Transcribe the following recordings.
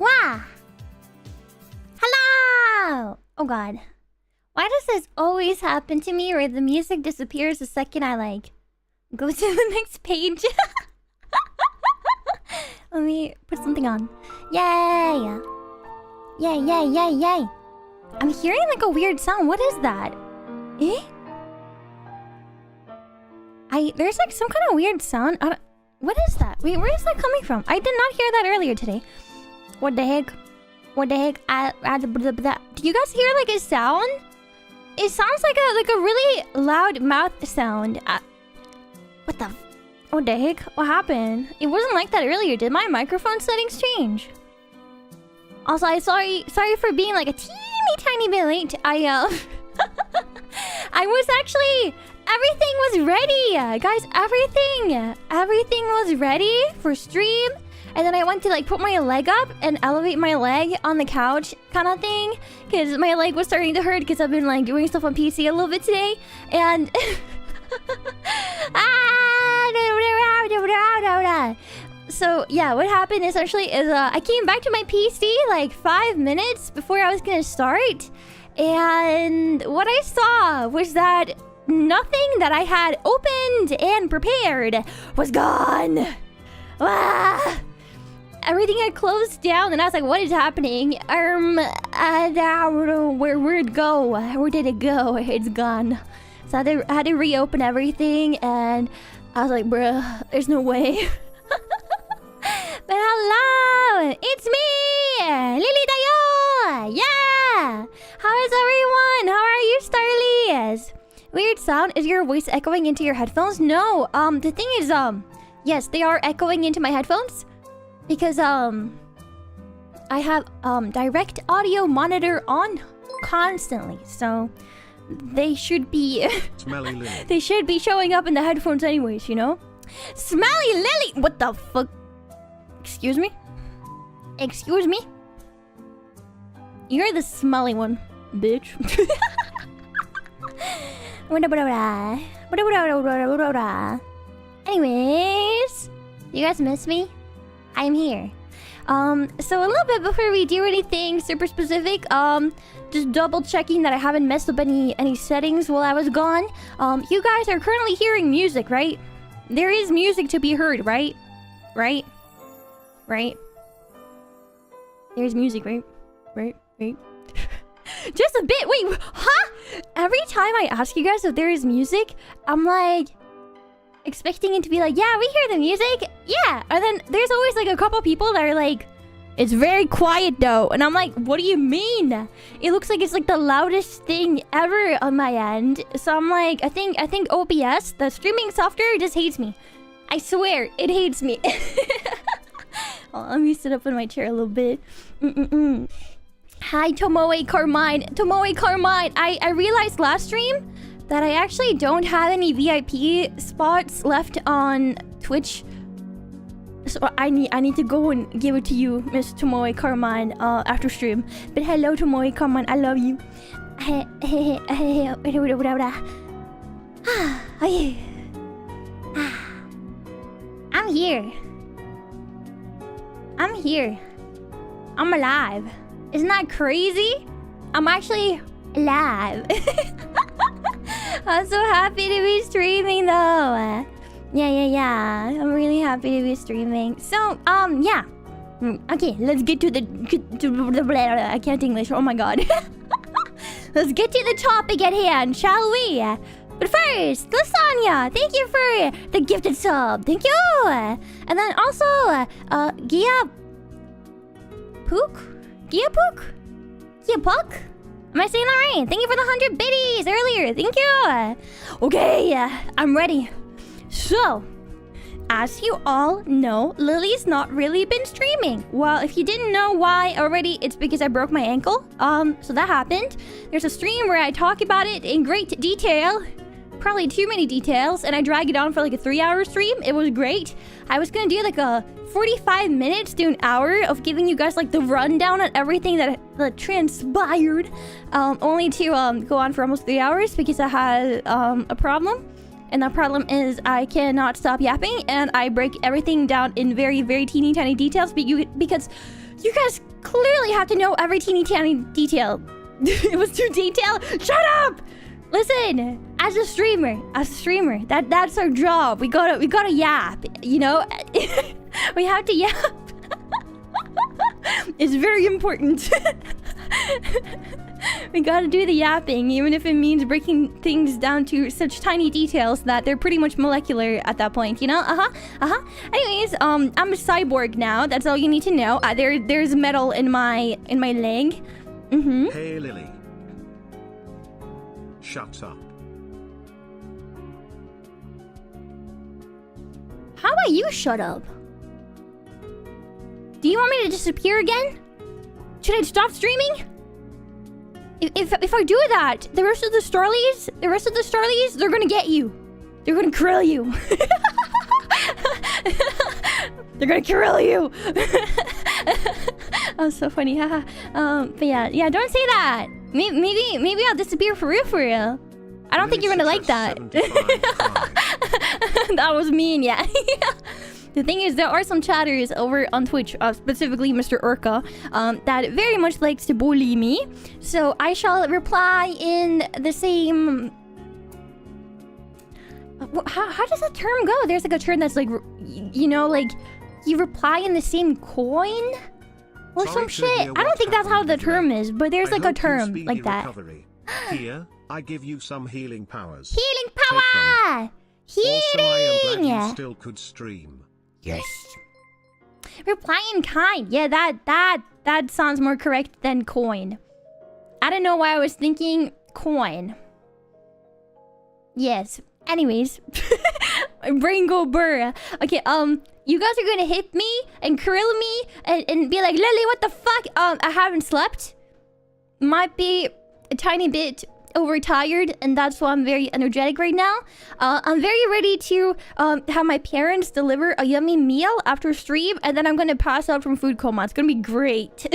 Wow. Hello. Oh god. Why does this always happen to me where the music disappears the second I like go to the next page? Let me put something on. Yay! Yay, yay, yay, yay. I'm hearing like a weird sound. What is that? Eh? There's like some kind of weird sound. What is that? Wait, where is that coming from? I did not hear that earlier today. What the heck? What the heck? Do you guys hear like a sound? It sounds like a really loud mouth sound. What the heck? What happened? It wasn't like that earlier. Did my microphone settings change? Also, I'm sorry for being like a teeny tiny bit late. I was actually... Everything was ready! Guys, everything was ready for stream. And then I went to like put my leg up and elevate my leg on the couch kind of thing. Because my leg was starting to hurt because I've been like doing stuff on PC a little bit today. And... So yeah, what happened essentially is I came back to my PC like 5 minutes before I was gonna start. And what I saw was that nothing that I had opened and prepared was gone. Ah! Everything had closed down and I was like, what is happening? Where'd it go? Where did it go? It's gone. So I had to reopen everything and I was like, bruh, there's no way. But hello! It's me! Lillie Dayo! Yeah! How is everyone? How are you, Starlies? Weird sound? Is your voice echoing into your headphones? No, the thing is, yes, they are echoing into my headphones. Because, I have, direct audio monitor on constantly. So, they should be... Smelly Lillie. They should be showing up in the headphones anyways, you know? Smelly Lillie! What the fuck? Excuse me? Excuse me? You're the smelly one, bitch. Anyways, you guys miss me? I'm here. So a little bit before we do anything super specific, just double checking that I haven't messed up any settings while I was gone. You guys are currently hearing music, right? There is music to be heard, right? Right? There's music, right? Just a bit. Wait, huh? Every time I ask you guys if there is music, I'm like expecting it to be like, yeah, we hear the music. Yeah. And then there's always like a couple people that are like, it's very quiet though. And I'm like, what do you mean? It looks like it's like the loudest thing ever on my end. So I'm like, I think OBS, the streaming software, just hates me. I swear, it hates me. Oh, let me sit up in my chair a little bit. Hi, Tomoe Carmine. I realized last stream that I actually don't have any VIP spots left on Twitch. So I need to go and give it to you, Miss Tomoe Carmine, after stream. But hello, Tomoe Carmine. I love you. I'm here. I'm alive. Isn't that crazy? I'm actually alive. I'm so happy to be streaming though. Yeah. I'm really happy to be streaming. So, yeah. Okay, let's get to the I can't English. Oh my god. Let's get to the topic at hand, shall we? But first, Lasagna, thank you for the gifted sub. Thank you. And then also, Gia Pook? Am I saying that right? Thank you for the 100 biddies earlier. Thank you. Okay, I'm ready. So, as you all know, Lillie's not really been streaming. Well, if you didn't know why already, it's because I broke my ankle. So that happened. There's a stream where I talk about it in great detail. Probably too many details, and I drag it on for like a 3-hour stream. It was great. I was gonna do like a 45 minutes to an hour of giving you guys like the rundown on everything that transpired, only to go on for almost 3 hours because I had a problem. And that problem is I cannot stop yapping, and I break everything down in very, very teeny tiny details because you guys clearly have to know every teeny tiny detail. It was too detailed. Shut up! Listen, as a streamer, that's our job. We gotta yap, you know? We have to yap. It's very important. We gotta do the yapping, even if it means breaking things down to such tiny details that they're pretty much molecular at that point, you know? Anyways, I'm a cyborg now. That's all you need to know. There's metal in my leg. Hey, Lillie. Shut up. How about you shut up? Do you want me to disappear again? Should I stop streaming? If I do that, the rest of the Starlies, they're gonna get you. They're gonna krill you. They're gonna krill you. Oh, so funny, haha. But yeah, don't say that. Maybe I'll disappear for real. I don't think you're gonna like that. That was mean, yeah. The thing is, there are some chatters over on Twitch, specifically Mr. Urka, that very much likes to bully me. So I shall reply in the same... How does that term go? There's like a term that's like, you know, like, you reply in the same coin? Or some shit. I don't think that's how the term is, but there's like a term like that. Here, I give you some healing powers. Healing power! Healing! Also, I am glad you still could stream. Yes. Reply in kind. Yeah, that sounds more correct than coin. I don't know why I was thinking coin. Yes. Anyways. My brain go burr. Okay, you guys are gonna hit me and krill me and be like, Lillie, what the fuck? I haven't slept. Might be a tiny bit overtired, and that's why I'm very energetic right now. I'm very ready to have my parents deliver a yummy meal after stream, and then I'm gonna pass out from food coma. It's gonna be great.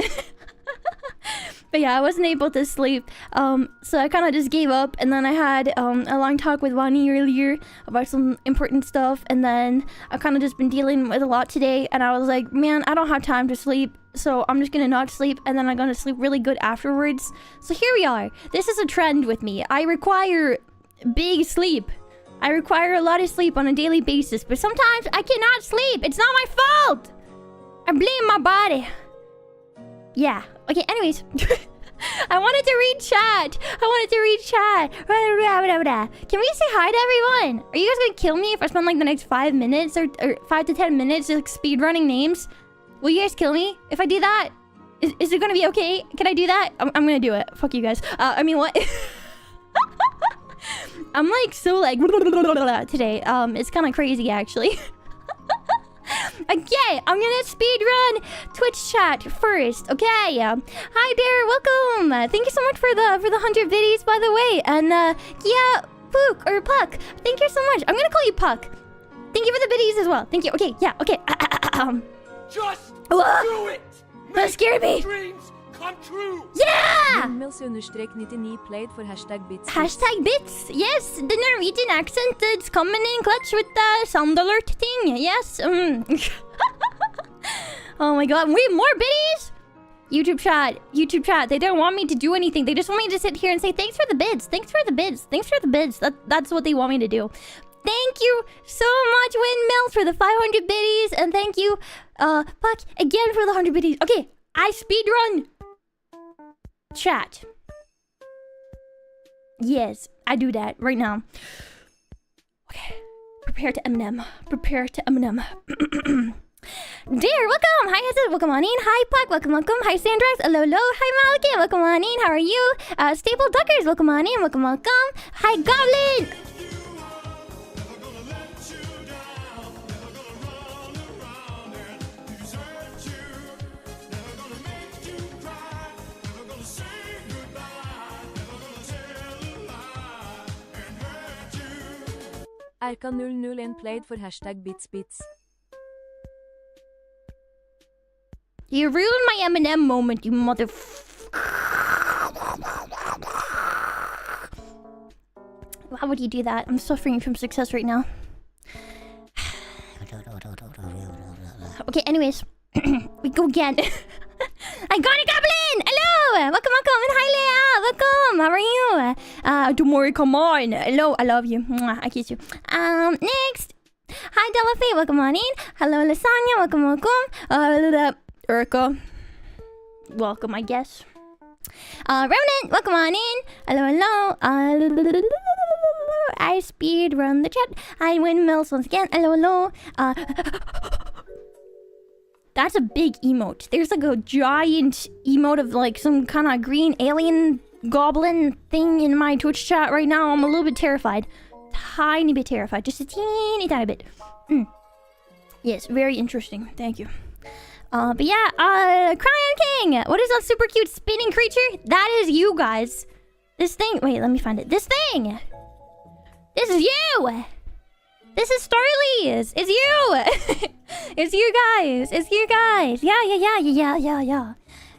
But yeah, I wasn't able to sleep, so I kind of just gave up, and then I had a long talk with Wani earlier about some important stuff, and then I've kind of just been dealing with a lot today, and I was like, man, I don't have time to sleep, so I'm just gonna not sleep, and then I'm gonna sleep really good afterwards. So here we are. This is a trend with me. I require big sleep. I require a lot of sleep on a daily basis, but sometimes I cannot sleep. It's not my fault. I blame my body. Yeah. Okay, anyways. I wanted to read chat. Can we say hi to everyone? Are you guys gonna kill me if I spend like the next 5 minutes or 5 to 10 minutes like speedrunning names? Will you guys kill me if I do that? Is it gonna be okay? Can I do that? I'm gonna do it. Fuck you guys. I mean, what? I'm like so like today. It's kind of crazy actually. Okay, I'm gonna speedrun Twitch chat first. Okay, hi there, welcome. Thank you so much for the 100 biddies, by the way. And yeah, Pook or Puck. Thank you so much. I'm gonna call you Puck. Thank you for the biddies as well. Thank you. Okay, yeah, okay. Just do it. That scared me. Dreams come true. Yeah! Mills_99 played for #bits. #bits. Yes, the Norwegian accent is coming in clutch with the sound alert thing. Yes. Oh my god, wait, more biddies? YouTube chat. They don't want me to do anything. They just want me to sit here and say thanks for the bids. That's what they want me to do. Thank you so much, Windmill, for the 500 biddies, and thank you, Puck, again for the 100 biddies. Okay, I speedrun chat. Yes, I do that right now. Okay, prepare to Eminem. Dear, welcome! Hi, Hazard, welcome on in. Hi, Puck, welcome. Hi, Sandrax, hello. Hi, Malachi, welcome on in. How are you? Staple Duckers, welcome on in. Welcome. Hi, Goblin! RK001 played for #bitsbits. You ruined my Eminem moment, you mother... Why would you do that? I'm suffering from success right now. Okay, anyways. We go again. I Iconic Goblin! Hello! Welcome, welcome! And hi, Leia! Welcome! How are you? Don't worry, come on! Hello, I love you. Mwah, I kiss you. Next! Hi, Delafay, welcome on in. Hello, Lasagna, welcome, welcome. Urka. Welcome, I guess. Remnant, welcome on in. Hello, hello. I speedrun the chat. I windmills once again. Hello, hello. That's a big emote. There's like a giant emote of like some kind of green alien goblin thing in my Twitch chat right now. I'm a little bit terrified. Tiny bit terrified. Just a teeny tiny bit. Yes, very interesting. Thank you. But yeah, Cryon King! What is that super cute spinning creature? That is you guys. This thing. Wait, let me find it. This thing! This is you! This is Starlies! It's you! It's you guys! It's you guys! Yeah.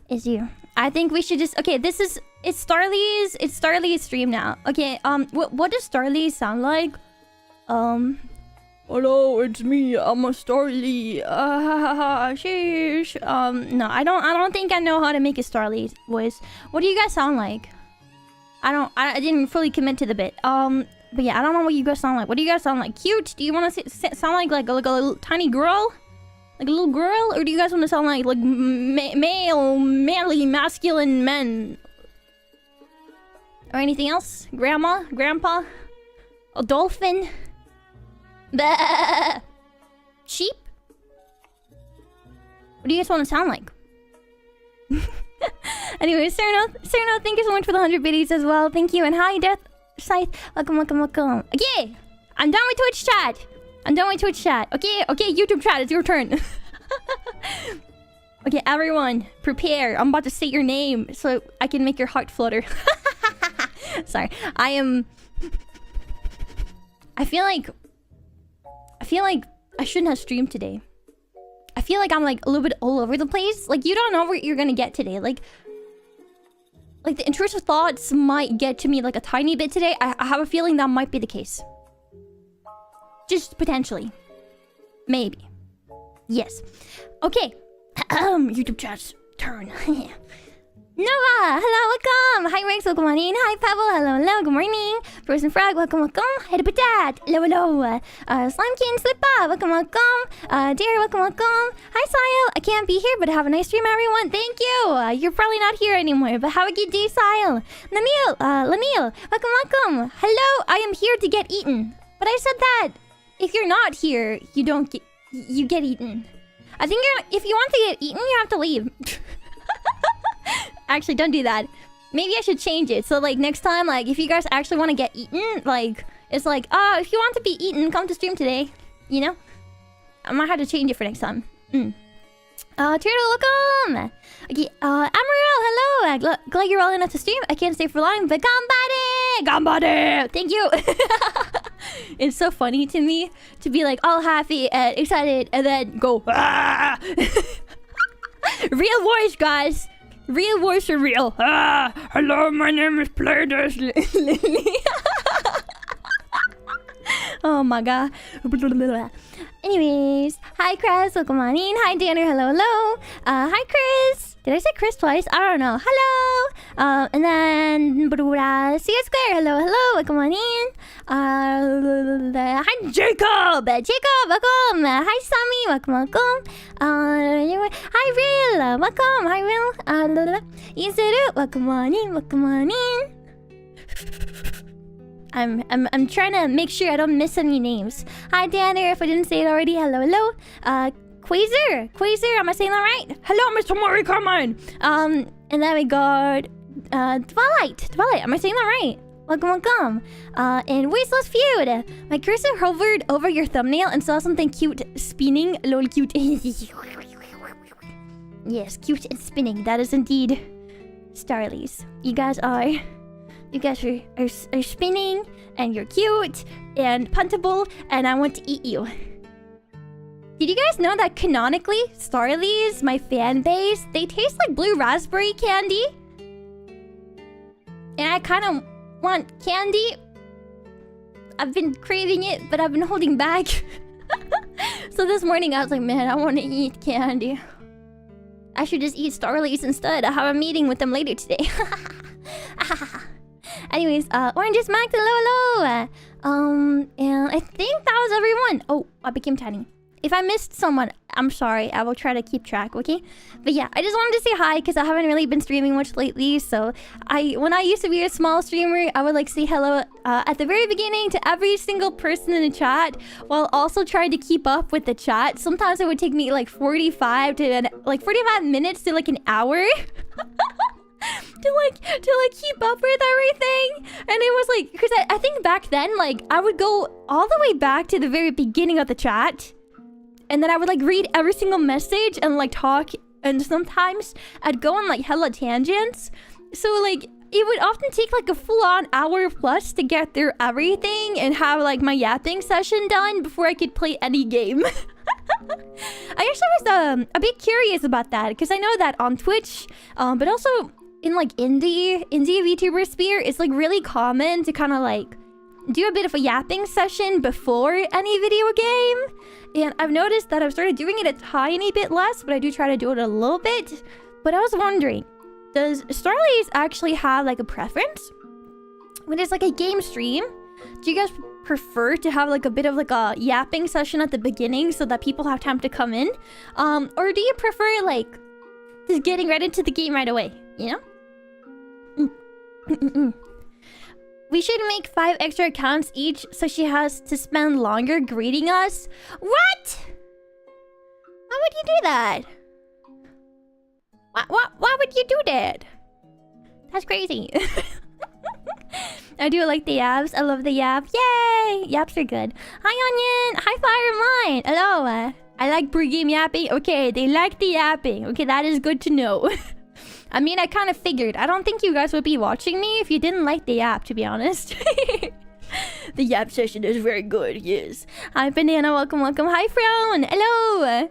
It's you. I think we should just... Okay, this is... It's Starlies. It's Starlies stream now. Okay, what does Starlies sound like? Hello, it's me. I'm a Starly. Sheesh. No, I don't think I know how to make a Starly voice. What do you guys sound like? I didn't fully commit to the bit. But yeah, I don't know what you guys sound like. What do you guys sound like? Cute? Do you want to sound like a little tiny girl? Like a little girl? Or do you guys want to sound like male, manly, masculine men? Or anything else? Grandma? Grandpa? A dolphin? Bah! Sheep? What do you guys want to sound like? Anyway, Cerno, thank you so much for the 100 biddies as well. Thank you. And hi, Death Scythe. Welcome. Okay, I'm done with Twitch chat. Okay, YouTube chat, it's your turn. Okay, everyone, prepare. I'm about to say your name so I can make your heart flutter. Sorry, I feel like I shouldn't have streamed today. I feel like I'm like a little bit all over the place. Like, you don't know what you're gonna get today. Like the intrusive thoughts might get to me like a tiny bit today. I have a feeling that might be the case. Just potentially. Maybe. Yes. Okay. YouTube chat's turn. Nova! Hello, welcome! Hi, Rex, welcome on in. Hi, Pebble, hello, good morning. Frozen Frog, welcome. Hey, to Patat, hello. Slimekin, Slippa, welcome. Dare, welcome. Hi, Sile. I can't be here, but have a nice stream, everyone. Thank you. You're probably not here anymore, but have a good day, Sile. Lamille, welcome. Hello, I am here to get eaten. But I said that if you're not here, you get eaten. I think if you want to get eaten, you have to leave. Actually, don't do that. Maybe I should change it. So, like, next time, like, if you guys actually want to get eaten, like, it's like, if you want to be eaten, come to stream today. You know? I might have to change it for next time. Turtle, welcome! Okay, Amaral, hello! Glad you're all enough to stream. I can't stay for long, but Gambade! Thank you! It's so funny to me to be, like, all happy and excited, and then go, ah! Real voice, guys! Real voice for real. Hello, my name is Pleiad. Lillie. Oh my god. Anyways, hi Chris, welcome on in. Hi Danner, hello. Hi Chris. Did I say Chris twice? I don't know. Hello. And then CS Square, hello, welcome on in. Hi Jacob, welcome. Hi Sammy, welcome. Hi Real, welcome. Hi Real. Izuru, welcome on in. I'm trying to make sure I don't miss any names. Hi Danner, if I didn't say it already, hello. Quasar, am I saying that right? Hello, Mr. Mori Carmine. And then we got Twilight, am I saying that right? Welcome. And Wasteless Feud. My cursor hovered over your thumbnail and saw something cute spinning. Lol, cute. Yes, cute and spinning. That is indeed Starlies. You guys are spinning, and you're cute and puntable, and I want to eat you. Did you guys know that canonically, Starlies, my fan base, they taste like blue raspberry candy? And I kind of want candy. I've been craving it, but I've been holding back. So this morning I was like, man, I want to eat candy. I should just eat Starlies instead. I have a meeting with them later today. Anyways, Oranges Max, hello. And I think that was everyone. Oh, I became tiny. If I missed someone, I'm sorry. I will try to keep track, okay? But yeah, I just wanted to say hi because I haven't really been streaming much lately. So when I used to be a small streamer, I would like say hello at the very beginning to every single person in the chat while also trying to keep up with the chat. Sometimes it would take me like 45 minutes to like an hour. to keep up with everything. And it was like, because I think back then, like, I would go all the way back to the very beginning of the chat, and then I would like read every single message and like talk, and sometimes I'd go on like hella tangents. So like it would often take like a full-on hour plus to get through everything and have like my yapping session done before I could play any game. I actually was a bit curious about that because I know that on Twitch, but also in like indie VTuber sphere, it's like really common to kind of like do a bit of a yapping session before any video game. And I've noticed that I've started doing it a tiny bit less, but I do try to do it a little bit. But I was wondering, does Starlies actually have like a preference when it's like a game stream? Do you guys prefer to have like a bit of like a yapping session at the beginning so that people have time to come in? Or do you prefer like just getting right into the game right away, you know? We should make 5 extra accounts each so she has to spend longer greeting us. What? Why would you do that? Why would you do that? That's crazy. I do like the yaps. I love the yaps. Yay! Yaps are good. Hi, Onion. Hi, Fire Mine. Hello. I like pre-game yapping. Okay, they like the yapping. Okay, that is good to know. I mean, I kind of figured. I don't think you guys would be watching me if you didn't like the yap, to be honest. The yap session is very good, yes. Hi, Banana. Welcome. Hi, Frown. Hello.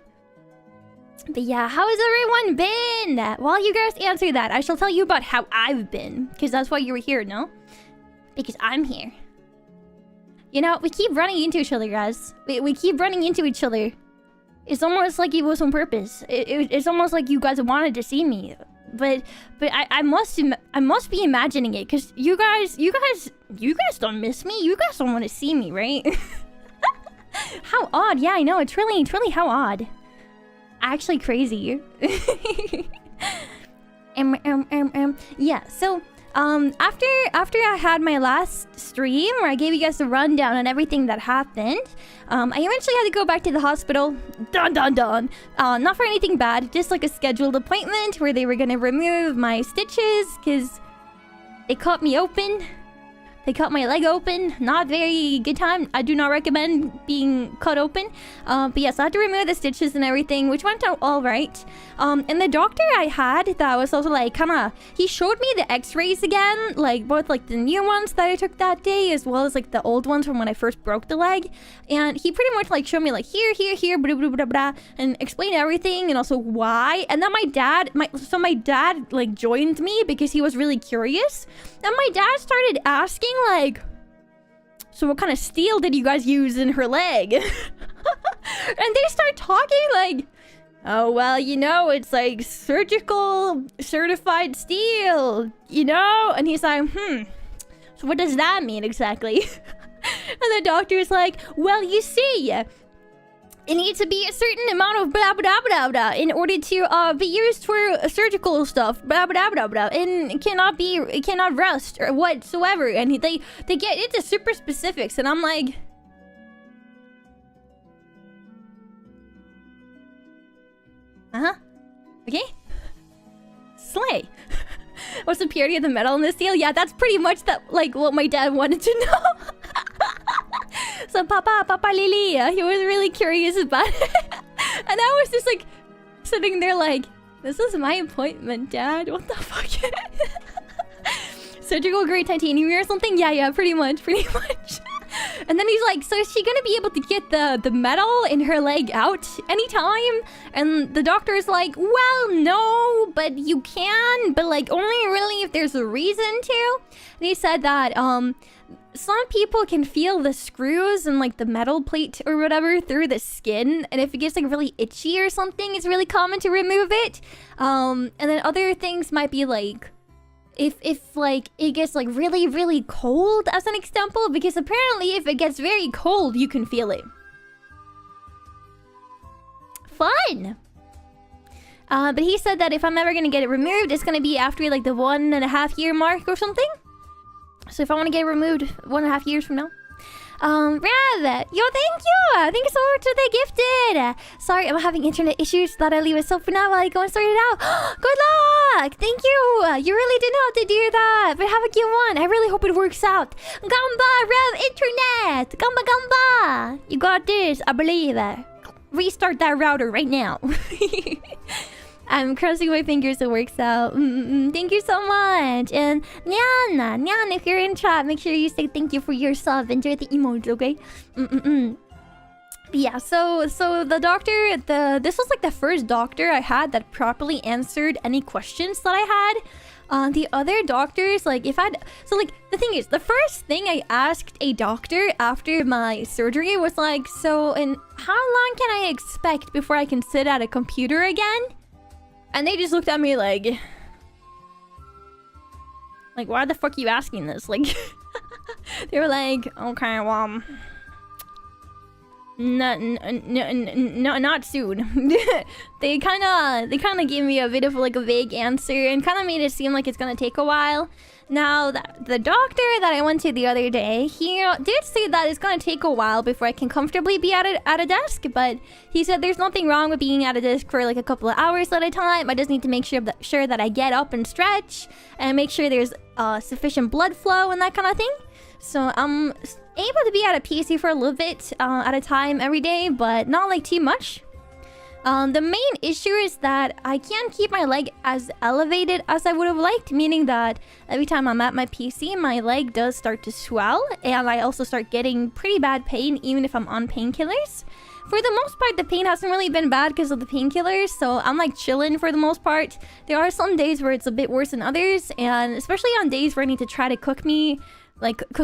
But yeah, how has everyone been? While you guys answer that, I shall tell you about how I've been. Because that's why you were here, no? Because I'm here. You know, we keep running into each other, guys. We keep running into each other. It's almost like it was on purpose. It's almost like you guys wanted to see me. But I must be imagining it, because you guys don't miss me. You guys don't want to see me, right? How odd. Yeah, I know. It's really how odd. Actually crazy. Yeah, so after I had my last stream where I gave you guys a rundown on everything that happened, I eventually had to go back to the hospital. Dun. Not for anything bad, just like a scheduled appointment where they were gonna remove my stitches because they cut me open. They cut my leg open. Not very good time. I do not recommend being cut open. But yes, I had to remove the stitches and everything, which went out all right. And the doctor I had that was also like he showed me the x-rays again, like both like the new ones that I took that day as well as like the old ones from when I first broke the leg. And he pretty much like showed me like here, blah, blah, blah, blah, and explained everything and also why. And then my dad like joined me because he was really curious. And my dad started asking like, so what kind of steel did you guys use in her leg? And they start talking like, oh, well, you know, it's like surgical certified steel, you know? And he's like, so what does that mean exactly? And the doctor's like, well, you see, it needs to be a certain amount of blah, blah, blah, blah, in order to be used for surgical stuff, blah, blah, blah, blah, and it cannot rust or whatsoever. And they get into super specifics, and I'm like, okay, slay. What's the purity of the metal in this steel? Yeah, that's pretty much like what my dad wanted to know. So Papa Lillie, he was really curious about it. And I was just like sitting there like, this is my appointment, Dad. What the fuck? Surgical grade titanium or something? Yeah, pretty much. And then he's like, so is she gonna be able to get the metal in her leg out anytime? And the doctor is like, well, no, but you can, but like only really if there's a reason to. And he said that some people can feel the screws and like the metal plate or whatever through the skin, and if it gets like really itchy or something, it's really common to remove it. And then other things might be like if like it gets like really cold, as an example, because apparently if it gets very cold you can feel it. Fun. But he said that if I'm ever gonna get it removed, it's gonna be after like the 1.5 year mark or something. So if I want to get it removed 1.5 years from now. Rav, yo, thank you! Thank you so much for the gifted! Sorry, I'm having internet issues. Thought I'd leave it so for now while I go and sort it out. Good luck! Thank you! You really didn't have to do that, but have a good one. I really hope it works out. Gamba, Rev, internet! Gamba, gamba! You got this, I believe it. Restart that router right now. I'm crossing my fingers it works out. Thank you so much. And Nyan, if you're in chat, make sure you say thank you for your sub. Enjoy the emoji, okay? Yeah, so the doctor, this was like the first doctor I had that properly answered any questions that I had. The other doctors, like so like the thing is, the first thing I asked a doctor after my surgery was like, so and how long can I expect before I can sit at a computer again? And they just looked at me like, why the fuck are you asking this? Like, they were like, okay, well, not soon. They kind of gave me a bit of like a vague answer and kind of made it seem like it's gonna take a while. Now, the doctor that I went to the other day, he did say that it's gonna take a while before I can comfortably be at a desk, but he said there's nothing wrong with being at a desk for like a couple of hours at a time. I just need to make sure that I get up and stretch and make sure there's sufficient blood flow and that kind of thing. So I'm able to be at a PC for a little bit at a time every day, but not like too much. The main issue is that I can't keep my leg as elevated as I would have liked, meaning that every time I'm at my PC, my leg does start to swell, and I also start getting pretty bad pain even if I'm on painkillers. For the most part, the pain hasn't really been bad because of the painkillers, so I'm like chilling for the most part. There are some days where it's a bit worse than others, and especially on days where I need to try to cook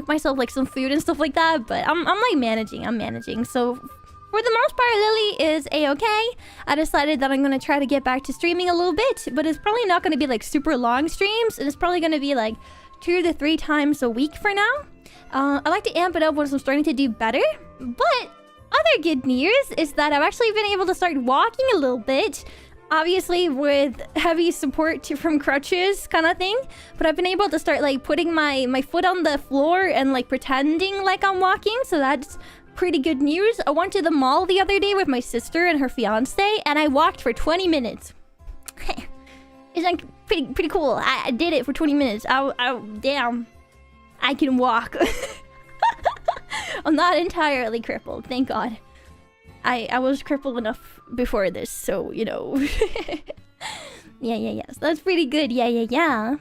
myself like some food and stuff like that, but I'm like managing. So for the most part, Lillie is a-okay. I decided that I'm going to try to get back to streaming a little bit, but it's probably not going to be like super long streams, and it's probably going to be like 2 to 3 times a week for now. I like to amp it up once I'm starting to do better, but other good news is that I've actually been able to start walking a little bit. Obviously with heavy support from crutches kind of thing, but I've been able to start like putting my foot on the floor and like pretending like I'm walking, so that's pretty good news. I went to the mall the other day with my sister and her fiance, and I walked for 20 minutes. It's like pretty cool. I did it for 20 minutes. Damn, I can walk. I'm not entirely crippled, thank God. I was crippled enough before this, so you know. Yeah. So that's pretty good. Yeah.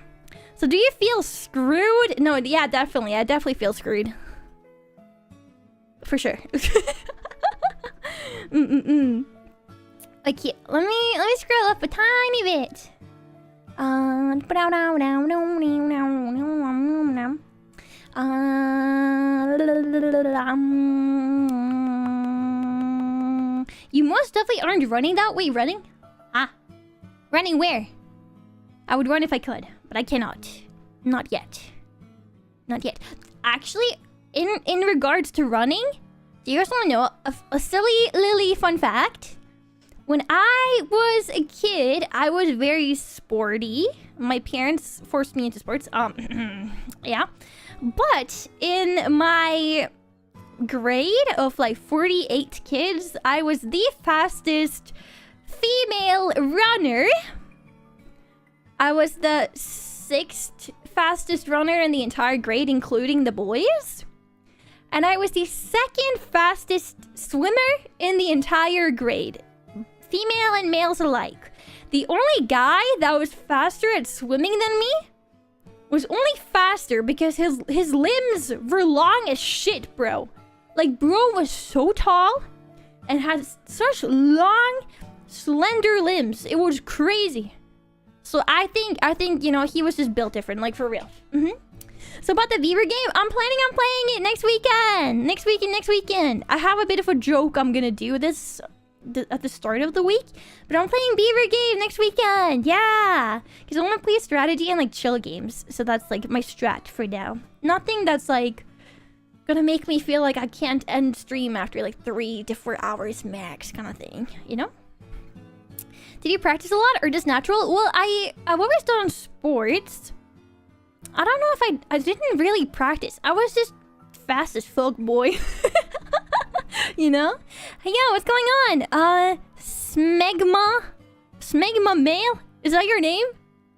So do you feel screwed? No, yeah, definitely. I definitely feel screwed. For sure. Okay, let me scroll up a tiny bit. You most definitely aren't running that way. Running? Running where? I would run if I could, but I cannot. Not yet. Actually, in regards to running, do you guys want to know a silly Lillie fun fact? When I was a kid, I was very sporty. My parents forced me into sports. Yeah. But in my grade of like 48 kids, I was the fastest female runner. I was the 6th fastest runner in the entire grade, including the boys. And I was the 2nd fastest swimmer in the entire grade. Female and males alike. The only guy that was faster at swimming than me was only faster because his limbs were long as shit, bro. Like, bro was so tall and had such long, slender limbs. It was crazy. So I think, you know, he was just built different, like for real. So about the Vtuber game, I'm planning on playing it next weekend. Next weekend. I have a bit of a joke I'm gonna do this at the start of the week. But I'm playing Vtuber game next weekend. Yeah. Because I want to play strategy and like chill games. So that's like my strat for now. Nothing that's like gonna make me feel like I can't end stream after like 3 to 4 hours max kind of thing. You know? Did you practice a lot or just natural? Well, I've always done sports. I don't know if I didn't really practice. I was just fast as fuck, boy. You know? Hey, yo, what's going on? Smegma Mail? Is that your name?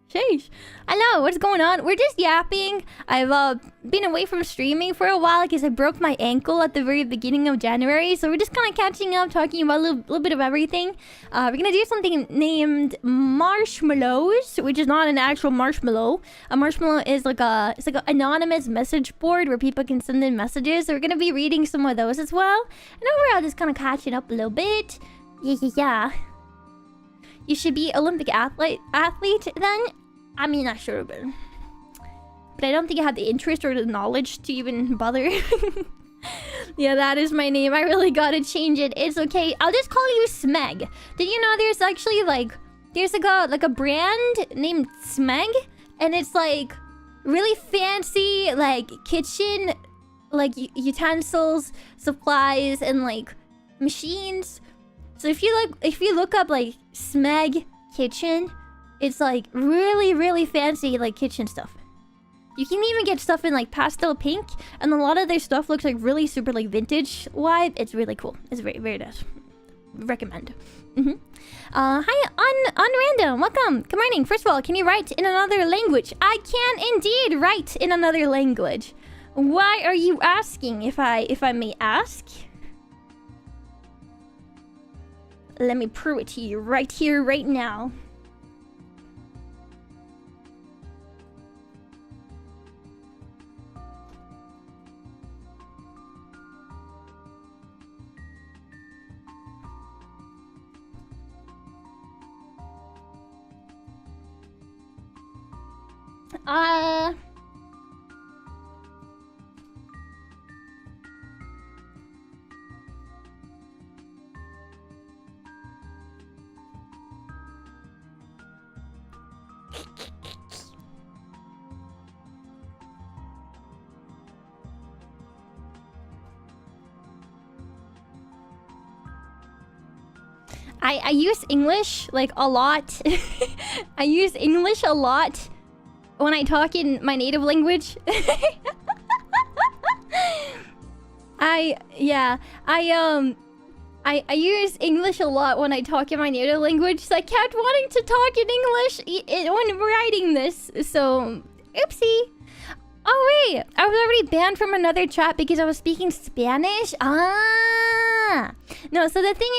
Sheesh. Hello, what's going on? We're just yapping. I've been away from streaming for a while because I broke my ankle at the very beginning of January. So we're just kind of catching up, talking about a little bit of everything. We're gonna do something named marshmallows, which is not an actual marshmallow. A marshmallow is like an anonymous message board where people can send in messages. So we're gonna be reading some of those as well. And overall, just kind of catching up a little bit. Yeah. You should be Olympic athlete then. I mean, I should have been. But I don't think I had the interest or the knowledge to even bother. Yeah, that is my name. I really gotta change it. It's okay. I'll just call you Smeg. Did you know there's actually there's like a brand named Smeg? And it's like really fancy like kitchen like utensils, supplies, and like machines. So if you look up like Smeg kitchen, it's like really fancy like kitchen stuff. You can even get stuff in like pastel pink, and a lot of their stuff looks like really super like vintage vibe. It's really cool. It's very nice. Recommend. Hi, unrandom. Welcome. Good morning. First of all, can you write in another language? I can indeed write in another language. Why are you asking? If I may ask. Let me prove it to you right here, right now. I use English like a lot. I use English a lot when I talk in my native language. I use English a lot when I talk in my native language. So I kept wanting to talk in English when writing this. So, oopsie. Oh wait, I was already banned from another chat because I was speaking Spanish. No. So the thing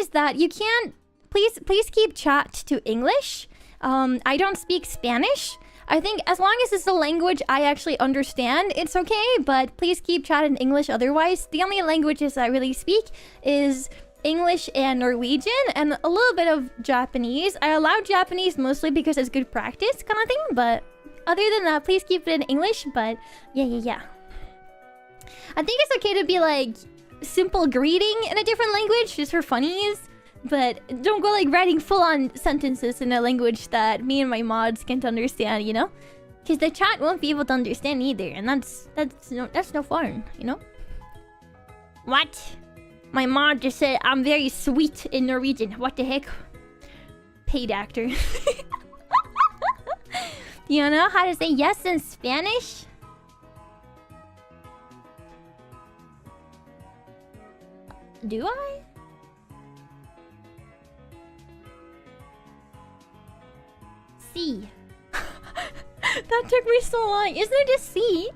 is that you can't. Please keep chat to English. I don't speak Spanish. I think as long as it's a language I actually understand, it's okay. But please keep chat in English otherwise. The only languages I really speak is English and Norwegian and a little bit of Japanese. I allow Japanese mostly because it's good practice kind of thing. But other than that, please keep it in English. But yeah. I think it's okay to be like simple greeting in a different language just for funnies. But don't go like writing full-on sentences in a language that me and my mods can't understand, you know? Because the chat won't be able to understand either, and that's no fun, you know? What? My mod just said I'm very sweet in Norwegian. What the heck? Paid actor. You know how to say yes in Spanish? Do I? C. That took me so long. Isn't it just C?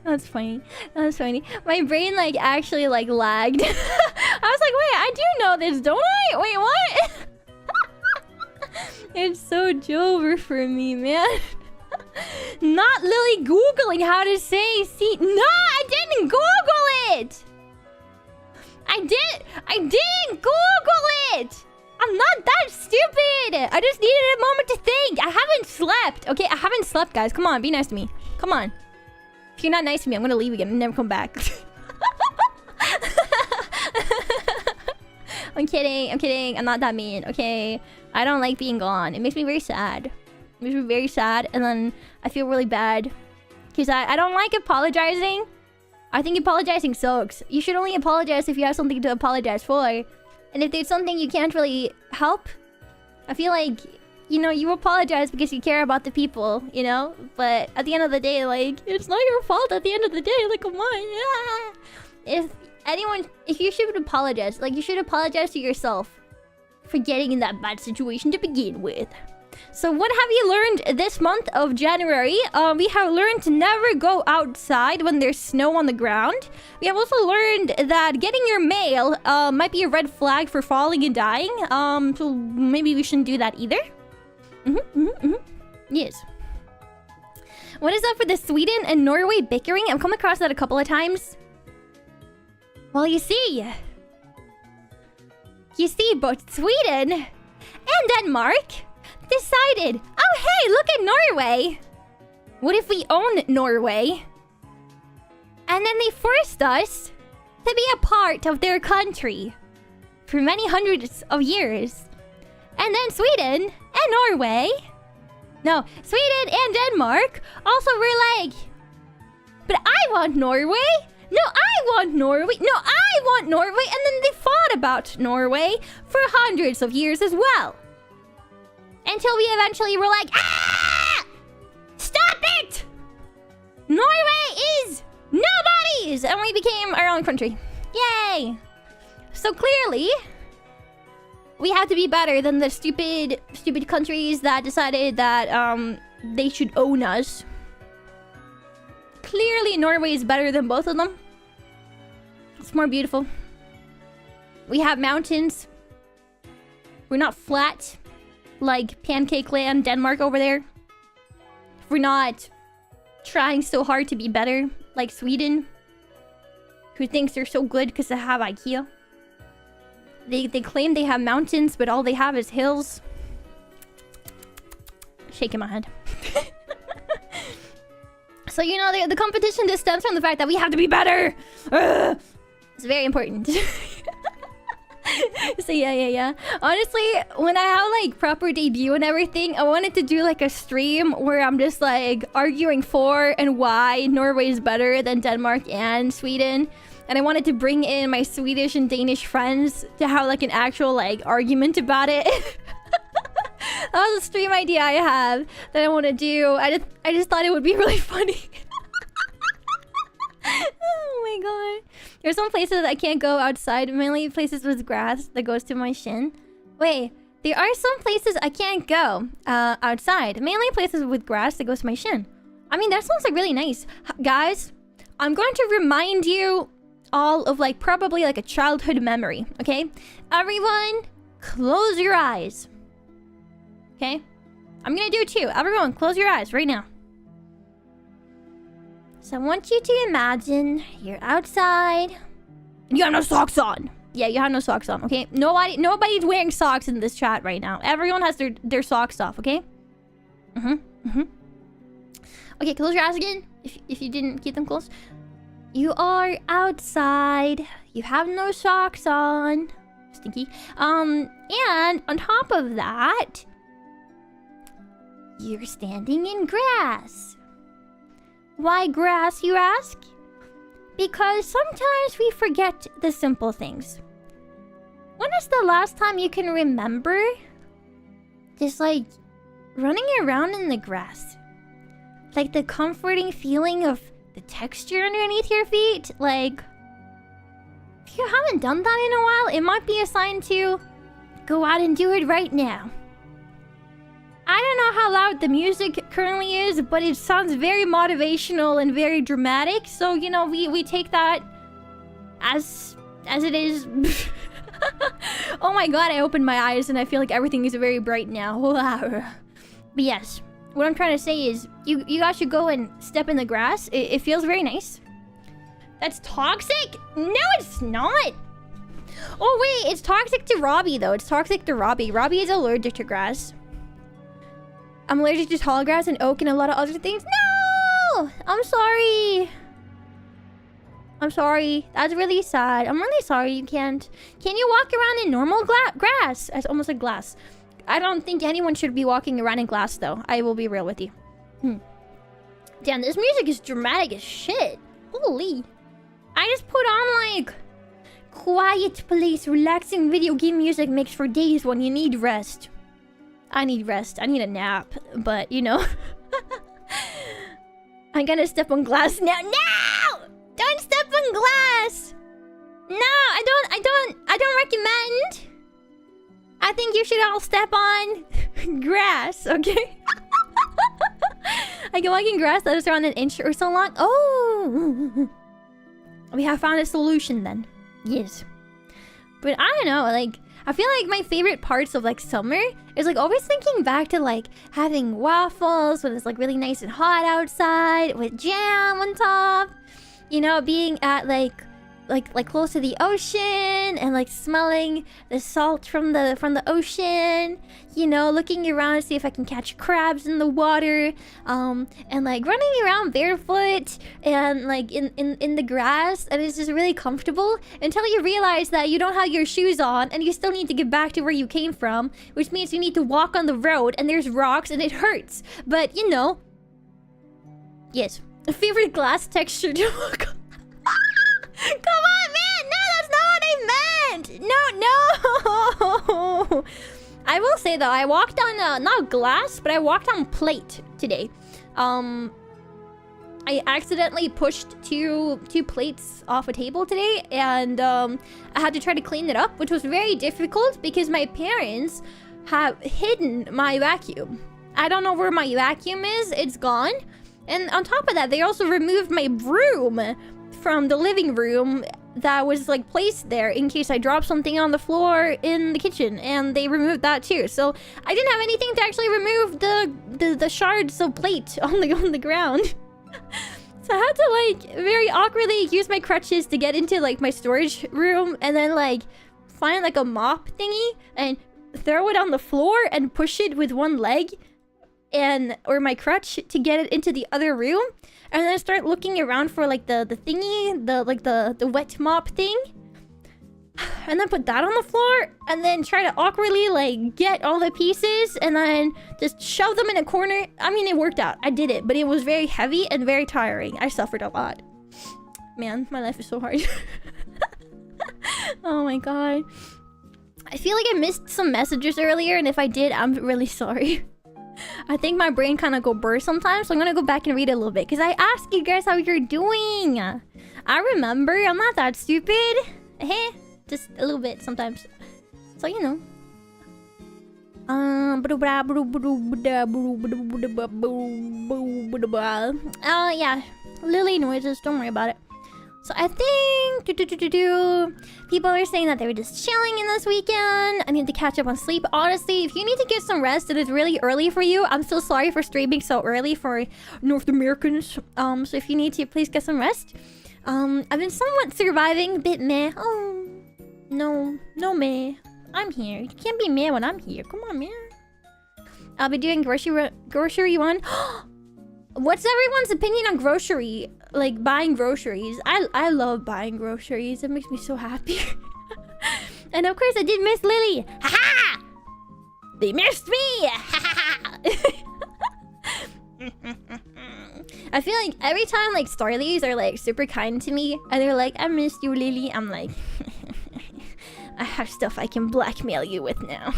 That's funny. My brain like actually like lagged. I was like, wait, I do know this, don't I? Wait, what? It's so Jover for me, man. Not Lillie Googling how to say see. No, I didn't Google it. I didn't Google it. I'm not that stupid. I just needed a moment to think. I haven't slept. Okay, I haven't slept, guys. Come on, be nice to me. Come on. If you're not nice to me, I'm gonna leave again and never come back. I'm kidding. I'm not that mean, okay? I don't like being gone. It makes me very sad. It makes me very sad, and then I feel really bad. Because I don't like apologizing. I think apologizing sucks. You should only apologize if you have something to apologize for. And if there's something you can't really help, I feel like, you know, you apologize because you care about the people, you know? But at the end of the day, like, it's not your fault at the end of the day. Like, come on. Yeah. If you should apologize, like, you should apologize to yourself for getting in that bad situation to begin with. So what have you learned this month of January? We have learned to never go outside when there's snow on the ground. We have also learned that getting your mail might be a red flag for falling and dying. So maybe we shouldn't do that either. Yes. What is up with the Sweden and Norway bickering? I've come across that a couple of times. Well, you see, both Sweden and Denmark decided, oh hey, look at Norway. What if we own Norway? And then they forced us to be a part of their country for many hundreds of years. And then Sweden and Norway, no, Sweden and Denmark also were like, but I want Norway. No, I want Norway. No, I want Norway. And then they fought about Norway for hundreds of years as well. Until we eventually were like, ah! Stop it! Norway is nobody's! And we became our own country. Yay! So clearly, we have to be better than the stupid countries that decided that they should own us. Clearly, Norway is better than both of them. It's more beautiful. We have mountains. We're not flat like Pancake Land, Denmark over there. We're not trying so hard to be better like Sweden, who thinks they're so good because they have IKEA. They claim they have mountains, but all they have is hills. Shaking my head. So, you know, the competition just stems from the fact that we have to be better. It's very important. So, yeah. Honestly, when I have, like, proper debut and everything, I wanted to do, like, a stream where I'm just, like, arguing for and why Norway is better than Denmark and Sweden. And I wanted to bring in my Swedish and Danish friends to have, like, an actual, like, argument about it. That was a stream idea I have that I want to do. I just thought it would be really funny. Oh my god. There's some places I can't go outside. Mainly places with grass that goes to my shin. Wait, there are some places I can't go outside. Mainly places with grass that goes to my shin. I mean, that sounds like really nice. Guys, I'm going to remind you all of like probably like a childhood memory, okay? Everyone, close your eyes. Okay? I'm gonna do it too. Everyone, close your eyes right now. So I want you to imagine you're outside. And you have no socks on. Yeah, you have no socks on, okay? Nobody's wearing socks in this chat right now. Everyone has their socks off, okay? Okay, close your eyes again. If you didn't keep them closed. You are outside. You have no socks on. Stinky. And on top of that, you're standing in grass. Why grass, you ask? Because sometimes we forget the simple things. When is the last time you can remember just like running around in the grass? Like the comforting feeling of the texture underneath your feet? Like, if you haven't done that in a while, it might be a sign to go out and do it right now. I don't know how loud the music currently is, but it sounds very motivational and very dramatic. So, you know, we take that as it is. Oh my god, I opened my eyes and I feel like everything is very bright now. But yes, what I'm trying to say is you guys should go and step in the grass. It feels very nice. That's toxic? No, it's not. Oh wait, it's toxic to Robbie though. It's toxic to Robbie. Robbie is allergic to grass. I'm allergic to tall grass and oak and a lot of other things. No! I'm sorry. I'm sorry. That's really sad. I'm really sorry you can't. Can you walk around in normal grass? It's almost like glass. I don't think anyone should be walking around in glass though. I will be real with you. Damn, this music is dramatic as shit. Holy. I just put on like quiet place, relaxing video game music mix for days when you need rest. I need rest. I need a nap. But, you know. I'm gonna step on glass now. No! Don't step on glass! No, I don't recommend. I think you should all step on grass, okay? I can walk in grass that is around an inch or so long. Oh! We have found a solution then. Yes. But I don't know, like, I feel like my favorite parts of like summer is like always thinking back to like having waffles when it's like really nice and hot outside with jam on top. You know, being at like close to the ocean and like smelling the salt from the ocean. You know, looking around to see if I can catch crabs in the water. And like running around barefoot and like in the grass, and it's just really comfortable until you realize that you don't have your shoes on and you still need to get back to where you came from, which means you need to walk on the road and there's rocks and it hurts. But you know, yes, a favorite glass texture to walk on. Come on, man! No, that's not what I meant! No! I will say though, I walked on not glass, but I walked on plate today. I accidentally pushed two plates off a table today, and I had to try to clean it up, which was very difficult because my parents have hidden my vacuum. I don't know where my vacuum is. It's gone. And on top of that, they also removed my broom from the living room that was like placed there in case I dropped something on the floor in the kitchen, and they removed that too. So I didn't have anything to actually remove the shards of plate on the ground. So I had to like very awkwardly use my crutches to get into like my storage room, and then like find like a mop thingy and throw it on the floor and push it with one leg or my crutch to get it into the other room. And then I start looking around for like the thingy, the wet mop thing. And then put that on the floor, and then try to awkwardly like get all the pieces and then just shove them in a corner. I mean, it worked out. I did it, but it was very heavy and very tiring. I suffered a lot. Man, my life is so hard. Oh my god. I feel like I missed some messages earlier, and if I did, I'm really sorry. I think my brain kind of go burst sometimes, so I'm gonna go back and read it a little bit, because I asked you guys how you're doing. I remember, I'm not that stupid. Hey, just a little bit sometimes. So, you know. Yeah, Lillie noises, don't worry about it. So I think people are saying that they were just chilling in this weekend. I need to catch up on sleep. Honestly, if you need to get some rest, it is really early for you. I'm so sorry for streaming so early for North Americans. So if you need to, please get some rest. I've been somewhat surviving, a bit meh. Oh, no meh. I'm here. You can't be meh when I'm here. Come on, man. I'll be doing grocery one. What's everyone's opinion on grocery? Like buying groceries. I love buying groceries. It makes me so happy. And of course I did miss Lillie. Haha! They missed me! I feel like every time like Starlies are like super kind to me and they're like, I missed you, Lillie. I'm like, I have stuff I can blackmail you with now.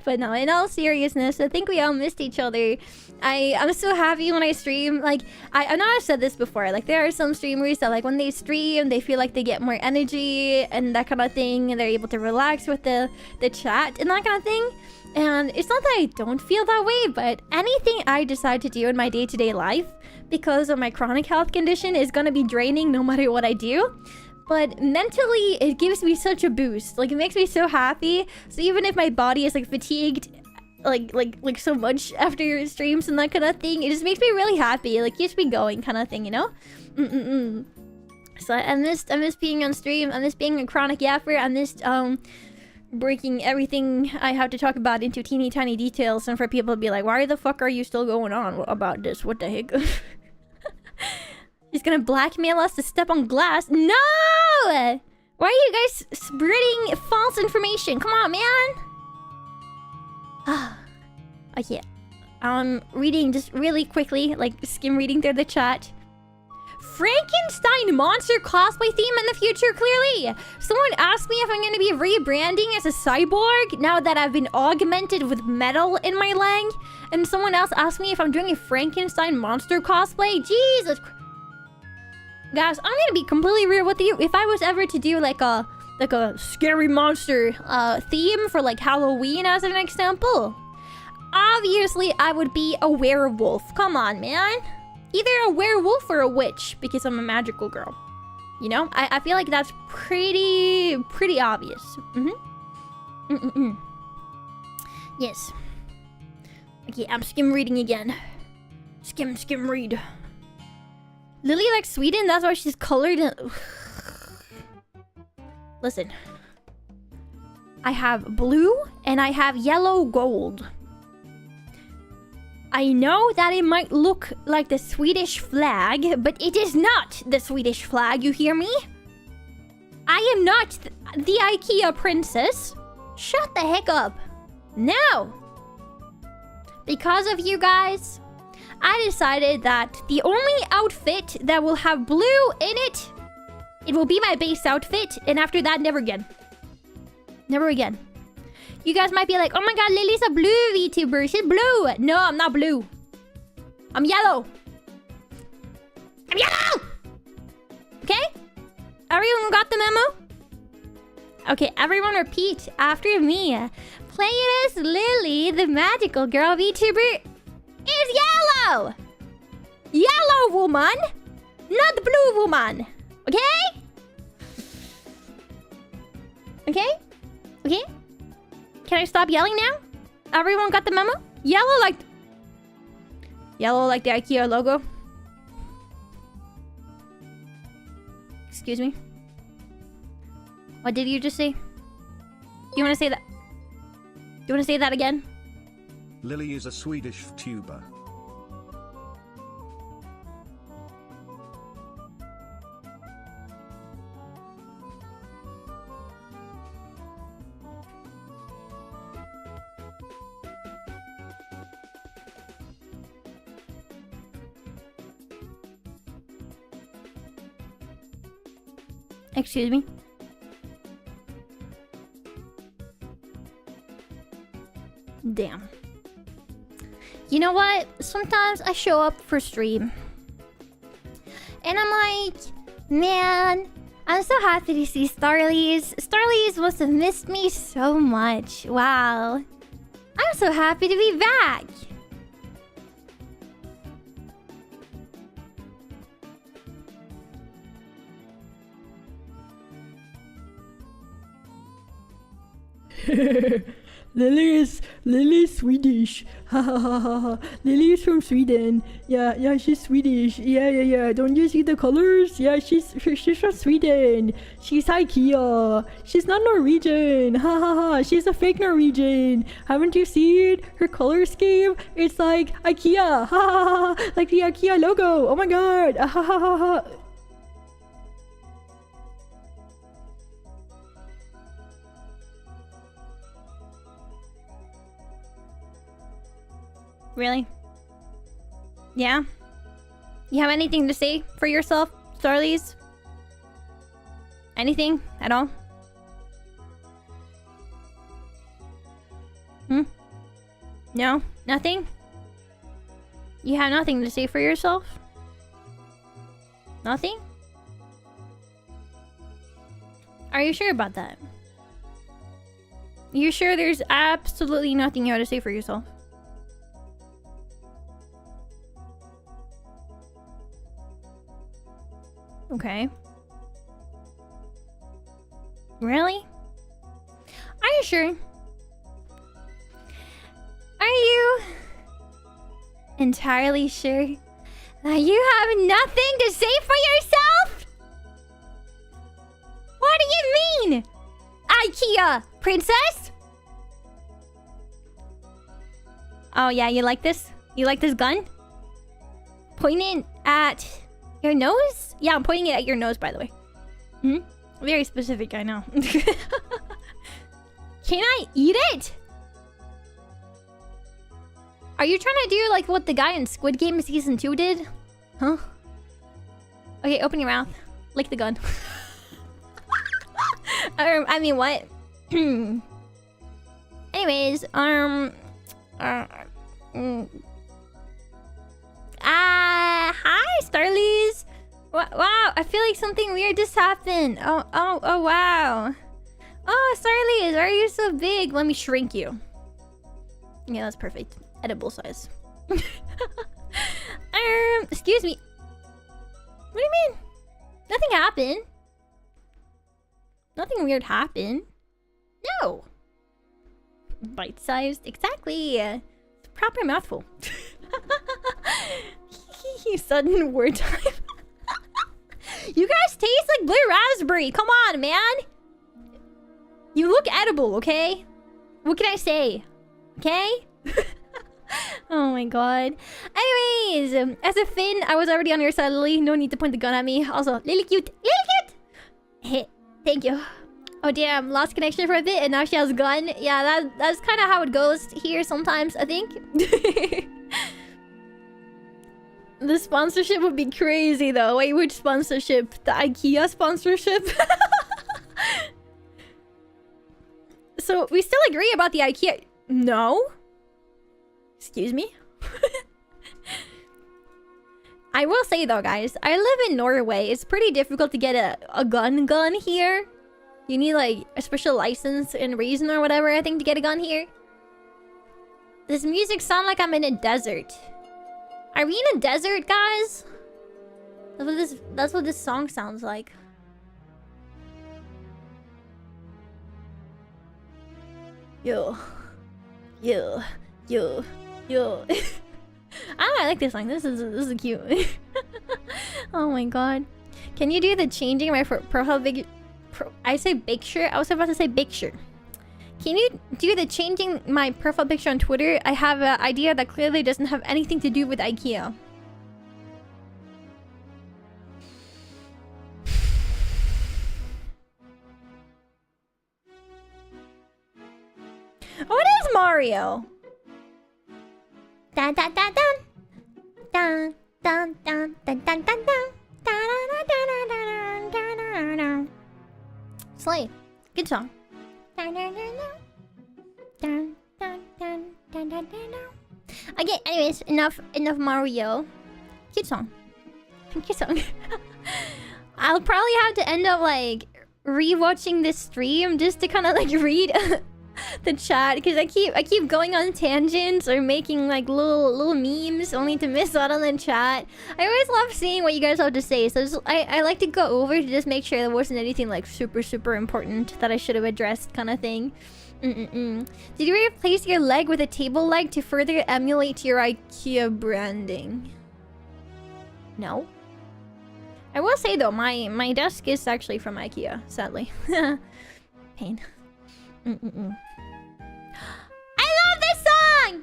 But no, in all seriousness, I think we all missed each other. I'm so happy when I stream. Like, I know I've said this before. Like, there are some streamers that, like, when they stream, they feel like they get more energy and that kind of thing. And they're able to relax with the chat and that kind of thing. And it's not that I don't feel that way, but anything I decide to do in my day-to-day life because of my chronic health condition is going to be draining no matter what I do. But mentally, it gives me such a boost. Like, it makes me so happy. So even if my body is, like, fatigued like so much after your streams and that kind of thing. It just makes me really happy. Like, keeps me going kind of thing, you know? So I missed being on stream. I missed being a chronic yapper. I missed breaking everything I have to talk about into teeny tiny details, and for people to be like, why the fuck are you still going on about this? What the heck? He's gonna blackmail us to step on glass. No! Why are you guys spreading false information? Come on, man. Okay. Reading just really quickly, like skim reading through the chat. Frankenstein monster cosplay theme in the future, clearly. Someone asked me if I'm going to be rebranding as a cyborg now that I've been augmented with metal in my leg. And someone else asked me if I'm doing a Frankenstein monster cosplay. Jesus. Guys, I'm going to be completely real with you. If I was ever to do like a scary monster theme for like Halloween as an example, obviously I would be a werewolf. Come on, man. Either a werewolf or a witch, because I'm a magical girl. You know? I feel like that's pretty obvious. Yes. Okay, I'm skim reading again. Skim read. Lillie likes Sweden, that's why she's colored in... Listen. I have blue and I have yellow gold. I know that it might look like the Swedish flag, but it is not the Swedish flag, you hear me? I am not the IKEA princess. Shut the heck up. No! Because of you guys, I decided that the only outfit that will have blue in it, it will be my base outfit, and after that, never again. Never again. You guys might be like, oh my god, Lillie's a blue VTuber. She's blue. No, I'm not blue. I'm yellow. I'm yellow! Okay? Everyone got the memo? Okay, everyone repeat after me. Playing as Lillie, the magical girl VTuber, is yellow! Yellow woman, not blue woman. Okay? Okay? Okay? Can I stop yelling now? Everyone got the memo? Yellow like the IKEA logo. Excuse me? What did you just say? You want to say that? Do you want to say that again? Lillie is a Swedish Vtuber. Excuse me? Damn. You know what? Sometimes I show up for stream. And I'm like, man, I'm so happy to see Starlies. Starlies must have missed me so much. Wow. I'm so happy to be back. Lily's Swedish. Ha ha ha ha ha. Lillie is from Sweden. Yeah, she's Swedish. Yeah. Don't you see the colors? Yeah, she's from Sweden. She's IKEA. She's not Norwegian. Ha ha ha. She's a fake Norwegian. Haven't you seen her color scheme? It's like IKEA. Ha ha ha. Like the IKEA logo. Oh my god. Ha ha ha ha. Really? Yeah? You have anything to say for yourself, Starlies? Anything at all? No? Nothing? You have nothing to say for yourself? Nothing? Are you sure about that? You sure there's absolutely nothing you have to say for yourself? Okay. Really? Are you sure? Are you entirely sure that you have nothing to say for yourself? What do you mean? IKEA princess? Oh yeah, you like this? You like this gun? Pointing at your nose? Yeah, I'm pointing it at your nose, by the way. Hmm? Very specific, I know. Can I eat it? Are you trying to do like what the guy in Squid Game Season 2 did? Huh? Okay, open your mouth. Lick the gun. I mean, what? Anyways, hi, Starlies. Wow, I feel like something weird just happened. Oh, wow. Oh, Starlies, are you so big? Let me shrink you. Yeah, that's perfect. Edible size. Excuse me. What do you mean? Nothing happened. Nothing weird happened. No. Bite-sized. Exactly. Proper mouthful. Sudden word time. You guys taste like blue raspberry. Come on, man. You look edible, okay? What can I say? Okay? Oh my god. Anyways, as a Finn, I was already on your side, Lily. No need to point the gun at me. Also, Lily cute. Lily cute! Hey, thank you. Oh damn, lost connection for a bit and now she has a gun. Yeah, that's kind of how it goes here sometimes, I think. The sponsorship would be crazy though. Wait, which sponsorship? The IKEA sponsorship? So, we still agree about the IKEA... No? Excuse me? I will say though, guys, I live in Norway. It's pretty difficult to get a gun here. You need like a special license and reason or whatever, I think, to get a gun here. This music sounds like I'm in a desert. Are we in a desert, guys? That's what this song sounds like. Yo. I like this song. This is cute. Oh my god. Can you do the changing my profile big? I say picture. I was about to say picture. Can you do the changing my profile picture on Twitter? I have an idea that clearly doesn't have anything to do with IKEA. What is Mario? Dun dun dun dun dun dun dun dun dun dun dun. Slay, good song. Okay, anyways, enough Mario. Good song. Good song. I'll probably have to end up like rewatching this stream just to kind of like read the chat, because I keep going on tangents or making like little memes only to miss out on the chat. I always love seeing what you guys have to say, so I like to go over to just make sure there wasn't anything like super important that I should have addressed, kind of thing. Did you replace your leg with a table leg to further emulate your IKEA branding? No. I will say though, my desk is actually from IKEA, sadly. Pain. I love this song!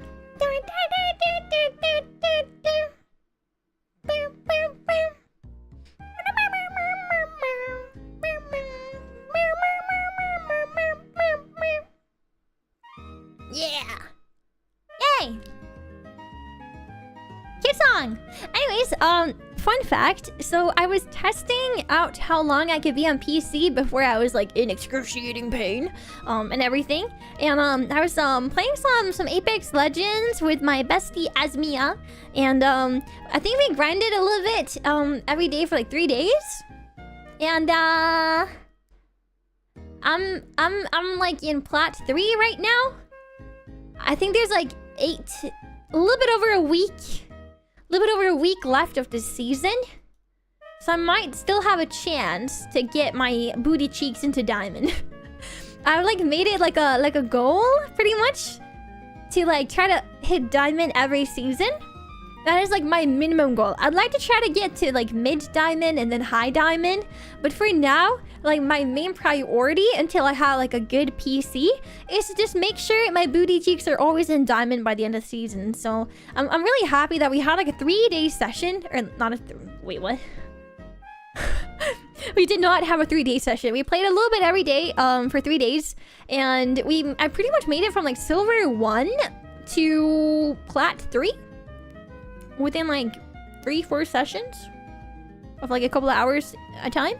Yeah! Yay! Cute song! Anyways, fun fact. So I was testing out how long I could be on PC before I was like in excruciating pain, and everything. And I was playing some Apex Legends with my bestie Asmia, and I think we grinded a little bit every day for like 3 days. And I'm like in plat 3 right now. I think there's like a little bit over a week left of the season, so I might still have a chance to get my booty cheeks into diamond. I like made it like a goal pretty much to like try to hit diamond every season. That is like my minimum goal. I'd like to try to get to like mid diamond and then high diamond. But for now, like my main priority until I have like a good PC is to just make sure my booty cheeks are always in diamond by the end of the season. So I'm really happy that we had like a 3-day session, or not a wait, what? We did not have a 3-day session. We played a little bit every day for 3 days, and I pretty much made it from like silver 1 to plat 3 within like 3-4 sessions of like a couple of hours a time.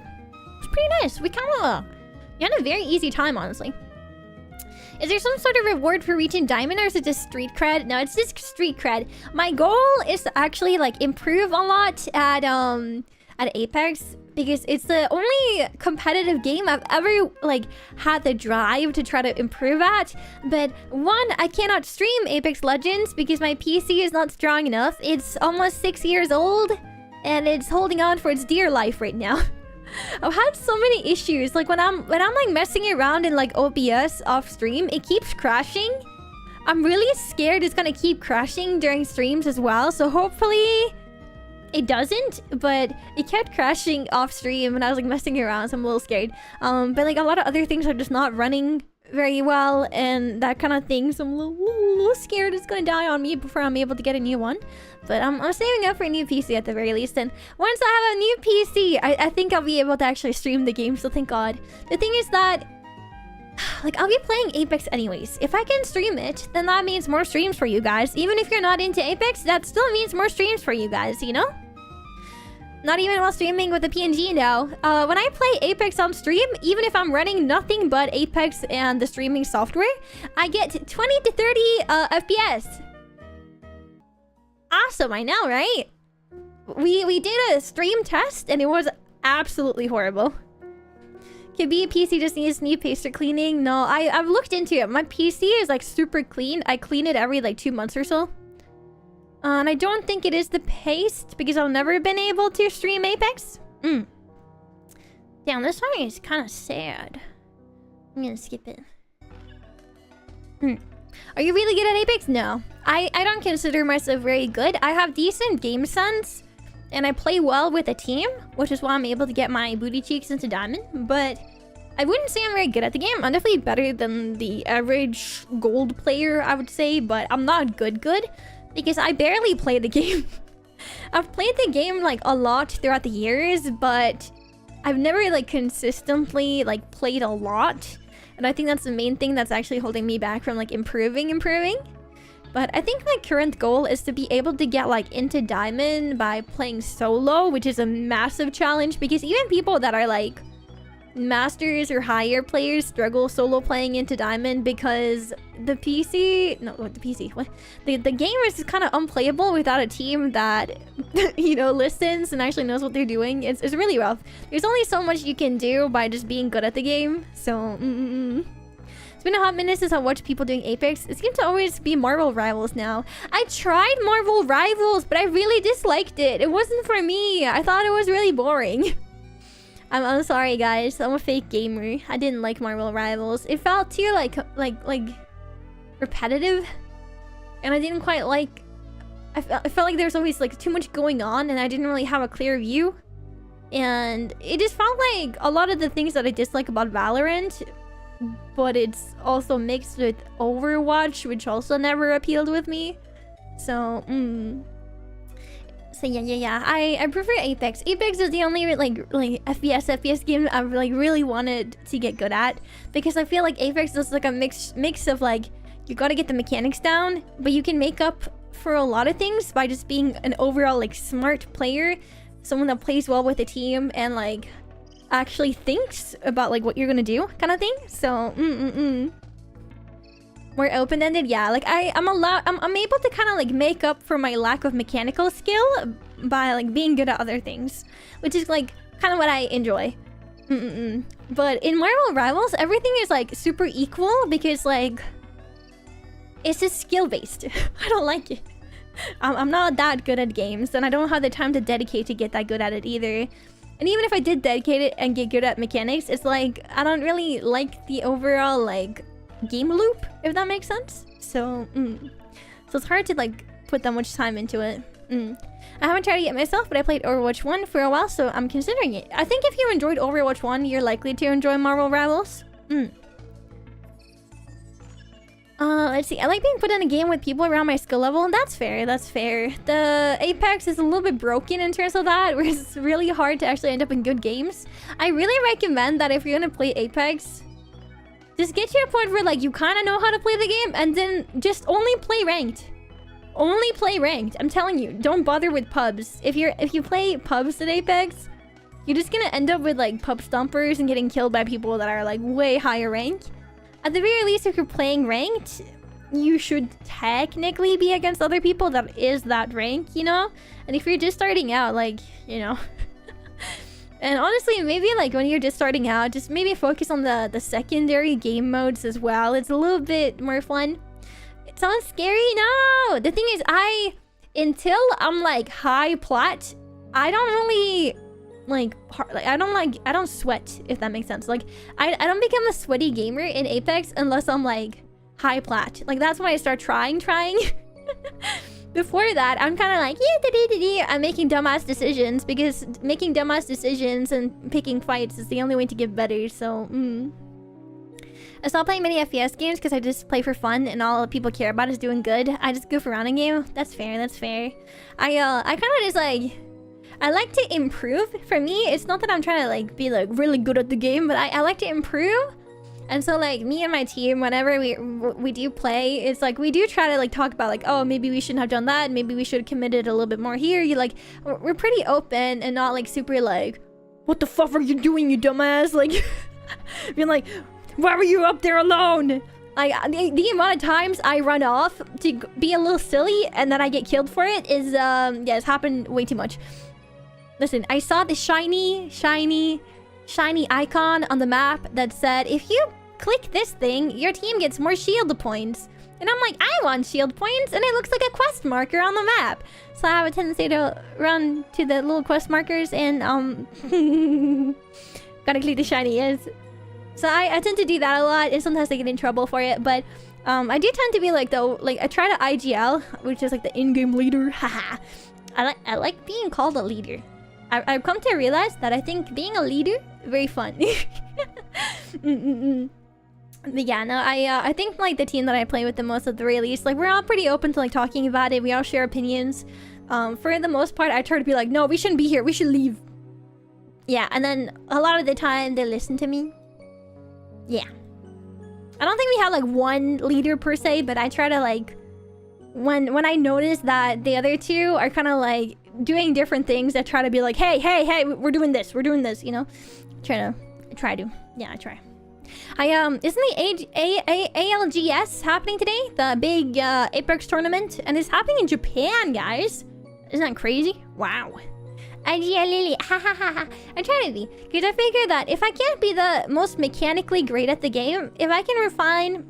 It's pretty nice. We had a very easy time, honestly. Is there some sort of reward for reaching diamond, or is it just street cred? No, it's just street cred. My goal is to actually like improve a lot at Apex, because it's the only competitive game I've ever like had the drive to try to improve at. But one, I cannot stream Apex Legends because my PC is not strong enough. It's almost 6 years old and it's holding on for its dear life right now. I've had so many issues. Like when I'm like messing around in like OBS off stream, it keeps crashing. I'm really scared it's gonna keep crashing during streams as well. So hopefully it doesn't, but it kept crashing off stream when I was like messing around, so I'm a little scared. But like a lot of other things are just not running very well and that kind of thing, so I'm a little scared it's gonna die on me before I'm able to get a new one. But I'm saving up for a new PC at the very least, and once I have a new PC, I think I'll be able to actually stream the game, so thank God. The thing is that like I'll be playing Apex anyways. If I can stream it, then that means more streams for you guys. Even if you're not into Apex, that still means more streams for you guys, you know? Not even while streaming with the PNG now. When I play Apex on stream, even if I'm running nothing but Apex and the streaming software, I get 20 to 30 FPS. Awesome, I know, right? We did a stream test and it was absolutely horrible. Could be a PC just needs new paster cleaning. No, I've looked into it. My PC is like super clean. I clean it every like 2 months or so. And I don't think it is the paste because I've never been able to stream Apex. Damn, this song is kind of sad. I'm gonna skip it. Are you really good at Apex? No. I don't consider myself very good. I have decent game sense, and I play well with a team, which is why I'm able to get my booty cheeks into diamond. But I wouldn't say I'm very good at the game. I'm definitely better than the average gold player, I would say, but I'm not good. Because I barely play the game. I've played the game like a lot throughout the years, but I've never like consistently like played a lot. And I think that's the main thing that's actually holding me back from like improving. But I think my current goal is to be able to get like into diamond by playing solo, which is a massive challenge because even people that are like masters or higher players struggle solo playing into diamond because the game is kind of unplayable without a team that you know listens and actually knows what they're doing. It's really rough. There's only so much you can do by just being good at the game. So it's been a hot minute since I watched people doing Apex. It seems to always be Marvel Rivals now. I tried Marvel Rivals, but I really disliked it. It wasn't for me. I thought it was really boring. I'm sorry, guys. I'm a fake gamer. I didn't like Marvel Rivals. It felt too like repetitive, and I didn't quite like. I felt like there was always like too much going on, and I didn't really have a clear view. And it just felt like a lot of the things that I dislike about Valorant, but it's also mixed with Overwatch, which also never appealed with me. So So yeah. I prefer Apex. Apex is the only like FPS game I've like really wanted to get good at, because I feel like Apex is like a mix of like you gotta get the mechanics down, but you can make up for a lot of things by just being an overall like smart player, someone that plays well with a team and like actually thinks about like what you're gonna do kind of thing. So more open-ended, yeah. Like I'm able to kind of like make up for my lack of mechanical skill by like being good at other things, which is like kind of what I enjoy. But in Marvel Rivals, everything is like super equal because like it's just skill-based. I don't like it. I'm not that good at games, and I don't have the time to dedicate to get that good at it either. And even if I did dedicate it and get good at mechanics, it's like I don't really like the overall like game loop, if that makes sense. So, so it's hard to like put that much time into it. I haven't tried it yet myself, but I played Overwatch 1 for a while, so I'm considering it. I think if you enjoyed Overwatch 1, you're likely to enjoy Marvel Rivals. Let's see. I like being put in a game with people around my skill level. That's fair. That's fair. The Apex is a little bit broken in terms of that, where it's really hard to actually end up in good games. I really recommend that if you're gonna play Apex, just get to a point where like you kind of know how to play the game, and then just only play ranked. Only play ranked. I'm telling you, don't bother with pubs. If you play pubs at Apex, you're just gonna end up with like pub stompers and getting killed by people that are like way higher rank. At the very least, if you're playing ranked, you should technically be against other people that is that rank, you know? And if you're just starting out, like, you know... And honestly, maybe like when you're just starting out, just maybe focus on the secondary game modes as well. It's a little bit more fun. It sounds scary? No! The thing is, until I'm like high plat, I don't really... I don't sweat, if that makes sense. Like, I don't become a sweaty gamer in Apex unless I'm like high plat. Like, that's when I start trying. Before that, I'm kind of like, I'm making dumbass decisions, because making dumbass decisions and picking fights is the only way to get better. So, I stopped playing many FPS games because I just play for fun, and all people care about is doing good. I just goof around in game. That's fair. That's fair. I kind of just like... I like to improve. For me, it's not that I'm trying to like be like really good at the game, but I like to improve. And so like me and my team, whenever we do play, it's like we do try to like talk about like, oh, maybe we shouldn't have done that, maybe we should have committed a little bit more here. You like, we're pretty open and not like super like, what the fuck are you doing, you dumbass? Like being like, why were you up there alone? Like the amount of times I run off to be a little silly and then I get killed for it is yeah, it's happened way too much. Listen, I saw the shiny icon on the map that said, if you click this thing, your team gets more shield points. And I'm like, I want shield points, and it looks like a quest marker on the map. So I have a tendency to run to the little quest markers and, gotta click the shiny, yes. So I tend to do that a lot, and sometimes I get in trouble for it, but I do tend to be like, though, like, I try to IGL, which is like the in-game leader, haha. I like being called a leader. I've come to realize that I think being a leader, very fun. But yeah, no, I think like the team that I play with the most at the very least, like we're all pretty open to like talking about it. We all share opinions. For the most part, I try to be like, no, we shouldn't be here. We should leave. Yeah, and then a lot of the time they listen to me. Yeah. I don't think we have like one leader per se, but I try to like, when I notice that the other two are kind of like doing different things, I try to be like, hey, we're doing this, you know? I try to. Yeah, I try. Isn't the ALGS happening today? The big Apex tournament? And it's happening in Japan, guys. Isn't that crazy? Wow. Lillie, ha ha ha ha. I try to be, because I figure that if I can't be the most mechanically great at the game, if I can refine,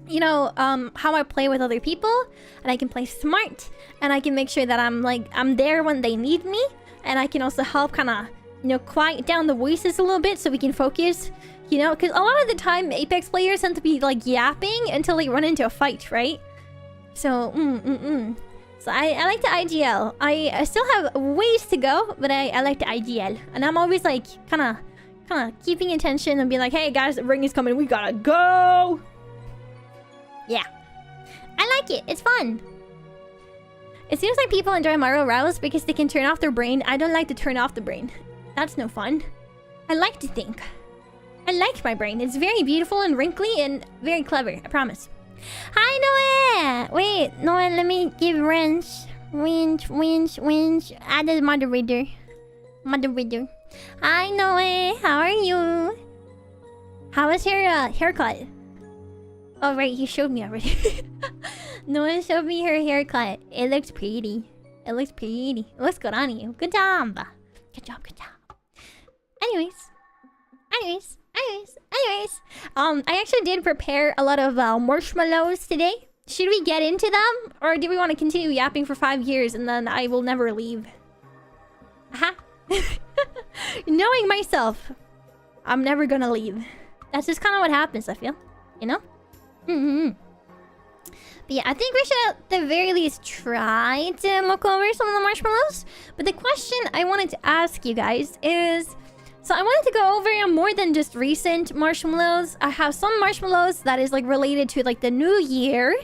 you know, how I play with other people, and I can play smart, and I can make sure that I'm there when they need me, and I can also help kind of, you know, quiet down the voices a little bit so we can focus, you know, because a lot of the time Apex players tend to be like yapping until they run into a fight, right? So, So I like to IGL. I still have ways to go, but I like to IGL, and I'm always like kind of keeping attention and being like, hey guys, the ring is coming, we gotta go. Yeah, I like it. It's fun. It seems like people enjoy Marital Rivals because they can turn off their brain. I don't like to turn off the brain. That's no fun. I like to think. I like my brain. It's very beautiful and wrinkly and very clever. I promise. Hi, Noah! Wait, Noah, let me give wrench. Add a moderator. Hi, Noah. How are you? How was your haircut? Oh, right, you showed me already. Noah showed me her haircut. It looks pretty. It looks good on you. Good job. Good job. Anyways. I actually did prepare a lot of marshmallows today. Should we get into them? Or do we want to continue yapping for 5 years and then I will never leave? Aha. Knowing myself, I'm never gonna leave. That's just kind of what happens, I feel. You know? But yeah, I think we should at the very least try to look over some of the marshmallows. But the question I wanted to ask you guys is... So I wanted to go over more than just recent marshmallows. I have some marshmallows that is like related to like the new year.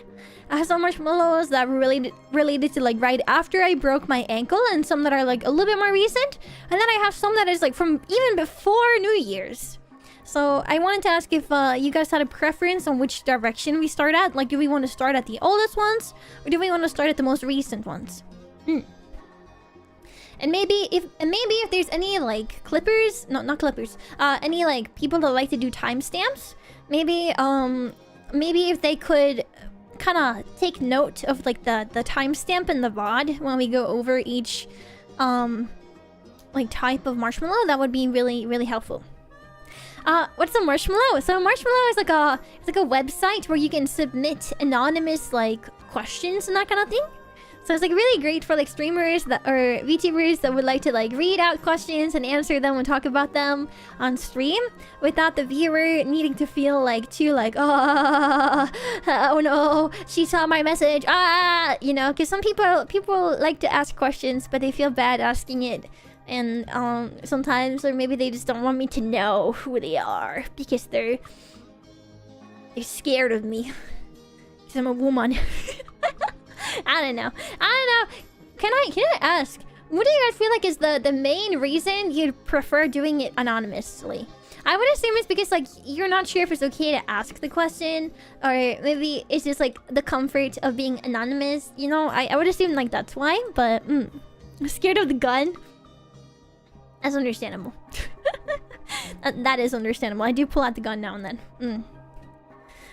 I have some marshmallows that were related to like right after I broke my ankle, and some that are like a little bit more recent. And then I have some that is like from even before New Year's. So I wanted to ask if you guys had a preference on which direction we start at. Like, do we want to start at the oldest ones, or do we want to start at the most recent ones? And maybe if there's any like clippers, not clippers, any like people that like to do timestamps, maybe if they could kind of take note of like the timestamp in the VOD when we go over each like type of marshmallow, that would be really, really helpful. What's a marshmallow? So a marshmallow is like a website where you can submit anonymous like questions and that kind of thing. So it's like really great for like streamers that or VTubers that would like to like read out questions and answer them and talk about them on stream without the viewer needing to feel like oh no, she saw my message, you know, because some people like to ask questions but they feel bad asking it, and sometimes, or maybe they just don't want me to know who they are because they're scared of me because I'm a woman. I don't know. Can I ask, what do you guys feel like is the main reason you'd prefer doing it anonymously? I would assume it's because like you're not sure if it's okay to ask the question, or maybe it's just like the comfort of being anonymous. You know, I would assume like that's why. But I'm scared of the gun. That's understandable. That is understandable. I do pull out the gun now and then.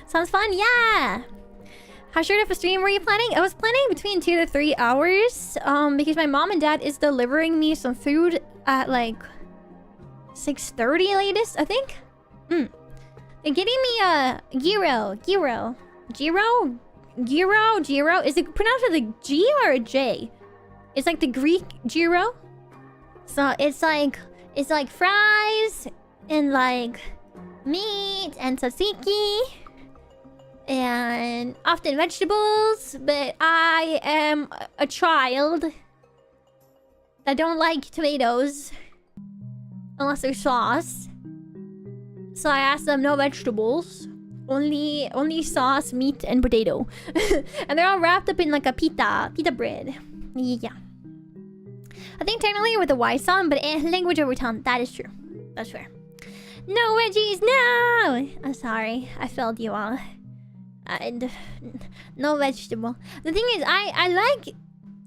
Sounds fun, yeah. How short of a stream were you planning? I was planning between 2 to 3 hours, because my mom and dad is delivering me some food at like 6:30 latest, I think. They're getting me a gyro. Is it pronounced with a G or a J? It's like the Greek gyro. So it's like fries and like meat and tzatziki. And often vegetables, but I am a child that don't like tomatoes unless there's sauce. So I asked them no vegetables, only sauce, meat, and potato. And they're all wrapped up in like a pita bread. Yeah. I think technically with a Y sound, but language over tongue. That is true. That's fair. No veggies, no! I'm sorry, I failed you all. No vegetable. The thing is, I like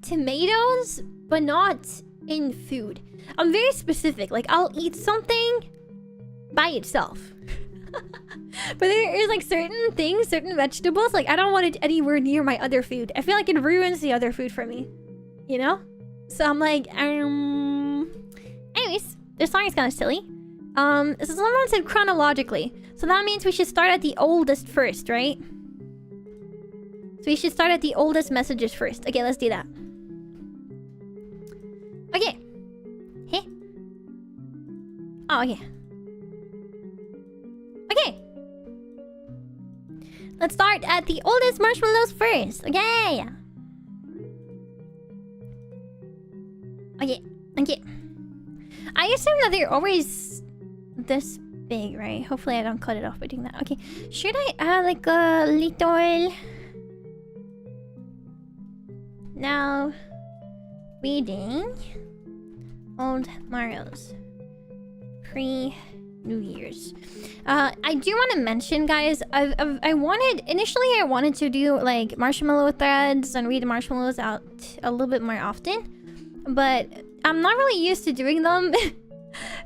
tomatoes, but not in food. I'm very specific. Like, I'll eat something by itself. But there is like certain things, certain vegetables, like I don't want it anywhere near my other food. I feel like it ruins the other food for me. You know? So I'm like, anyways, this song is kind of silly. So someone said chronologically. So that means we should start at the oldest first, right? So we should start at the oldest messages first. Okay, let's do that. Okay. Hey. Oh, okay. Okay. Let's start at the oldest marshmallows first. Okay. Okay. I assume that they're always this big, right? Hopefully I don't cut it off by doing that. Okay. Should I add like a little... Now, reading old Maros pre-New Year's. I do want to mention, guys, I wanted to do like marshmallow threads and read marshmallows out a little bit more often, but I'm not really used to doing them.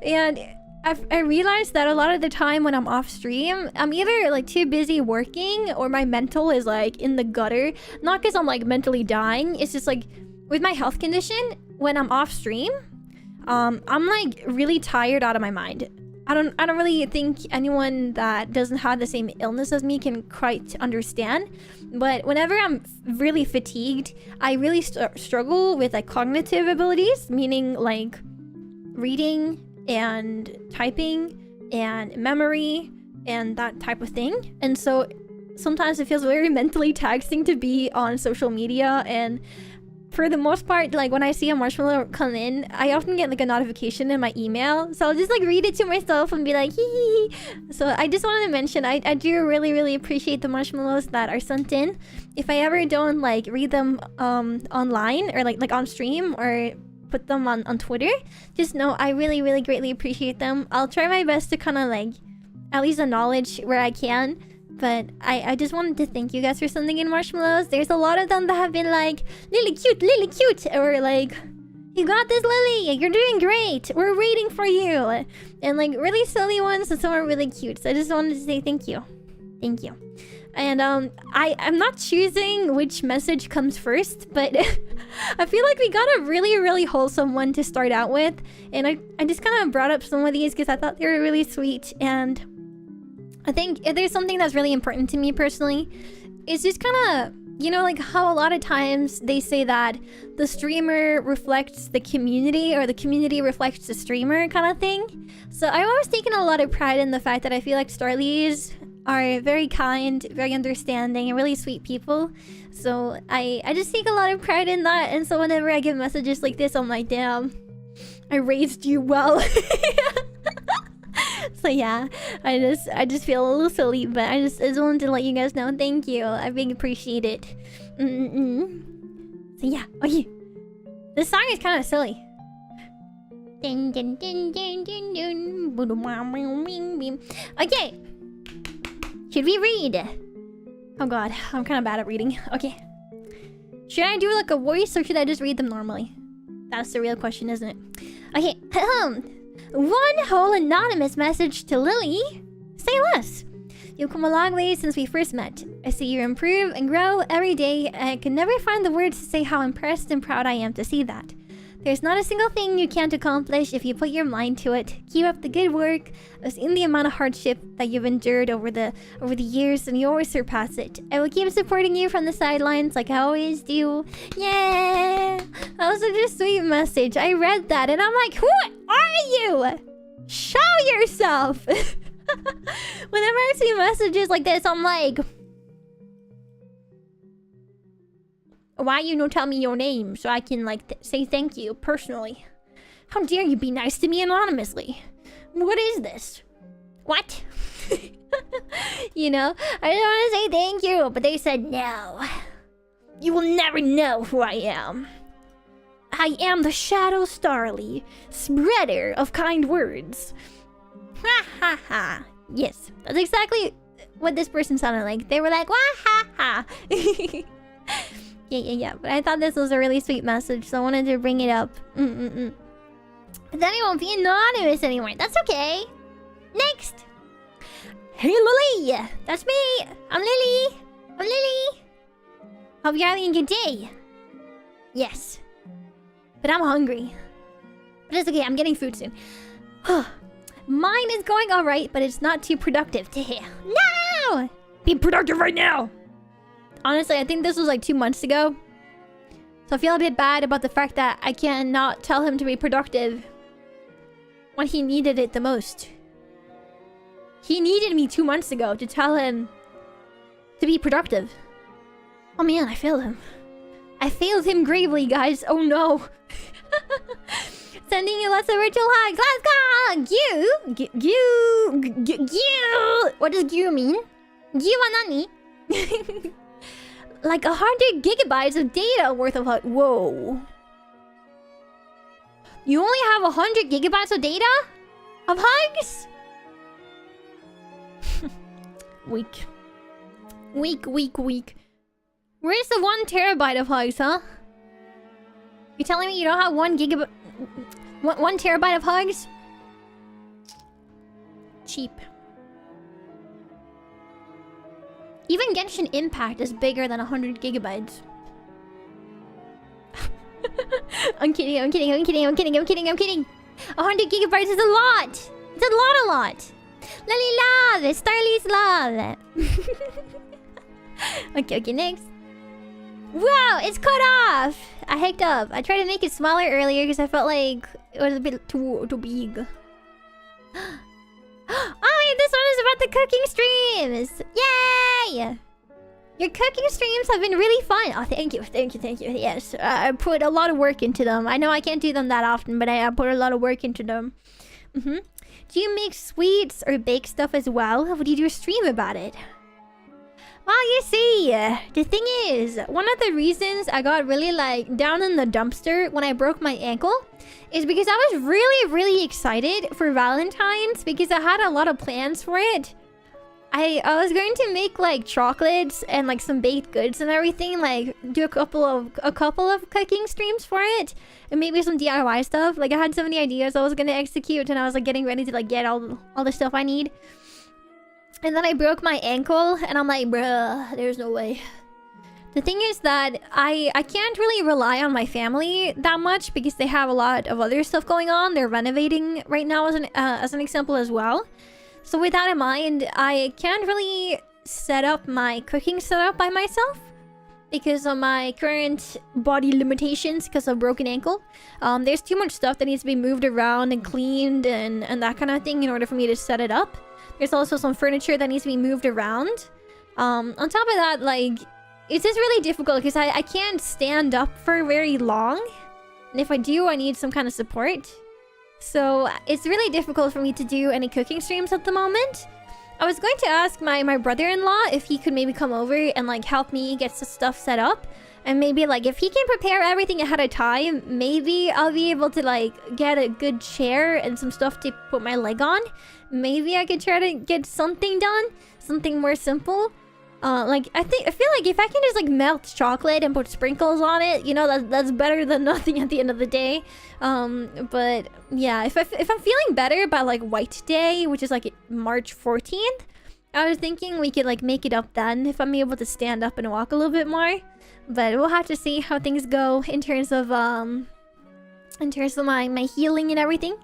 And I realized that a lot of the time when I'm off stream, I'm either like too busy working or my mental is like in the gutter. Not because I'm like mentally dying. It's just like with my health condition, when I'm off stream, I'm like really tired out of my mind. I don't really think anyone that doesn't have the same illness as me can quite understand. But whenever I'm really fatigued, I really struggle with like cognitive abilities, meaning like reading and typing and memory and that type of thing. And so sometimes it feels very mentally taxing to be on social media, and for the most part, like when I see a marshmallow come in, I often get like a notification in my email, so I'll just like read it to myself and be like hee hee hee. So I just wanted to mention I do really appreciate the marshmallows that are sent in. If I ever don't like read them online or like on stream or put them on Twitter, just know I really greatly appreciate them. I'll try my best to kind of like at least acknowledge where I can. But I just wanted to thank you guys for sending in marshmallows. There's a lot of them that have been like, Lillie cute, or like, you got this, Lillie, you're doing great, we're waiting for you. And like really silly ones, and some are really cute. So I just wanted to say thank you. Thank you. And I'm not choosing which message comes first, but I feel like we got a really wholesome one to start out with. And I just kind of brought up some of these because I thought they were really sweet. And I think if there's something that's really important to me personally, it's just kind of, you know, like how a lot of times they say that the streamer reflects the community or the community reflects the streamer kind of thing. So I've always taken a lot of pride in the fact that I feel like Starlies are very kind, very understanding, and really sweet people. So I just take a lot of pride in that. And so whenever I get messages like this, I'm like, damn, I raised you well. So yeah, I just feel a little silly, but I just wanted to let you guys know. Thank you. I really appreciate it. So yeah, okay. This song is kind of silly. Okay. Should we read? Oh god, I'm kind of bad at reading. Okay. Should I do like a voice or should I just read them normally? That's the real question, isn't it? Okay. One whole anonymous message to Lillie. Say less. You've come a long way since we first met. I see you improve and grow every day, and I can never find the words to say how impressed and proud I am to see that. There's not a single thing you can't accomplish if you put your mind to it. Keep up the good work. I've seen the amount of hardship that you've endured over the years, and you always surpass it. I will keep supporting you from the sidelines like I always do. Yeah! That was such a sweet message. I read that and I'm like, who are you? Show yourself! Whenever I see messages like this, I'm like, why you don't tell me your name so I can like say thank you personally? How dare you be nice to me anonymously? What is this? What? You know, I just want to say thank you, but they said no. You will never know who I am. I am the Shadow Starly, spreader of kind words. Ha ha ha. Yes, that's exactly what this person sounded like. They were like, wah ha ha. Yeah. But I thought this was a really sweet message, so I wanted to bring it up. But then it won't be anonymous anymore. That's okay. Next. Hey, Lillie. That's me. I'm Lillie. Hope you're having a good day. Yes. But I'm hungry. But it's okay. I'm getting food soon. Mine is going alright, but it's not too productive to hear. No! Be productive right now! Honestly, I think this was like 2 months ago. So I feel a bit bad about the fact that I cannot tell him to be productive when he needed it the most. He needed me 2 months ago to tell him to be productive. Oh man, I failed him. I failed him gravely, guys. Oh no. Sending you lots of virtual hugs. Let's go! Gyu! What does gyu mean? Gyu wa nani? Like 100 gigabytes of data worth of hugs. Whoa. You only have 100 gigabytes of data? Of hugs? Weak. Weak. Where's the 1 terabyte of hugs, huh? You telling me you don't have 1 gigabyte... 1 terabyte of hugs? Cheap. Even Genshin Impact is bigger than 100 gigabytes. I'm kidding. 100 gigabytes is a lot! It's a lot! Lillie love! Starly's love! Okay, next. Wow, it's cut off! I hicked up. I tried to make it smaller earlier because I felt like it was a bit too big. Oh wait, this one is about the cooking streams. Yay! Your cooking streams have been really fun. Oh, thank you. Yes, I put a lot of work into them. I know I can't do them that often, but I put a lot of work into them. Do you make sweets or bake stuff as well? Would you do a stream about it? Well, you see, the thing is, one of the reasons I got really like down in the dumpster when I broke my ankle is because I was really excited for Valentine's because I had a lot of plans for it. I was going to make like chocolates and like some baked goods and everything, like do a couple of cooking streams for it, and maybe some DIY stuff. Like I had so many ideas I was gonna execute, and I was like getting ready to like get all the stuff I need. And then I broke my ankle, and I'm like, bruh, there's no way. The thing is that I can't really rely on my family that much because they have a lot of other stuff going on. They're renovating right now as an example as well. So with that in mind, I can't really set up my cooking setup by myself because of my current body limitations because of broken ankle. There's too much stuff that needs to be moved around and cleaned and that kind of thing in order for me to set it up. There's also some furniture that needs to be moved around. On top of that, like, it's just really difficult because I can't stand up for very long. And if I do, I need some kind of support. So it's really difficult for me to do any cooking streams at the moment. I was going to ask my brother-in-law if he could maybe come over and like help me get some stuff set up. And maybe like if he can prepare everything ahead of time, maybe I'll be able to like get a good chair and some stuff to put my leg on. Maybe I could try to get something done, something more simple. Like I feel like if I can just like melt chocolate and put sprinkles on it, you know, that's better than nothing at the end of the day. But yeah, if I'm feeling better by like White Day, which is like March 14th, I was thinking we could like make it up then if I'm able to stand up and walk a little bit more. But we'll have to see how things go in terms of my healing and everything.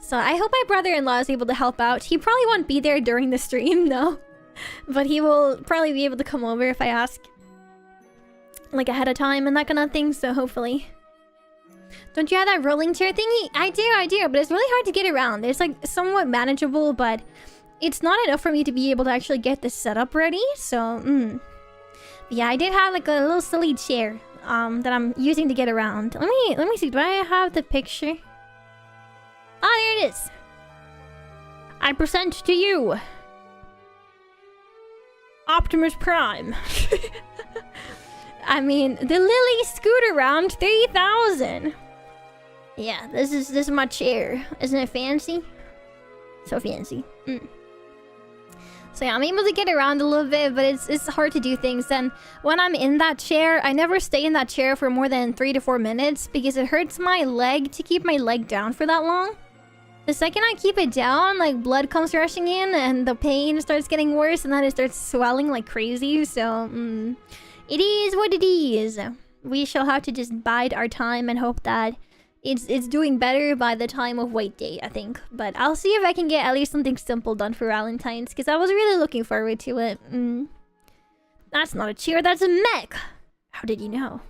So I hope my brother-in-law is able to help out. He probably won't be there during the stream though. But he will probably be able to come over if I ask like ahead of time and that kind of thing, so hopefully. Don't you have that rolling chair thingy? I do, but it's really hard to get around. It's like somewhat manageable, but it's not enough for me to be able to actually get the setup ready, so yeah, I did have like a little silly chair that I'm using to get around. Let me see, do I have the picture? Ah, there it is. I present to you Optimus Prime. I mean, the Lillie Scooter-Round 3000. Yeah, this is my chair. Isn't it fancy? So fancy. So yeah, I'm able to get around a little bit, but it's hard to do things. And when I'm in that chair, I never stay in that chair for more than 3 to 4 minutes because it hurts my leg to keep my leg down for that long. The second I keep it down, like blood comes rushing in and the pain starts getting worse and then it starts swelling like crazy. So, it is what it is. We shall have to just bide our time and hope that it's doing better by the time of White Day, I think. But I'll see if I can get at least something simple done for Valentine's because I was really looking forward to it. That's not a chair, that's a mech. How did you know?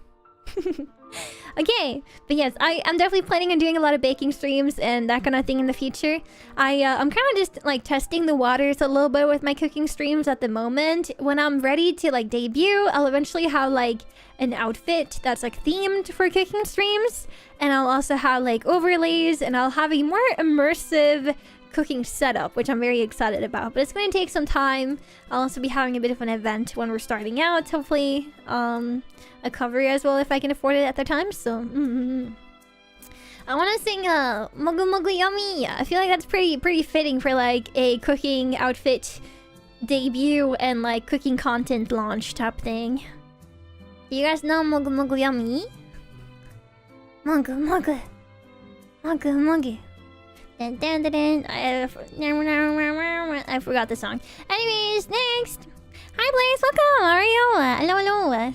Okay, but yes, I'm definitely planning on doing a lot of baking streams and that kind of thing in the future. I'm kind of just like testing the waters a little bit with my cooking streams at the moment. When I'm ready to like debut, I'll eventually have like an outfit that's like themed for cooking streams, and I'll also have like overlays, and I'll have a more immersive cooking setup, which I'm very excited about, but it's going to take some time. I'll also be having a bit of an event when we're starting out, hopefully a cover as well if I can afford it at the time. So I want to sing Mogu Mogu Yummy. I feel like that's pretty fitting for like a cooking outfit debut and like cooking content launch type thing. Do you guys know Mogu Mogu Yummy? Mogu Mogu Mogu Mogu. Dun, dun, dun, dun. I forgot the song. Anyways, next. Hi, Blaze. Welcome. How are you? Hello, hello.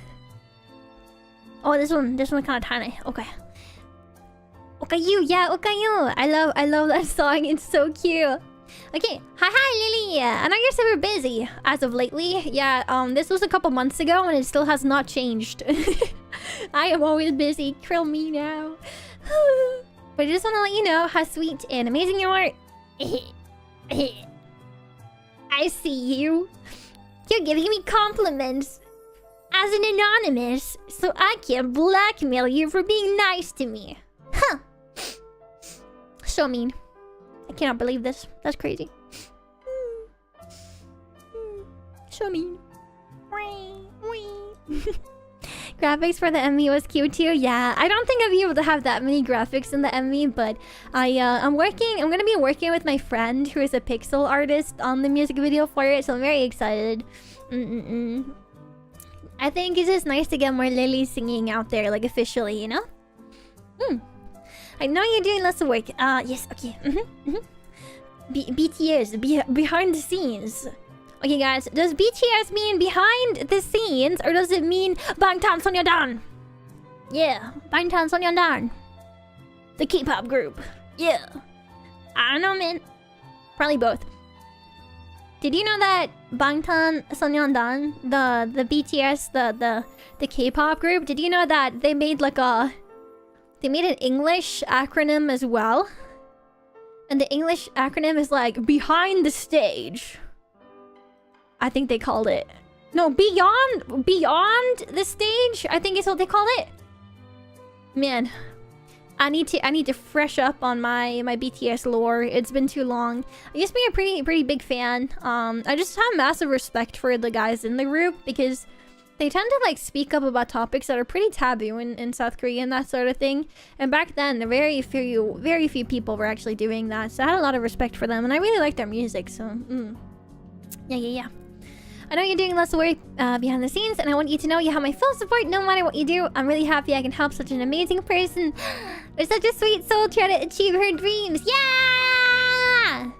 Oh, this one kind of tiny. Okay. Okayu, yeah, Okayu. I love that song. It's so cute. Okay. Hi, Lillie. I know you're super busy as of lately. Yeah. This was a couple months ago, and it still has not changed. I am always busy. Krill me now. But I just want to let you know how sweet and amazing you are. I see you. You're giving me compliments as an anonymous, so I can blackmail you for being nice to me. Huh. So mean. I cannot believe this. That's crazy. So mean. Graphics for the MV was cute too. Yeah, I don't think I'd be able to have that many graphics in the MV, but I'm gonna be working with my friend who is a pixel artist on the music video for it, so I'm very excited. I think it's just nice to get more Lillie singing out there, like officially, you know? I know you're doing lots of work. Yes, okay. BTS, behind the scenes. Okay, guys, does BTS mean behind the scenes, or does it mean Bangtan Sonyeondan? Yeah, Bangtan Sonyeondan. The K-pop group. Yeah. I don't know, man. Probably both. Did you know that Bangtan Sonyeondan, the BTS, the K-pop group, did you know that they made like they made an English acronym as well? And the English acronym is like behind the stage. I think they called it. No, beyond the stage, I think is what they call it. Man, I need to fresh up on my BTS lore. It's been too long. I used to be a pretty big fan. I just have massive respect for the guys in the group because they tend to like speak up about topics that are pretty taboo in South Korea and that sort of thing. And back then, very few people were actually doing that. So I had a lot of respect for them, and I really liked their music. So yeah. I know you're doing lots of work behind the scenes, and I want you to know you have my full support no matter what you do. I'm really happy I can help such an amazing person with such a sweet soul try to achieve her dreams. Yeah!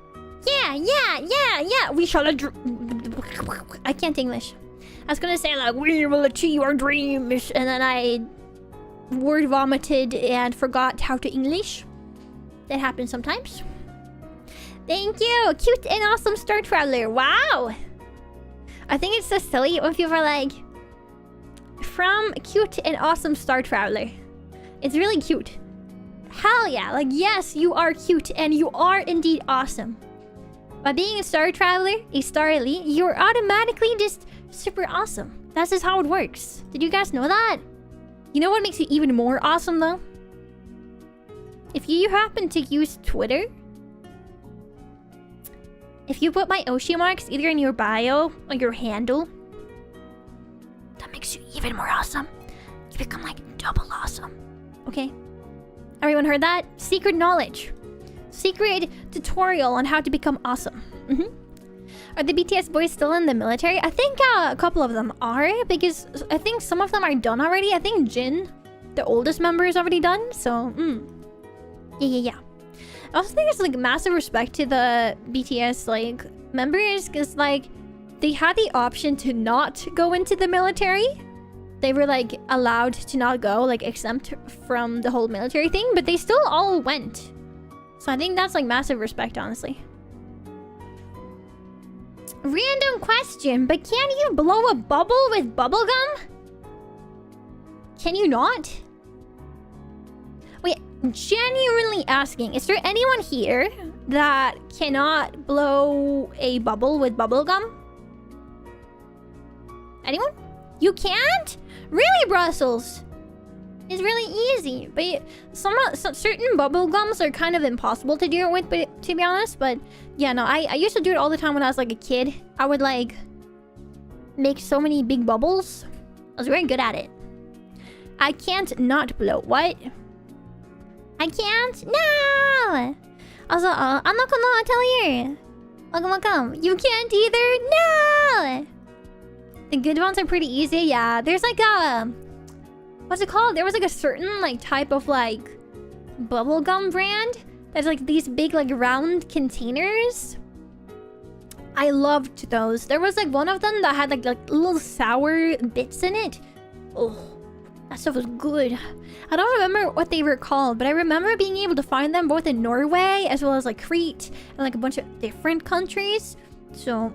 We shall I can't English. I was gonna say like, we will achieve our dreams, and then I word vomited and forgot how to English. That happens sometimes. Thank you! Cute and awesome Star Traveler. Wow! I think it's so silly when people are like, from cute and awesome Star Traveler. It's really cute. Hell yeah, like yes, you are cute and you are indeed awesome. By being a Star Traveler, a Star Elite, you're automatically just super awesome. That's just how it works. Did you guys know that? You know what makes you even more awesome though? If you happen to use Twitter, if you put my Oshi marks either in your bio or your handle, that makes you even more awesome. You become like double awesome. Okay? Everyone heard that? Secret knowledge. Secret tutorial on how to become awesome. Are the BTS boys still in the military? I think a couple of them are, because I think some of them are done already. I think Jin, the oldest member, is already done. So, yeah. I also think there's like massive respect to the BTS like members, because like they had the option to not go into the military. They were like allowed to not go, like exempt from the whole military thing, but they still all went. So I think that's like massive respect, honestly. Random question, but can you blow a bubble with bubblegum? Can you not? Wait, genuinely asking, is there anyone here that cannot blow a bubble with bubblegum? Anyone? You can't? Really, Brussels? It's really easy, but some certain bubble gums are kind of impossible to do it with, but to be honest. But yeah, no, I used to do it all the time when I was like a kid. I would like make so many big bubbles. I was very good at it. I can't not blow. What? I can't? No! Also, I'm not gonna tell you. Welcome. You can't either? No! The good ones are pretty easy, yeah. There's like a... What's it called? There was like a certain like type of like bubblegum brand that's like these big like round containers. I loved those. There was like one of them that had like little sour bits in it. Oh, that stuff was good. I don't remember what they were called, but I remember being able to find them both in Norway as well as like Crete and like a bunch of different countries. So,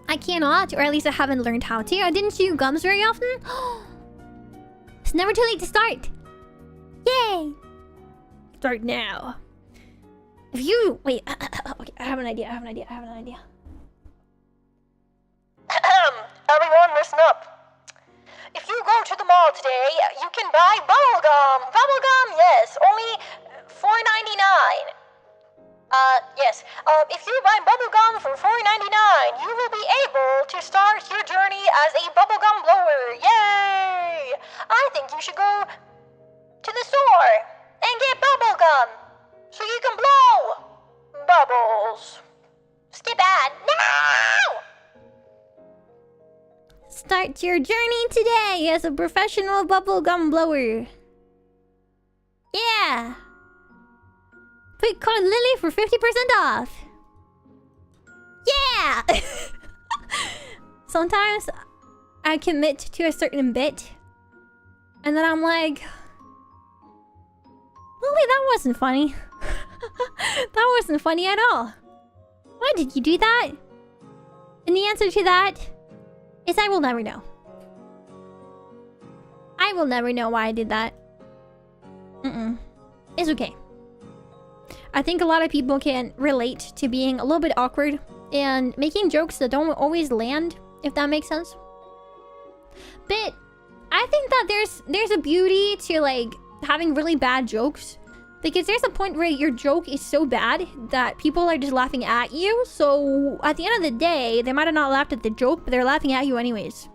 I cannot, or at least I haven't learned how to. I didn't chew gums very often. It's never too late to start. Yay! Start now. If you wait, okay, I have an idea. Everyone, listen up. If you go to the mall today, you can buy bubblegum. Bubblegum, yes, only $4.99. Yes. If you buy bubblegum for $4.99, you will be able to start your journey as a bubblegum blower. Yay! I think you should go to the store and get bubblegum so you can blow bubbles. Skip ad. No! Start your journey today as a professional bubblegum blower. Yeah. Put code Lillie for 50% off. Yeah. Sometimes I commit to a certain bit, and then I'm like, Lillie, that wasn't funny. That wasn't funny at all. Why did you do that? And the answer to that is I will never know. I will never know why I did that. It's okay. I think a lot of people can relate to being a little bit awkward and making jokes that don't always land, if that makes sense. But I think that there's a beauty to like having really bad jokes, because there's a point where your joke is so bad that people are just laughing at you. So at the end of the day, they might have not laughed at the joke, but they're laughing at you anyways.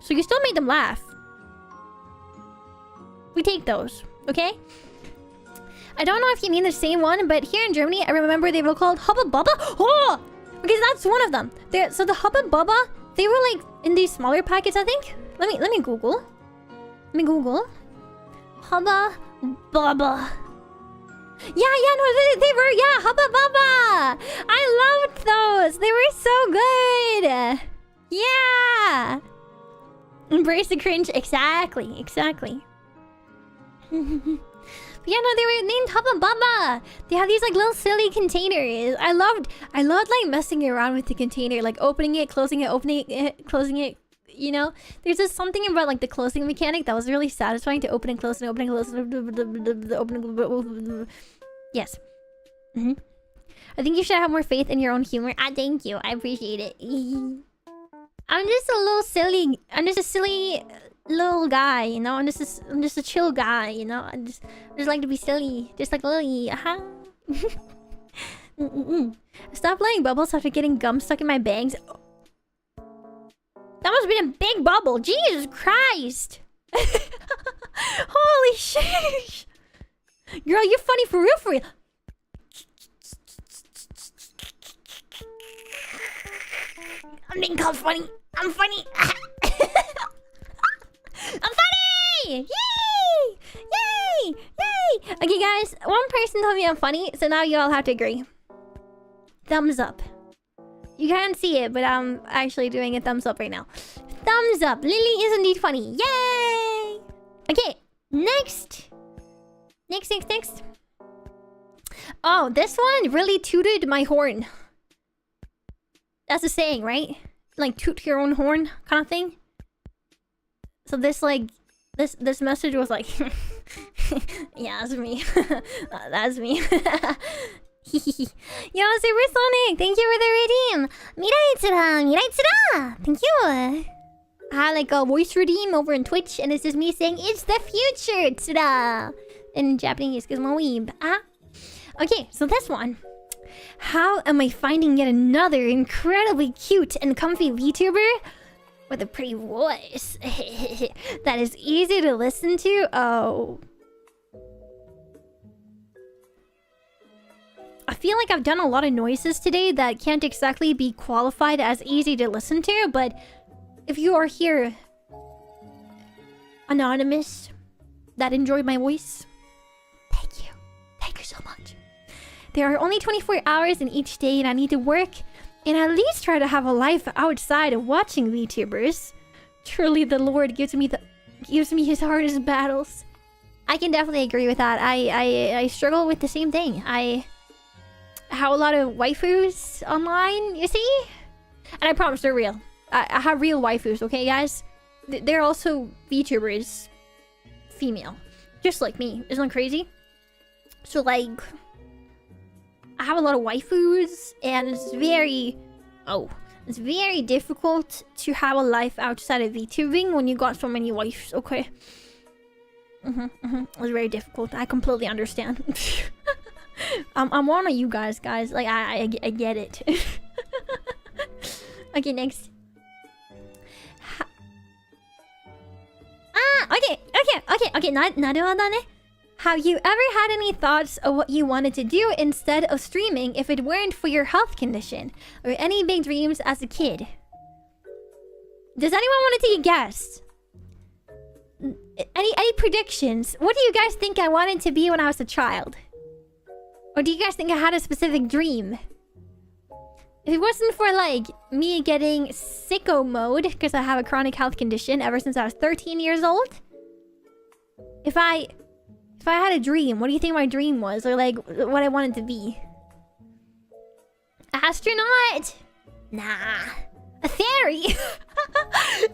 So you still made them laugh. We take those, okay? I don't know if you mean the same one, but here in Germany, I remember they were called Hubba Bubba. Oh! Because that's one of them. So the Hubba Bubba, they were like in these smaller packets, I think. Let me Google. Hubba Bubba. Yeah, no, they were, yeah, Hubba Bubba. I loved those. They were so good. Yeah. Embrace the cringe. Exactly. Yeah, no, they were named Hubba Bubba. They have these like little silly containers. I loved like messing around with the container, like opening it, closing it, closing it. You know, there's just something about like the closing mechanic that was really satisfying to open and close and open and close. Yes. I think you should have more faith in your own humor. Thank you. I appreciate it. I'm just a little silly. I'm just a silly little guy, you know. I'm just a chill guy, you know. I just like to be silly, just like Lillie. Stop playing bubbles after getting gum stuck in my bangs. That must have been a big bubble. Jesus Christ. Holy shit. Girl, you're funny for real. I'm being called funny. I'm funny. I'm funny! Yay! Okay, guys. One person told me I'm funny, so now you all have to agree. Thumbs up. You can't see it, but I'm actually doing a thumbs up right now. Thumbs up. Lillie is indeed funny. Yay! Okay, next. Oh, this one really tooted my horn. That's a saying, right? Like toot your own horn kind of thing. So this message was like, yeah, that's me. That's me. Yo, Super Sonic, thank you for the redeem. Miraitsuda. Thank you. I had like a voice redeem over in Twitch, and it's just me saying, it's the future, Tsuda. In Japanese, because I'm a weeb. Okay, so this one. How am I finding yet another incredibly cute and comfy VTuber with a pretty voice that is easy to listen to? Oh. I feel like I've done a lot of noises today that can't exactly be qualified as easy to listen to, but if you are here, anonymous, that enjoyed my voice, thank you. Thank you so much. There are only 24 hours in each day, and I need to work and at least try to have a life outside of watching VTubers. Truly, the Lord gives me his hardest battles. I can definitely agree with that. I struggle with the same thing. I have a lot of waifus online, you see? And I promise they're real. I have real waifus, okay, guys? They're also VTubers. Female. Just like me. Isn't that crazy? So, like, have a lot of waifus, and it's very difficult to have a life outside of VTubing when you got so many wives. Okay. It's very difficult. I completely understand. I'm one of you guys. Like I get it. Okay, next. Okay. なるほどね. Have you ever had any thoughts of what you wanted to do instead of streaming if it weren't for your health condition? Or any big dreams as a kid? Does anyone want to take a guess? Any predictions? What do you guys think I wanted to be when I was a child? Or do you guys think I had a specific dream? If it wasn't for, like, me getting sicko mode, because I have a chronic health condition ever since I was 13 years old. If I had a dream, what do you think my dream was? Or, like, what I wanted to be? Astronaut? Nah. A fairy?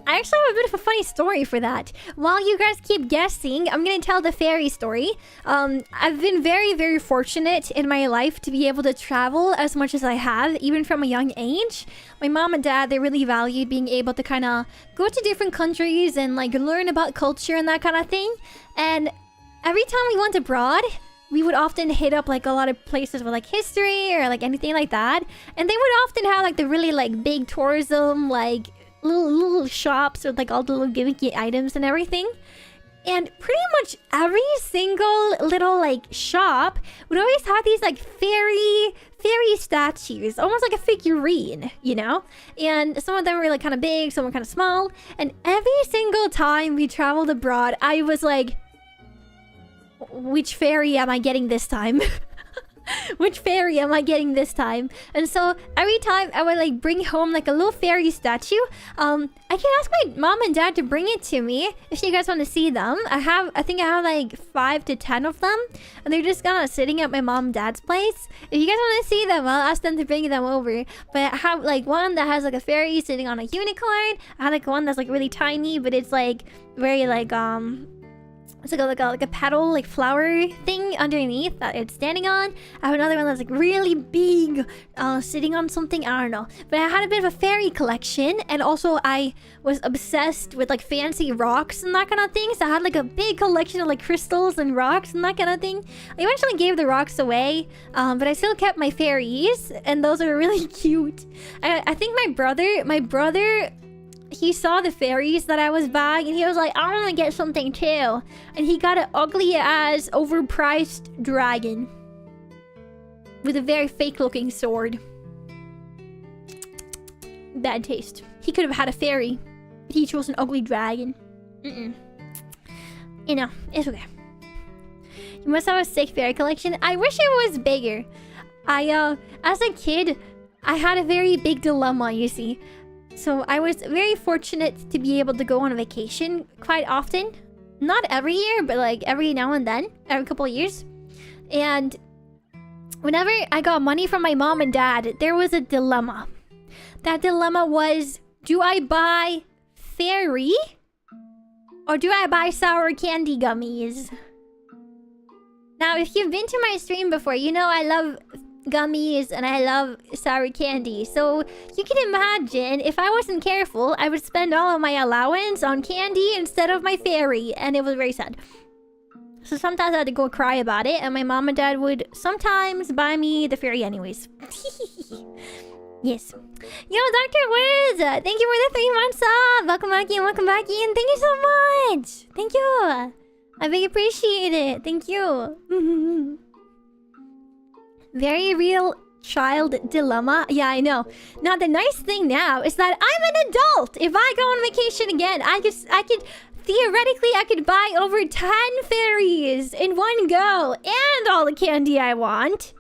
I actually have a bit of a funny story for that. While you guys keep guessing, I'm gonna tell the fairy story. I've been very, very fortunate in my life to be able to travel as much as I have, even from a young age. My mom and dad, they really valued being able to kind of go to different countries and like learn about culture and that kind of thing. And every time we went abroad, we would often hit up like a lot of places with like history or like anything like that. And they would often have like the really like big tourism, like little shops with like all the little gimmicky items and everything. And pretty much every single little like shop would always have these like fairy statues, almost like a figurine, you know? And some of them were like kind of big, some were kind of small. And every single time we traveled abroad, I was like, which fairy am I getting this time? Which fairy am I getting this time? And so every time I would like bring home like a little fairy statue, I can ask my mom and dad to bring it to me if you guys want to see them. I think I have like 5 to 10 of them, and they're just kind of sitting at my mom and dad's place. If you guys want to see them, I'll ask them to bring them over. But I have like one that has like a fairy sitting on a unicorn. I have like one that's like really tiny, but it's like very like it's like a petal, like flower thing underneath that it's standing on. I have another one that's like really big, sitting on something, I don't know. But I had a bit of a fairy collection, and also I was obsessed with like fancy rocks and that kind of thing. So I had like a big collection of like crystals and rocks and that kind of thing. I eventually gave the rocks away, but I still kept my fairies, and those are really cute. I think my brother, he saw the fairies that I was buying, and he was like, I want to get something too. And he got an ugly ass, overpriced dragon with a very fake looking sword. Bad taste. He could have had a fairy, but he chose an ugly dragon. You know, it's okay. You must have a sick fairy collection. I wish it was bigger. As a kid, I had a very big dilemma, you see. So I was very fortunate to be able to go on a vacation quite often. Not every year, but like every now and then, every couple of years. And whenever I got money from my mom and dad, there was a dilemma. That dilemma was, do I buy fairy or do I buy sour candy gummies? Now, if you've been to my stream before, you know I love gummies and I love sour candy. So you can imagine if I wasn't careful, I would spend all of my allowance on candy instead of my fairy, and it was very sad. So sometimes I had to go cry about it, and my mom and dad would sometimes buy me the fairy anyways. Yes. Yo, Dr. Wiz, thank you for the 3 months up. Welcome back in, and thank you so much. Thank you. I really appreciate it. Thank you. Very real child dilemma. Yeah, I know. Now, the nice thing now is that I'm an adult. If I go on vacation again, I could theoretically, I could buy over 10 fairies in one go and all the candy I want.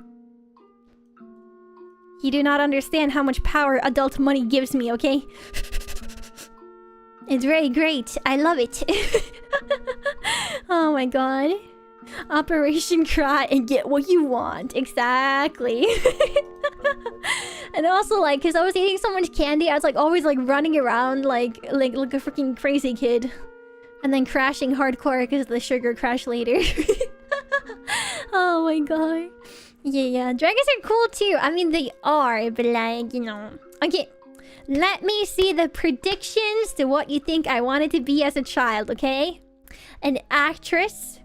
You do not understand how much power adult money gives me, okay? It's very great. I love it. Oh my god. Operation Cry and get what you want. Exactly. And also, like, because I was eating so much candy, I was like always like running around like a freaking crazy kid, and then crashing hardcore because the sugar crash later. Oh my god. Yeah, dragons are cool too. I mean, they are, but like, you know. Okay, let me see the predictions to what you think I wanted to be as a child, okay? An actress,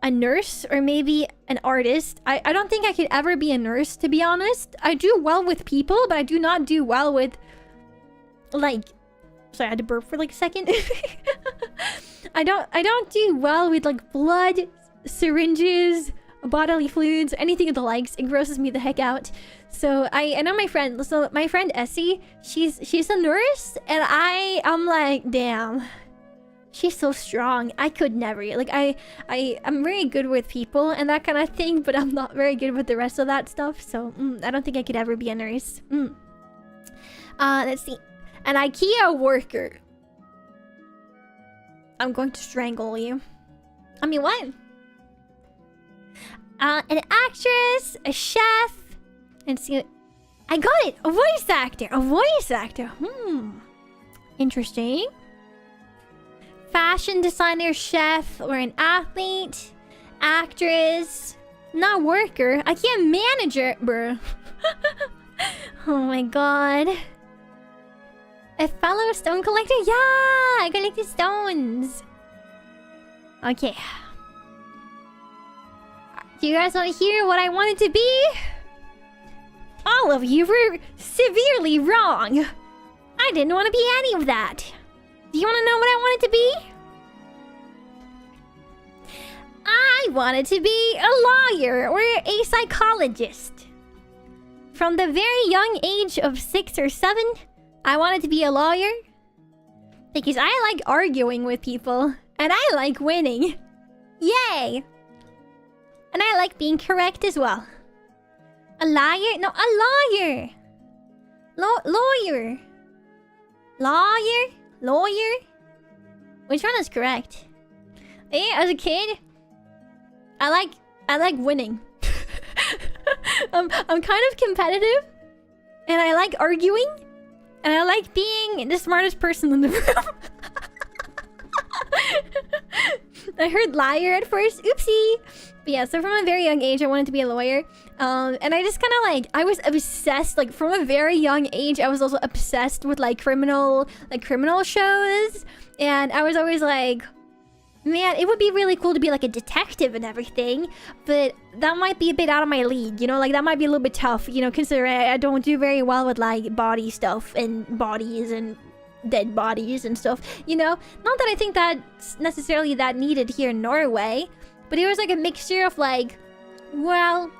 a nurse, or maybe an artist. I don't think I could ever be a nurse, to be honest. I do well with people, but I do not do well with, like... Sorry, I had to burp for like a second. I don't do well with like blood, syringes, bodily fluids, anything of the likes. It grosses me the heck out. So I know my friend. So my friend Essie, she's a nurse, and I'm like, damn, she's so strong. I could never. Like I'm very good with people and that kind of thing, but I'm not very good with the rest of that stuff. So I don't think I could ever be a nurse. Let's see. An IKEA worker. I'm going to strangle you. I mean, what? An actress, a chef, and see. I got it. A voice actor. A voice actor. Interesting. Fashion designer, chef, or an athlete, actress, not worker. IKEA manager, bro. Oh my god. A fellow stone collector? Yeah! I collected stones. Okay. Do you guys want to hear what I wanted to be? All of you were severely wrong. I didn't want to be any of that. Do you want to know what I wanted to be? I wanted to be a lawyer or a psychologist. From the very young age of 6 or 7, I wanted to be a lawyer because I like arguing with people and I like winning. Yay! And I like being correct as well. A liar? No, a lawyer. Lawyer. Lawyer? Lawyer? Which one is correct? Hey, as a kid, I like winning. I'm kind of competitive and I like arguing. And I like being the smartest person in the room. I heard liar at first. Oopsie. But yeah, so from a very young age, I wanted to be a lawyer. And I just kind of like, I was obsessed. Like from a very young age, I was also obsessed with like criminal shows. And I was always like, man, it would be really cool to be like a detective and everything, but that might be a bit out of my league, you know? Like that might be a little bit tough, you know, considering I don't do very well with like body stuff and bodies and dead bodies and stuff, you know? Not that I think that's necessarily that needed here in Norway, but it was like a mixture of like, well,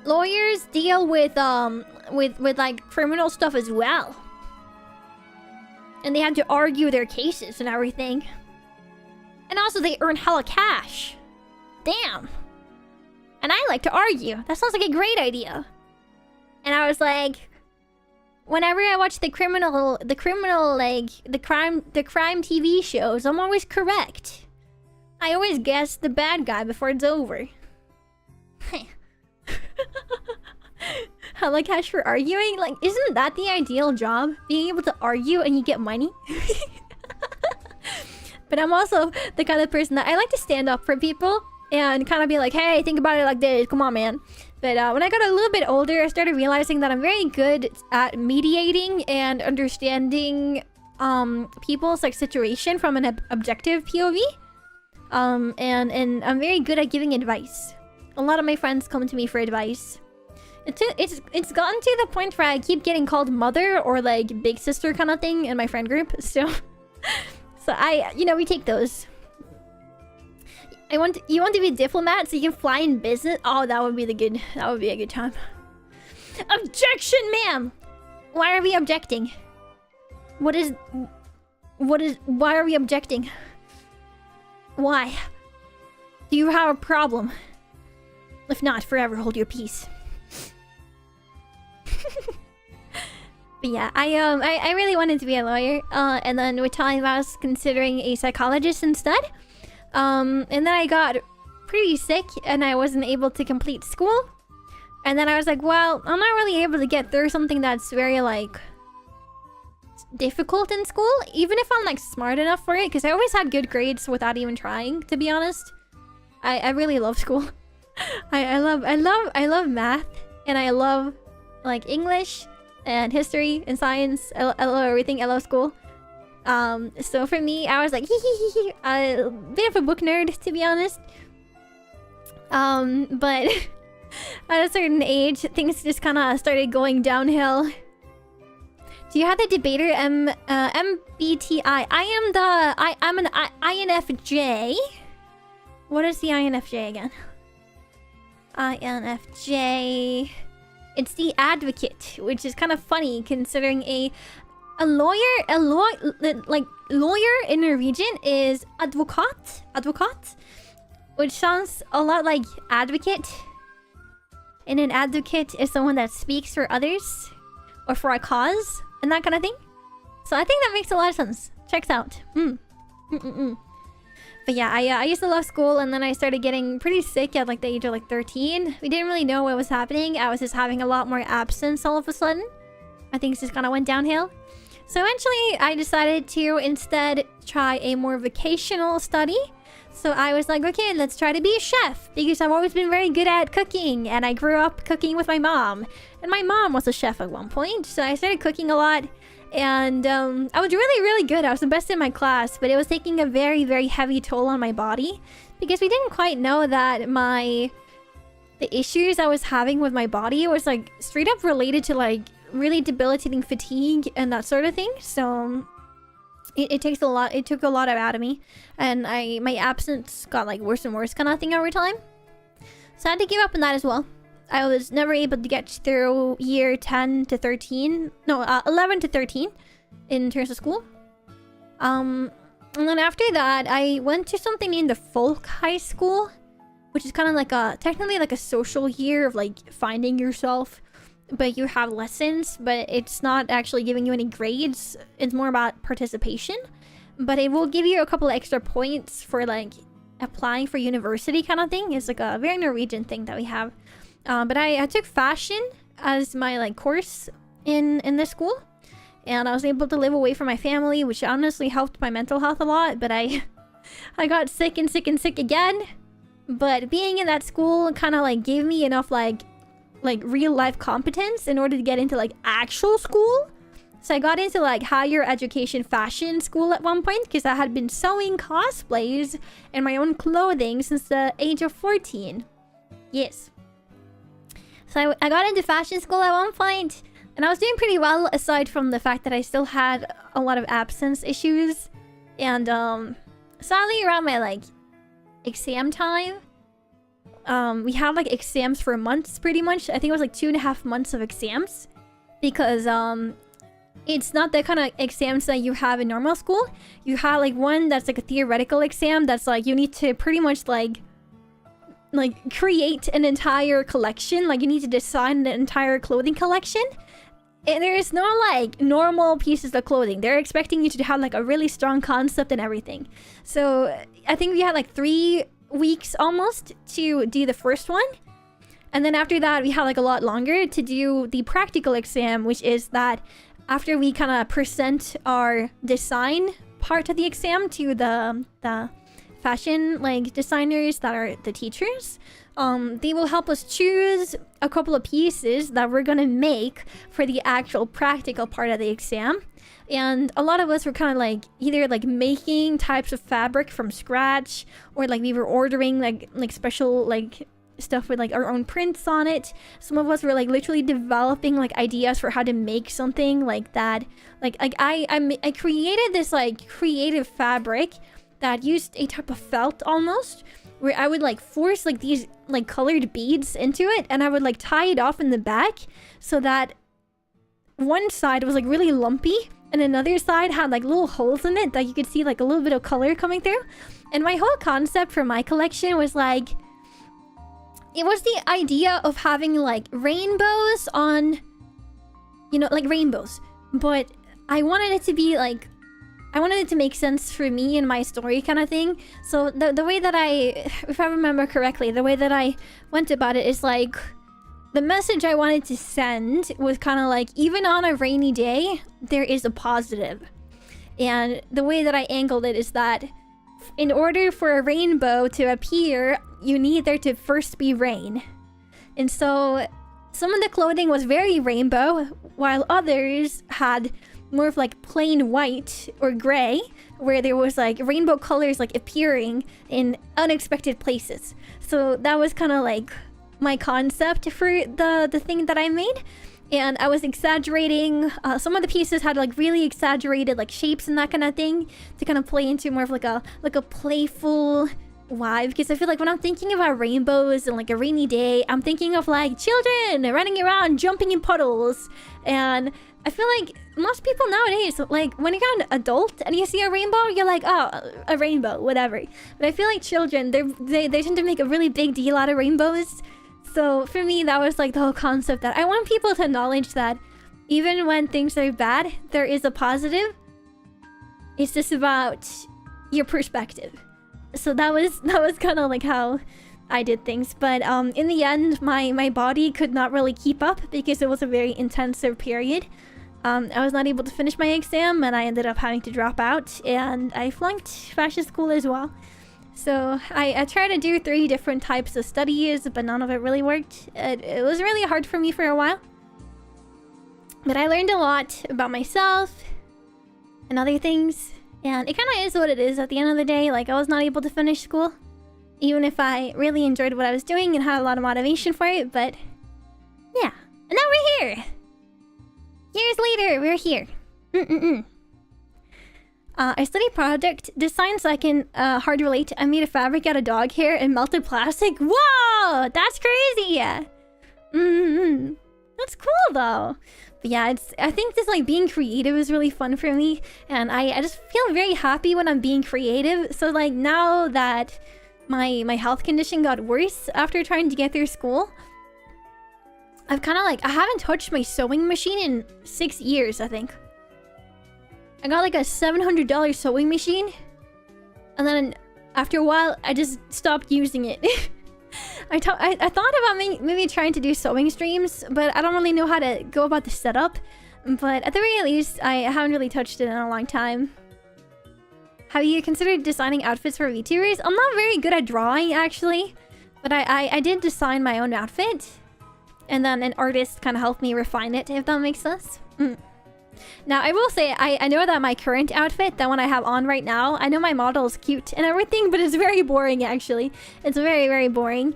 lawyers deal with like criminal stuff as well. And they had to argue their cases and everything. And also they earn hella cash. Damn. And I like to argue. That sounds like a great idea. And I was like, whenever I watch the crime TV shows, I'm always correct. I always guess the bad guy before it's over. Hella cash for arguing? Like, isn't that the ideal job? Being able to argue and you get money? But I'm also the kind of person that I like to stand up for people and kind of be like, hey, think about it like this. Come on, man. But when I got a little bit older, I started realizing that I'm very good at mediating and understanding people's like situation from an objective POV. And I'm very good at giving advice. A lot of my friends come to me for advice. It's gotten to the point where I keep getting called mother or like big sister kind of thing in my friend group. So... So we take those. You want to be a diplomat so you can fly in business? Oh, that would be a good time. Objection, ma'am! Why are we objecting? Why are we objecting? Why? Do you have a problem? If not, forever hold your peace. But yeah, I really wanted to be a lawyer, and then with time I was considering a psychologist instead. And then I got pretty sick and I wasn't able to complete school. And then I was like, well, I'm not really able to get through something that's very like difficult in school, even if I'm like smart enough for it, because I always had good grades without even trying, to be honest. I really love school. I love math, and I love like English and history and science. I love everything. I love school. So for me, I was like a bit of a book nerd, to be honest. But at a certain age, things just kind of started going downhill. Do you have the debater MBTI? I'm an INFJ. What is the INFJ again? INFJ. It's the advocate, which is kind of funny considering a lawyer in Norwegian is advokat, which sounds a lot like advocate. And an advocate is someone that speaks for others or for a cause and that kind of thing. So I think that makes a lot of sense. Checks out. But yeah, I used to love school, and then I started getting pretty sick at like the age of like 13. We didn't really know what was happening. I was just having a lot more absence all of a sudden. I think it just kind of went downhill. So eventually I decided to instead try a more vocational study. So I was like, okay, let's try to be a chef, because I've always been very good at cooking, and I grew up cooking with my mom. And my mom was a chef at one point, so I started cooking a lot. And I was really, really good. I was the best in my class, but it was taking a very, very heavy toll on my body, because we didn't quite know that the issues I was having with my body was like straight up related to like really debilitating fatigue and that sort of thing. So it takes a lot. It took a lot out of me, and my absence got like worse and worse kind of thing over time. So I had to give up on that as well. I was never able to get through year 10 to 13. No, 11 to 13 in terms of school. And then after that, I went to something in the folk high school, which is kind of like technically like a social year of like finding yourself. But you have lessons, but it's not actually giving you any grades. It's more about participation. But it will give you a couple of extra points for like applying for university kind of thing. It's like a very Norwegian thing that we have. But I took fashion as my like course in this school, and I was able to live away from my family, which honestly helped my mental health a lot. But I got sick and sick and sick again. But being in that school kind of like gave me enough like real life competence in order to get into like actual school. So I got into like higher education fashion school at one point, because I had been sewing cosplays and my own clothing since the age of 14. Yes. So I got into fashion school at one point, and I was doing pretty well, aside from the fact that I still had a lot of absence issues. And sadly, around my like exam time, we had like exams for months pretty much. I think it was like 2.5 months of exams, because it's not the kind of exams that you have in normal school. You have like one that's like a theoretical exam that's like you need to pretty much like create an entire collection. Like you need to design an entire clothing collection, and there is no like normal pieces of clothing. They're expecting you to have like a really strong concept and everything. So I think we had like 3 weeks almost to do the first one, and then after that we had like a lot longer to do the practical exam, which is that after we kind of present our design part of the exam to the fashion like designers that are the teachers, they will help us choose a couple of pieces that we're gonna make for the actual practical part of the exam. And a lot of us were kind of like either like making types of fabric from scratch, or like we were ordering like special like stuff with like our own prints on it. Some of us were like literally developing like ideas for how to make something like that. Like I created this like creative fabric that used a type of felt almost, where I would like force like these like colored beads into it, and I would like tie it off in the back so that one side was like really lumpy and another side had like little holes in it that you could see like a little bit of color coming through. And my whole concept for my collection was like, it was the idea of having like rainbows on, you know, like rainbows, but I wanted it to be like, I wanted it to make sense for me and my story kind of thing. So the way that if I remember correctly, the way that I went about it is like, the message I wanted to send was kind of like, even on a rainy day, there is a positive. And the way that I angled it is that in order for a rainbow to appear, you need there to first be rain. And so some of the clothing was very rainbow, while others had more of like plain white or gray, where there was like rainbow colors like appearing in unexpected places. So that was kind of like my concept for the thing that I made. And I was exaggerating. Some of the pieces had like really exaggerated like shapes and that kind of thing to kind of play into more of like a playful vibe. Because I feel like when I'm thinking about rainbows and like a rainy day, I'm thinking of like children running around, jumping in puddles. And I feel like most people nowadays, like when you're an adult and you see a rainbow, you're like, oh, a rainbow, whatever. But I feel like children, they tend to make a really big deal out of rainbows. So for me, that was like the whole concept that I want people to acknowledge that even when things are bad, there is a positive. It's just about your perspective. So that was kind of like how I did things. But in the end, my body could not really keep up because it was a very intensive period. I was not able to finish my exam and I ended up having to drop out, and I flunked fashion school as well. So I tried to do 3 different types of studies, but none of it really worked. It was really hard for me for a while. But I learned a lot about myself and other things. And it kind of is what it is at the end of the day. Like, I was not able to finish school, even if I really enjoyed what I was doing and had a lot of motivation for it. But yeah, and now we're here. Years later, we're here. I studied product design so I can hard relate. I made a fabric out of dog hair and melted plastic. Whoa, that's crazy. That's cool though. But yeah, I think this like being creative is really fun for me, and I just feel very happy when I'm being creative. So like now that my health condition got worse after trying to get through school, I've kind of like, I haven't touched my sewing machine in 6 years, I think. I got like a $700 sewing machine, and then after a while, I just stopped using it. I thought about maybe trying to do sewing streams, but I don't really know how to go about the setup. But at the very least, I haven't really touched it in a long time. Have you considered designing outfits for VTubers? I'm not very good at drawing, actually, but I did design my own outfit, and then an artist kind of helped me refine it, if that makes sense. Now, I will say, I know that my current outfit, that one I have on right now, I know my model is cute and everything, but it's very boring, actually. It's very, very boring.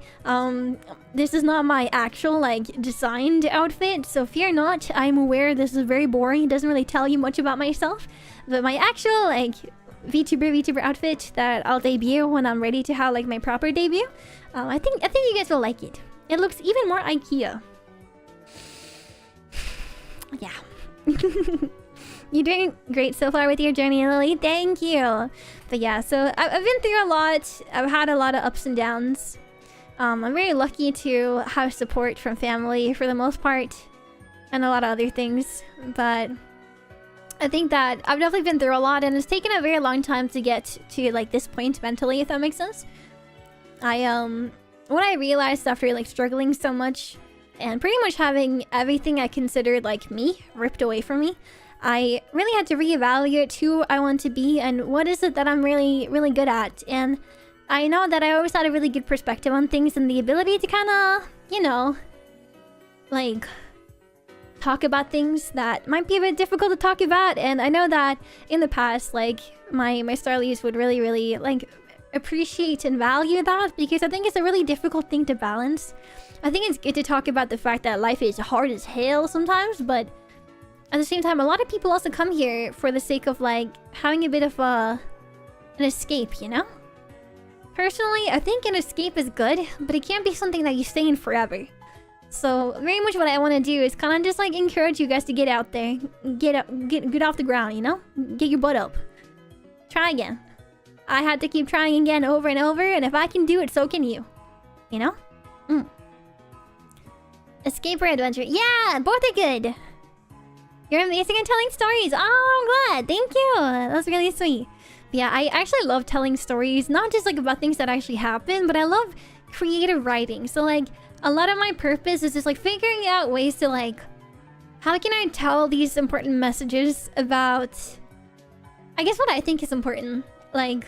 This is not my actual, like, designed outfit, so fear not. I'm aware this is very boring. It doesn't really tell you much about myself. But my actual, like, VTuber outfit that I'll debut when I'm ready to have, like, my proper debut, I think you guys will like it. It looks even more IKEA. Yeah. You're doing great so far with your journey, Lillie. Thank you. But yeah, so I've been through a lot. I've had a lot of ups and downs. I'm very lucky to have support from family for the most part, and a lot of other things. But I think that I've definitely been through a lot, and it's taken a very long time to get to like this point mentally, if that makes sense. When I realized after like struggling so much and pretty much having everything I considered like me ripped away from me, I really had to reevaluate who I want to be and what is it that I'm really, really good at. And I know that I always had a really good perspective on things and the ability to kind of, you know, like talk about things that might be a bit difficult to talk about. And I know that in the past, like my Starlies would really, really like appreciate and value that, because I think it's a really difficult thing to balance. I think it's good to talk about the fact that life is hard as hell sometimes, but at the same time, a lot of people also come here for the sake of like having a bit of an escape, you know? Personally, I think an escape is good, but it can't be something that you stay in forever. So very much what I want to do is kind of just like encourage you guys to get out there, get off the ground, you know? Get your butt up. Try again. I had to keep trying again over and over, and if I can do it, so can you. You know? Escape or adventure? Yeah, both are good. You're amazing at telling stories. Oh, I'm glad. Thank you. That's really sweet. But yeah, I actually love telling stories, not just like about things that actually happen, but I love creative writing. So like a lot of my purpose is just like figuring out ways to like, how can I tell these important messages about, I guess, what I think is important. Like,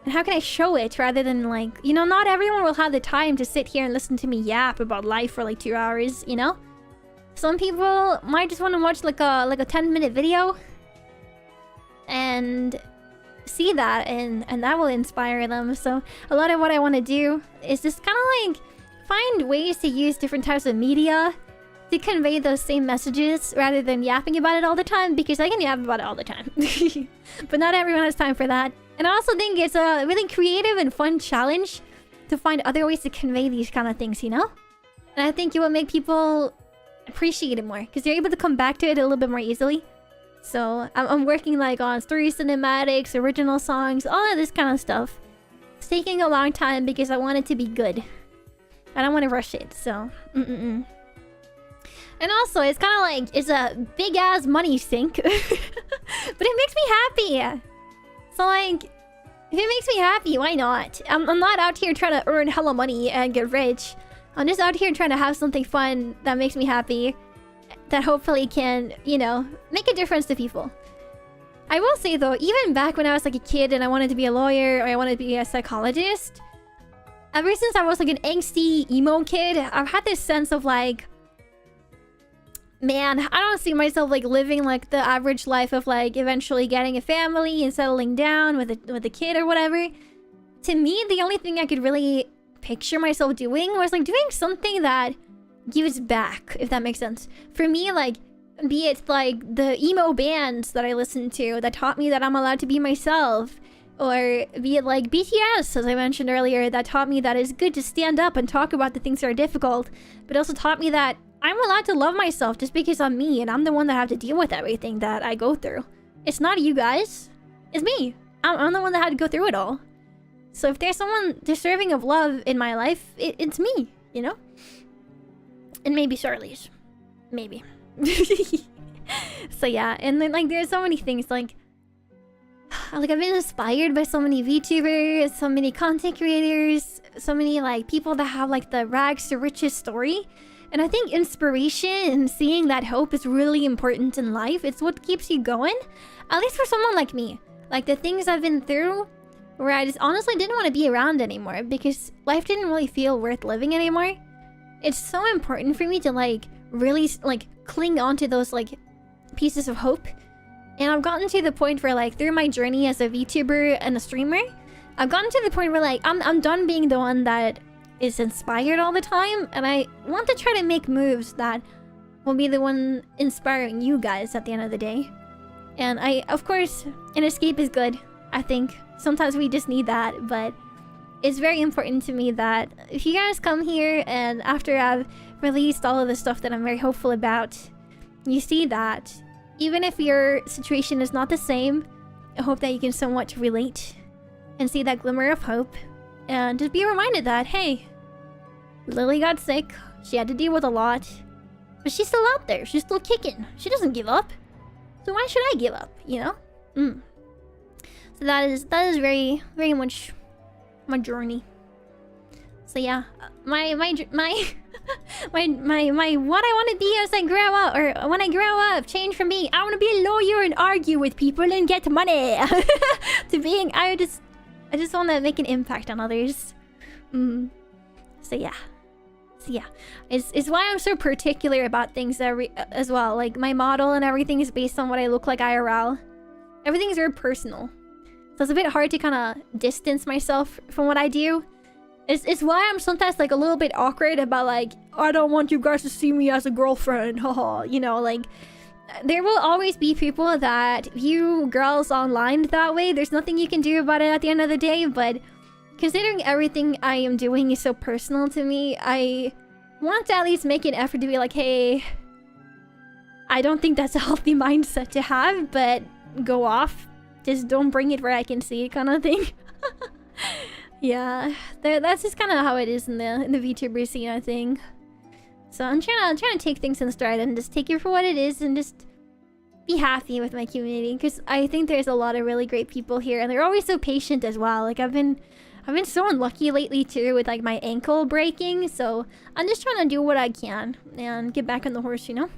And how can I show it rather than like, you know, not everyone will have the time to sit here and listen to me yap about life for like 2 hours, you know? Some people might just want to watch like a 10-minute video and see that, and that will inspire them. So a lot of what I want to do is just kind of like find ways to use different types of media to convey those same messages rather than yapping about it all the time, because I can yap about it all the time. But not everyone has time for that. And I also think it's a really creative and fun challenge to find other ways to convey these kind of things, you know? And I think it will make people appreciate it more because they're able to come back to it a little bit more easily. So I'm working like on story cinematics, original songs, all of this kind of stuff. It's taking a long time because I want it to be good. I don't want to rush it, so... And also, it's kind of like, it's a big-ass money sink. But it makes me happy. So like, if it makes me happy, why not? I'm not out here trying to earn hella money and get rich. I'm just out here trying to have something fun that makes me happy. That hopefully can, you know, make a difference to people. I will say though, even back when I was like a kid and I wanted to be a lawyer or I wanted to be a psychologist, ever since I was like an angsty emo kid, I've had this sense of like, man, I don't see myself like living like the average life of like eventually getting a family and settling down with a kid or whatever. To me, the only thing I could really picture myself doing was like doing something that gives back, if that makes sense. For me, like, be it like the emo bands that I listened to that taught me that I'm allowed to be myself, or be it like BTS, as I mentioned earlier, that taught me that it's good to stand up and talk about the things that are difficult, but also taught me that I'm allowed to love myself just because I'm me and I'm the one that have to deal with everything that I go through. It's not you guys, it's me. I'm the one that had to go through it all. So if there's someone deserving of love in my life, it's me, you know? And maybe Charlie's. Maybe. So yeah, and then like there's so many things like I've been inspired by so many VTubers, so many content creators, so many like people that have like the rags to riches story. And I think inspiration and seeing that hope is really important in life. It's what keeps you going. At least for someone like me. Like the things I've been through where I just honestly didn't want to be around anymore because life didn't really feel worth living anymore. It's so important for me to like really like cling onto those like pieces of hope. And I've gotten to the point where like through my journey as a VTuber and a streamer, I've gotten to the point where like I'm done being the one that is inspired all the time, and I want to try to make moves that will be the one inspiring you guys at the end of the day. And of course, an escape is good. I think sometimes we just need that, but it's very important to me that if you guys come here and after I've released all of the stuff that I'm very hopeful about, you see that even if your situation is not the same, I hope that you can somewhat relate and see that glimmer of hope. And just be reminded that, hey, Lillie got sick. She had to deal with a lot. But she's still out there. She's still kicking. She doesn't give up. So why should I give up, you know? So that is very, very much my journey. So yeah, my what I want to be as I grow up, or when I grow up, change from being I want to be a lawyer and argue with people and get money to being I just want to make an impact on others. So yeah, it's why I'm so particular about things as well. Like my model and everything is based on what I look like IRL. Everything is very personal, so it's a bit hard to kind of distance myself from what I do. It's why I'm sometimes like a little bit awkward about like I don't want you guys to see me as a girlfriend, haha. You know, like there will always be people that view girls online that way. There's nothing you can do about it at the end of the day, but considering everything I am doing is so personal to me, I want to at least make an effort to be like, hey, I don't think that's a healthy mindset to have, but go off. Just don't bring it where I can see it kind of thing. Yeah, that's just kind of how it is in the VTuber scene, I think. So I'm trying to take things in stride and just take it for what it is and just be happy with my community, because I think there's a lot of really great people here and they're always so patient as well. Like I've been so unlucky lately too with like my ankle breaking, so I'm just trying to do what I can and get back on the horse, you know?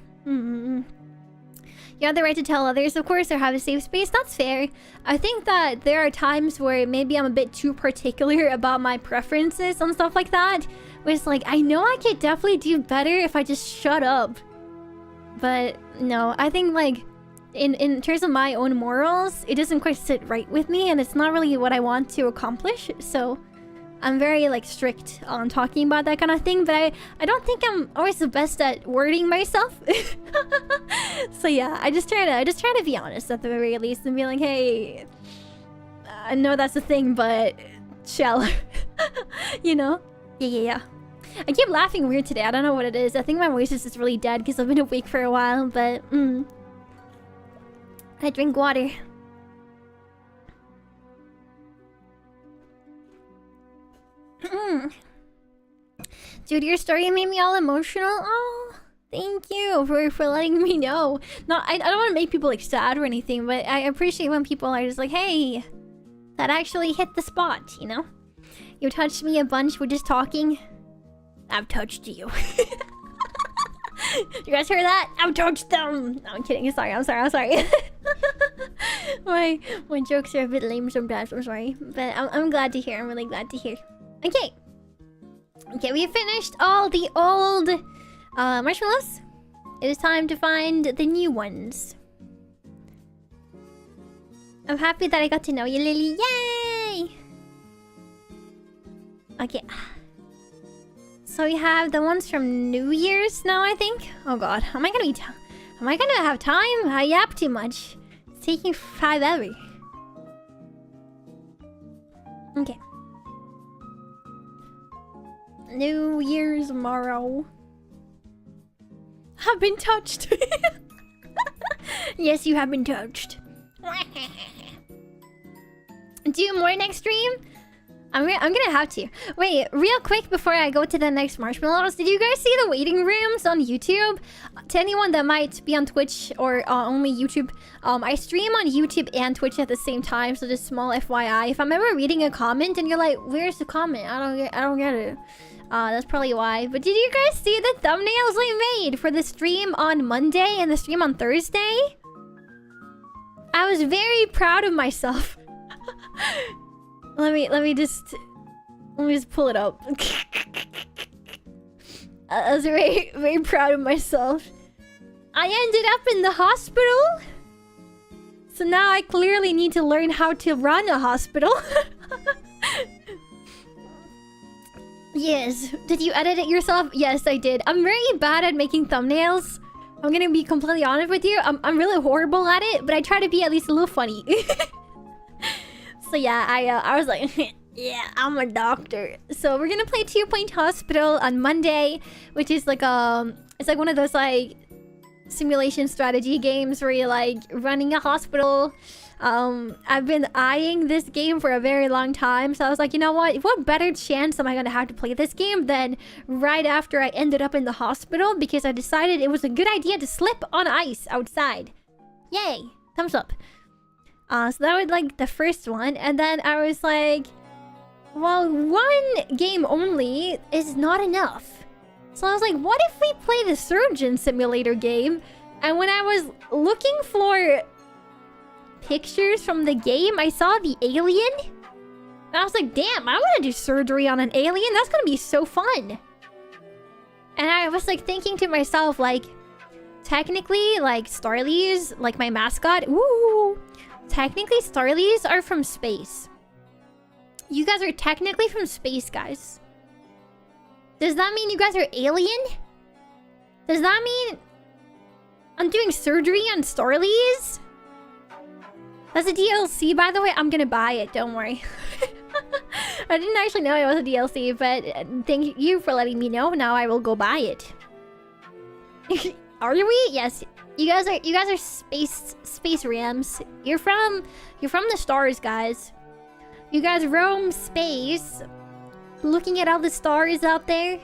You have the right to tell others, of course, or have a safe space. That's fair. I think that there are times where maybe I'm a bit too particular about my preferences and stuff like that. Where it's like, I know I could definitely do better if I just shut up. But no, I think like in terms of my own morals, it doesn't quite sit right with me, and it's not really what I want to accomplish. So I'm very like strict on talking about that kind of thing, but I don't think I'm always the best at wording myself. So yeah, I just try to be honest at the very least and be like, hey, I know that's the thing, but chill. You know? Yeah. I keep laughing weird today. I don't know what it is. I think my voice is just really dead because I've been awake for a while, but I drink water. Dude, your story made me all emotional. Oh, thank you for letting me know. No, I don't want to make people like sad or anything, but I appreciate when people are just like, hey, that actually hit the spot, you know? You touched me a bunch with just talking. I've touched you. You guys hear that? I've touched them. No, I'm kidding. I'm sorry. My jokes are a bit lame sometimes. I'm sorry, but I'm glad to hear. I'm really glad to hear. Okay, we finished all the old marshmallows. It is time to find the new ones. I'm happy that I got to know you, Lillie. Yay! Okay. So we have the ones from New Year's now, I think. Oh god, am I gonna have time? I yap too much. It's taking forever. Okay. New Year's Maro. Have been touched. Yes, you have been touched. Do more next stream? I'm gonna have to. Wait, real quick before I go to the next marshmallows, did you guys see the waiting rooms on YouTube? To anyone that might be on Twitch or only YouTube, I stream on YouTube and Twitch at the same time, so just small FYI. If I'm ever reading a comment and you're like, where's the comment? I don't get it. That's probably why. But did you guys see the thumbnails I made for the stream on Monday and the stream on Thursday? I was very proud of myself. Let me just pull it up. I was very, very proud of myself. I ended up in the hospital. So now I clearly need to learn how to run a hospital. Yes. Did you edit it yourself? Yes, I did. I'm very bad at making thumbnails. I'm gonna be completely honest with you. I'm really horrible at it, but I try to be at least a little funny. So yeah, I was like, yeah, I'm a doctor. So we're gonna play 2 Point Hospital on Monday, which is like it's like one of those like simulation strategy games where you're like running a hospital. I've been eyeing this game for a very long time, so I was like, you know what better chance am I gonna have to play this game than right after I ended up in the hospital, because I decided it was a good idea to slip on ice outside. Yay, thumbs up. So that was like the first one, and then I was like, well, one game only is not enough. So I was like, what if we play the Surgeon Simulator game? And when I was looking for pictures from the game, I saw the alien. And I was like, damn, I want to do surgery on an alien. That's going to be so fun. And I was like thinking to myself, like, technically, like, Starlies, like my mascot, woo! Technically, Starlies are from space. You guys are technically from space, guys. Does that mean you guys are alien? Does that mean I'm doing surgery on Starlies? That's a DLC, by the way. I'm gonna buy it, don't worry. I didn't actually know it was a DLC, but thank you for letting me know. Now I will go buy it. Are we? Yes. You guys are space rams. You're from the stars, guys. You guys roam space, looking at all the stars out there.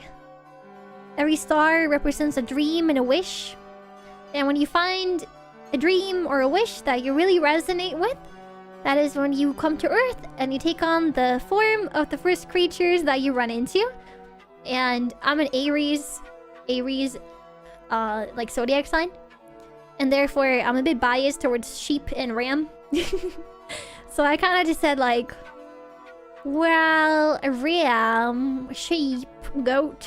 Every star represents a dream and a wish. And when you find a dream or a wish that you really resonate with, that is when you come to Earth and you take on the form of the first creatures that you run into. And I'm an Aries, like zodiac sign. and therefore I'm a bit biased towards sheep and ram. So I kind of just said like, well, a ram, sheep, goat,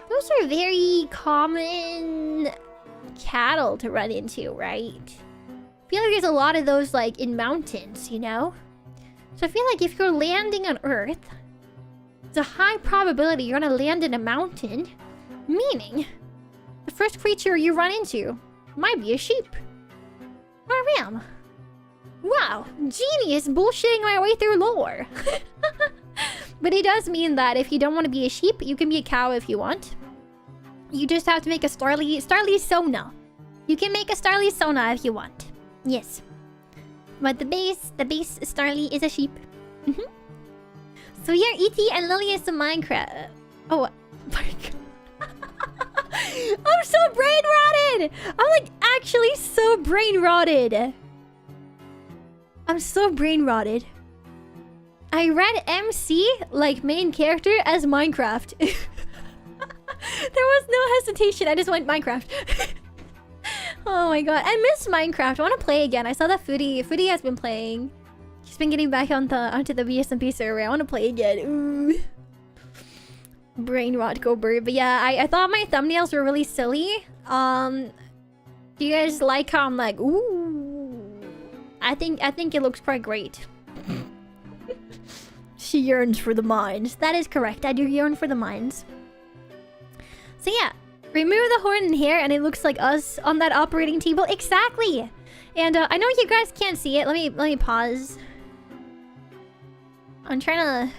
those are very common cattle to run into, right? I feel like there's a lot of those like in mountains, you know? So I feel like if you're landing on Earth, it's a high probability you're gonna land in a mountain, meaning the first creature you run into might be a sheep or a ram. Wow, genius bullshitting my way through lore. But it does mean that if you don't want to be a sheep, you can be a cow if you want. You just have to make a Starly Sona. You can make a Starly Sona if you want. Yes. But the base Starly is a sheep. So here, E.T. and Lillie is some Minecraft. Oh my god. I'm so brain rotted! I'm like actually so brain rotted. I'm so brain rotted. I read MC, like main character, as Minecraft. There was no hesitation, I just went Minecraft. Oh my god, I miss Minecraft. I want to play again. I saw that Foodie has been playing. She's been getting back onto the BSMP server. I want to play again. Ooh. Brain rot, go bird. But yeah, I thought my thumbnails were really silly. Do you guys like how I'm like, ooh? I think it looks quite great. She yearns for the mines. That is correct. I do yearn for the mines. So yeah, remove the horn and hair, and it looks like us on that operating table. Exactly. And I know you guys can't see it. Let me pause. I'm trying to.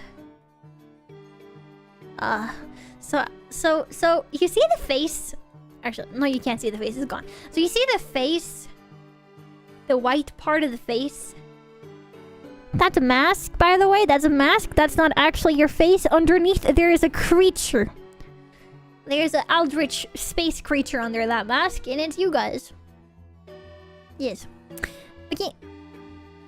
So you see the face? Actually, no, you can't see the face. It's gone. So you see the face. The white part of the face. That's a mask, by the way. That's a mask. That's not actually your face. Underneath, there is a creature. There's an eldritch space creature under that mask, and it's you guys. Yes. Okay.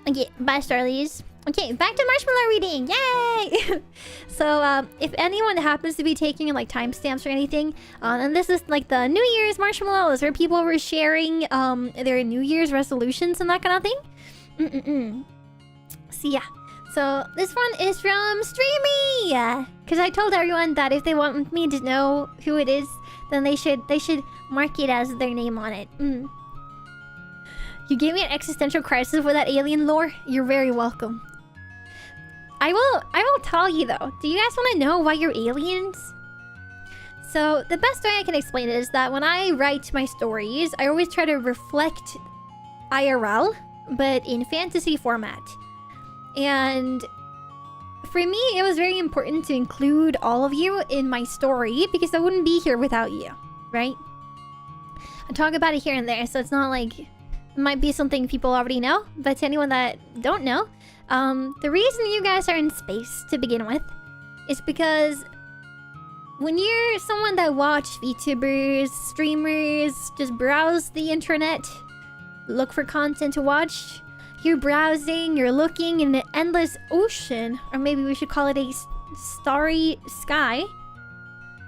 Okay, bye, Starlies. Okay, back to marshmallow reading. Yay! So, if anyone happens to be taking like timestamps or anything, and this is like the New Year's marshmallows where people were sharing their New Year's resolutions and that kind of thing. So yeah, so this one is from Streamy, because I told everyone that if they want me to know who it is, then they should mark it as their name on it. You gave me an existential crisis with that alien lore. You're very welcome. I will tell you though. Do you guys want to know why you're aliens? So the best way I can explain it is that when I write my stories, I always try to reflect IRL, but in fantasy format. And for me, it was very important to include all of you in my story because I wouldn't be here without you, right? I talk about it here and there, so it's not like it might be something people already know, but to anyone that don't know, the reason you guys are in space to begin with is because when you're someone that watch VTubers, streamers, just browse the internet, look for content to watch, you're browsing, you're looking in an endless ocean, or maybe we should call it a starry sky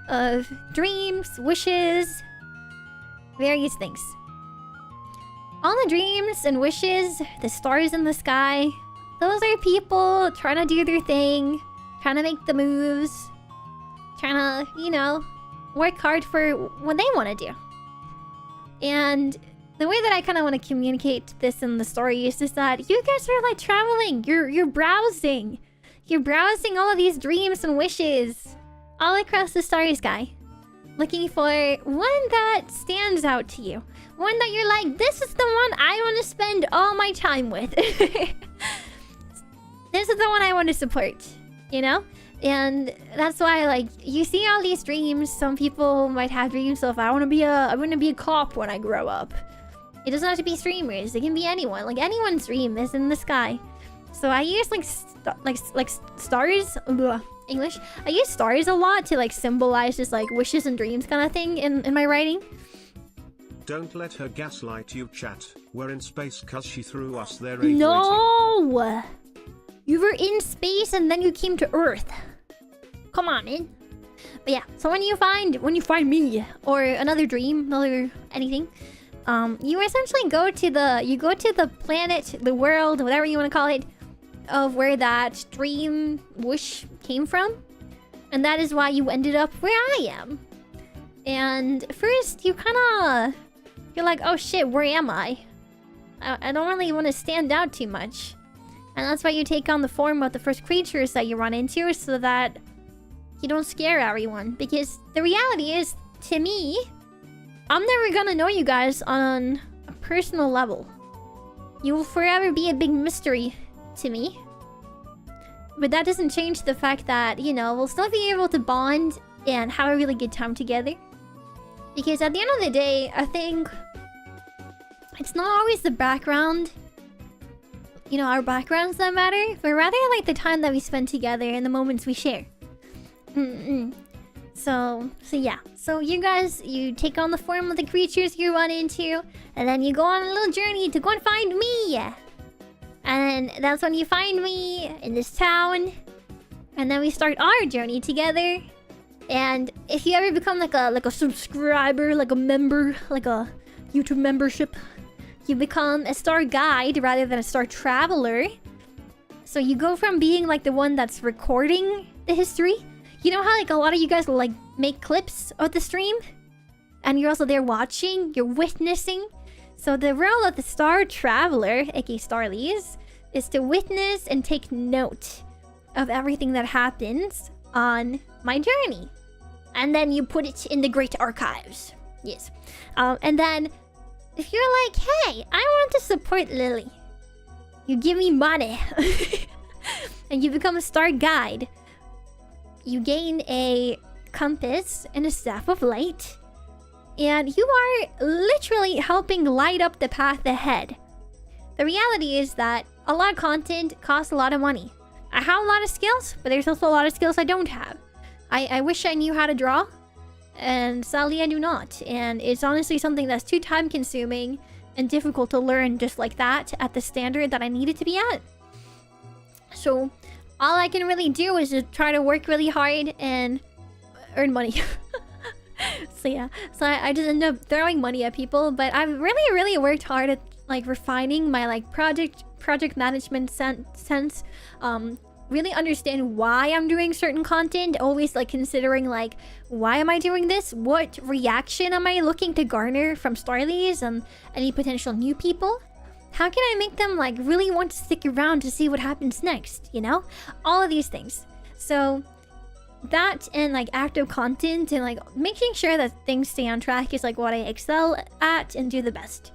of dreams, wishes, various things. All the dreams and wishes, the stars in the sky, those are people trying to do their thing, trying to make the moves, trying to, you know, work hard for what they want to do. And the way that I kind of want to communicate this in the story is just that you guys are like traveling. You're browsing. You're browsing all of these dreams and wishes all across the starry sky, looking for one that stands out to you. One that you're like, this is the one I want to spend all my time with. This is the one I want to support, you know? And that's why, like, you see all these dreams. Some people might have dreams of, I want to be a cop when I grow up. It doesn't have to be streamers. It can be anyone. Like, anyone's dream is in the sky. So I use like stars. Ugh, English. I use stars a lot to like symbolize just like wishes and dreams kind of thing in my writing. Don't let her gaslight you, chat. We're in space cause she threw us there. No! You were in space and then you came to Earth. Come on, man. But yeah, so when you find me or another dream, another anything, you essentially go to the planet, the world, whatever you want to call it, of where that dream wish came from, and that is why you ended up where I am. And first, you're like, oh shit, where am I? I don't really want to stand out too much, and that's why you take on the form of the first creatures that you run into, so that you don't scare everyone. Because the reality is, to me, I'm never gonna know you guys on a personal level. You will forever be a big mystery to me. But that doesn't change the fact that, you know, we'll still be able to bond and have a really good time together. Because at the end of the day, I think it's not always the background, you know, our backgrounds that matter, but rather like the time that we spend together and the moments we share. So yeah. So you guys, you take on the form of the creatures you run into, and then you go on a little journey to go and find me. And that's when you find me in this town, and then we start our journey together. And if you ever become like a subscriber, like a member, like a YouTube membership, you become a star guide rather than a star traveler. So you go from being like the one that's recording the history. You know how like a lot of you guys will like make clips of the stream? And you're also there watching, you're witnessing. So the role of the star traveler, aka Starlies, is to witness and take note of everything that happens on my journey. And then you put it in the great archives. Yes. And then if you're like, hey, I want to support Lillie, you give me money. And you become a star guide. You gain a compass and a staff of light. And you are literally helping light up the path ahead. The reality is that a lot of content costs a lot of money. I have a lot of skills, but there's also a lot of skills I don't have. I wish I knew how to draw, and sadly I do not. And it's honestly something that's too time consuming and difficult to learn just like that at the standard that I need it to be at. So all I can really do is just try to work really hard and earn money. So yeah, so I just end up throwing money at people, but I've really worked hard at like refining my like project management sense. Really understand why I'm doing certain content, always like considering like, why am I doing this? What reaction am I looking to garner from Starlies and any potential new people? How can I make them like really want to stick around to see what happens next, you know? All of these things. So that and like active content and like making sure that things stay on track is like what I excel at and do the best.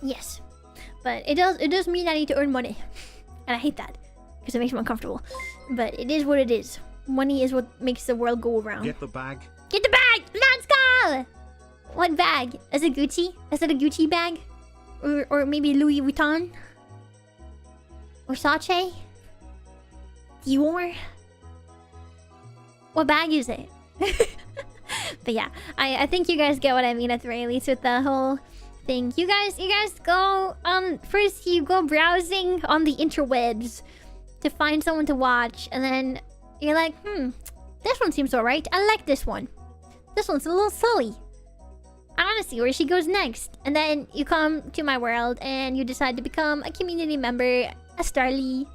Yes. But it does mean I need to earn money. And I hate that, because it makes me uncomfortable. But it is what it is. Money is what makes the world go around. Get the bag. Get the bag! Let's go! What bag? Is it Gucci? Is it a Gucci bag? Or maybe Louis Vuitton? Versace? Dior? What bag is it? But yeah, I think you guys get what I mean at the very least with the whole thing. You guys go, first you go browsing on the interwebs to find someone to watch, and then you're like, this one seems alright. I like this one. This one's a little silly. I want to see where she goes next. And then you come to my world and you decide to become a community member, a Starly.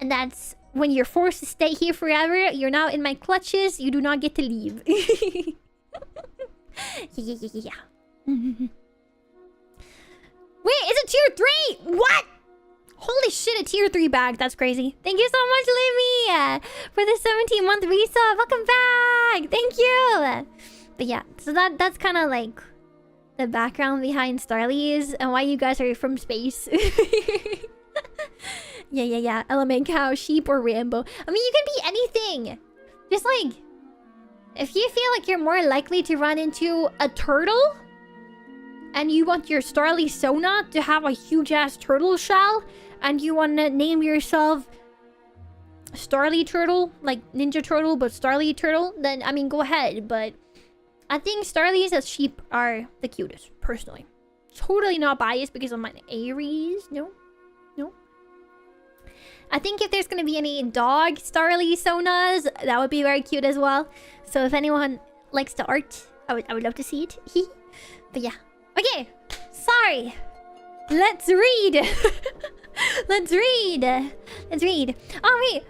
And that's when you're forced to stay here forever. You're now in my clutches. You do not get to leave. Yeah. Wait, it's a tier 3! What? Holy shit, a tier 3 bag. That's crazy. Thank you so much, Livy, for the 17-month resub. Welcome back. Thank you. But yeah, so that's kind of like the background behind Starlies and why you guys are from space. Yeah. Element, cow, sheep, or Rambo. I mean, you can be anything. Just like, if you feel like you're more likely to run into a turtle, and you want your Starly Sona to have a huge-ass turtle shell, and you want to name yourself Starly Turtle, like Ninja Turtle, but Starly Turtle, then, I mean, go ahead. But I think Starlies as sheep are the cutest, personally. Totally not biased because I'm an Aries. No. I think if there's going to be any dog Starly Sonas, that would be very cute as well. So if anyone likes the art, I would love to see it. But yeah. Okay, sorry. Let's read. Let's read. Let's read. Oh wait.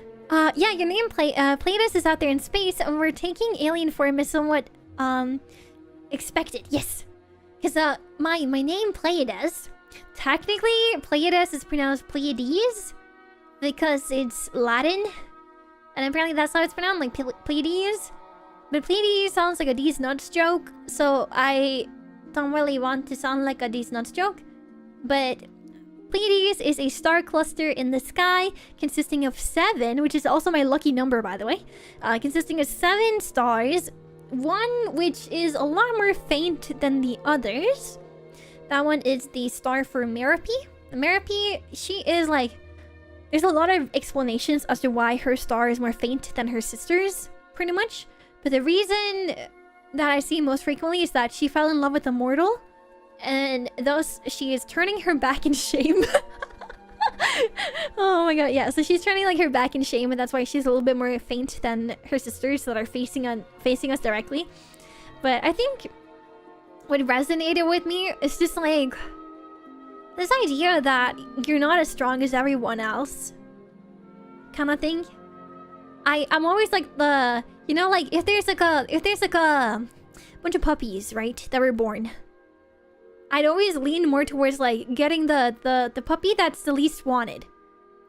Yeah, your name Pleiad is out there in space, and we're taking alien form is somewhat expected. Yes, because my name Pleiad. Technically, Pleiad is pronounced Pleiades because it's Latin, and apparently that's how it's pronounced, like Pleiades. But Pleiades sounds like a D's nuts joke, so I don't really want to sound like a D's nuts joke. But Pleiades is a star cluster in the sky consisting of 7, which is also my lucky number, by the way. Consisting of 7 stars, one which is a lot more faint than the others. That one is the star for Marital. Marital, she is like... There's a lot of explanations as to why her star is more faint than her sister's, pretty much. But the reason that I see most frequently is that she fell in love with a mortal, and thus she is turning her back in shame. Oh my god, yeah. So she's turning like her back in shame, and that's why she's a little bit more faint than her sisters that are facing us directly. But I think what resonated with me is just like this idea that you're not as strong as everyone else, kind of thing. I'm always like the, you know, like if there's like a bunch of puppies, right, that were born, I'd always lean more towards like getting the puppy that's the least wanted,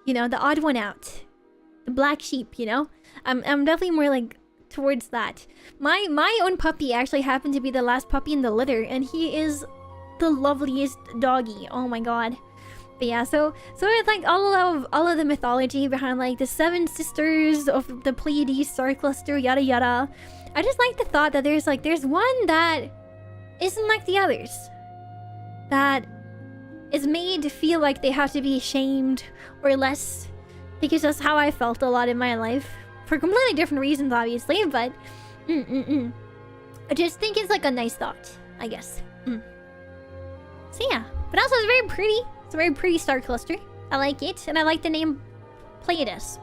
you know, the odd one out, the black sheep, you know. I'm definitely more like towards that. My own puppy actually happened to be the last puppy in the litter, and he is the loveliest doggy. Oh my god. But yeah, so it's like all of the mythology behind like the 7 sisters of the Pleiades star cluster, yada yada. I just like the thought that there's one that isn't like the others, that is made to feel like they have to be ashamed or less, because that's how I felt a lot in my life, for completely different reasons obviously, but I just think it's like a nice thought, I guess. So yeah, but also it's very pretty. It's a very pretty star cluster. I like it, and I like the name Pleiades.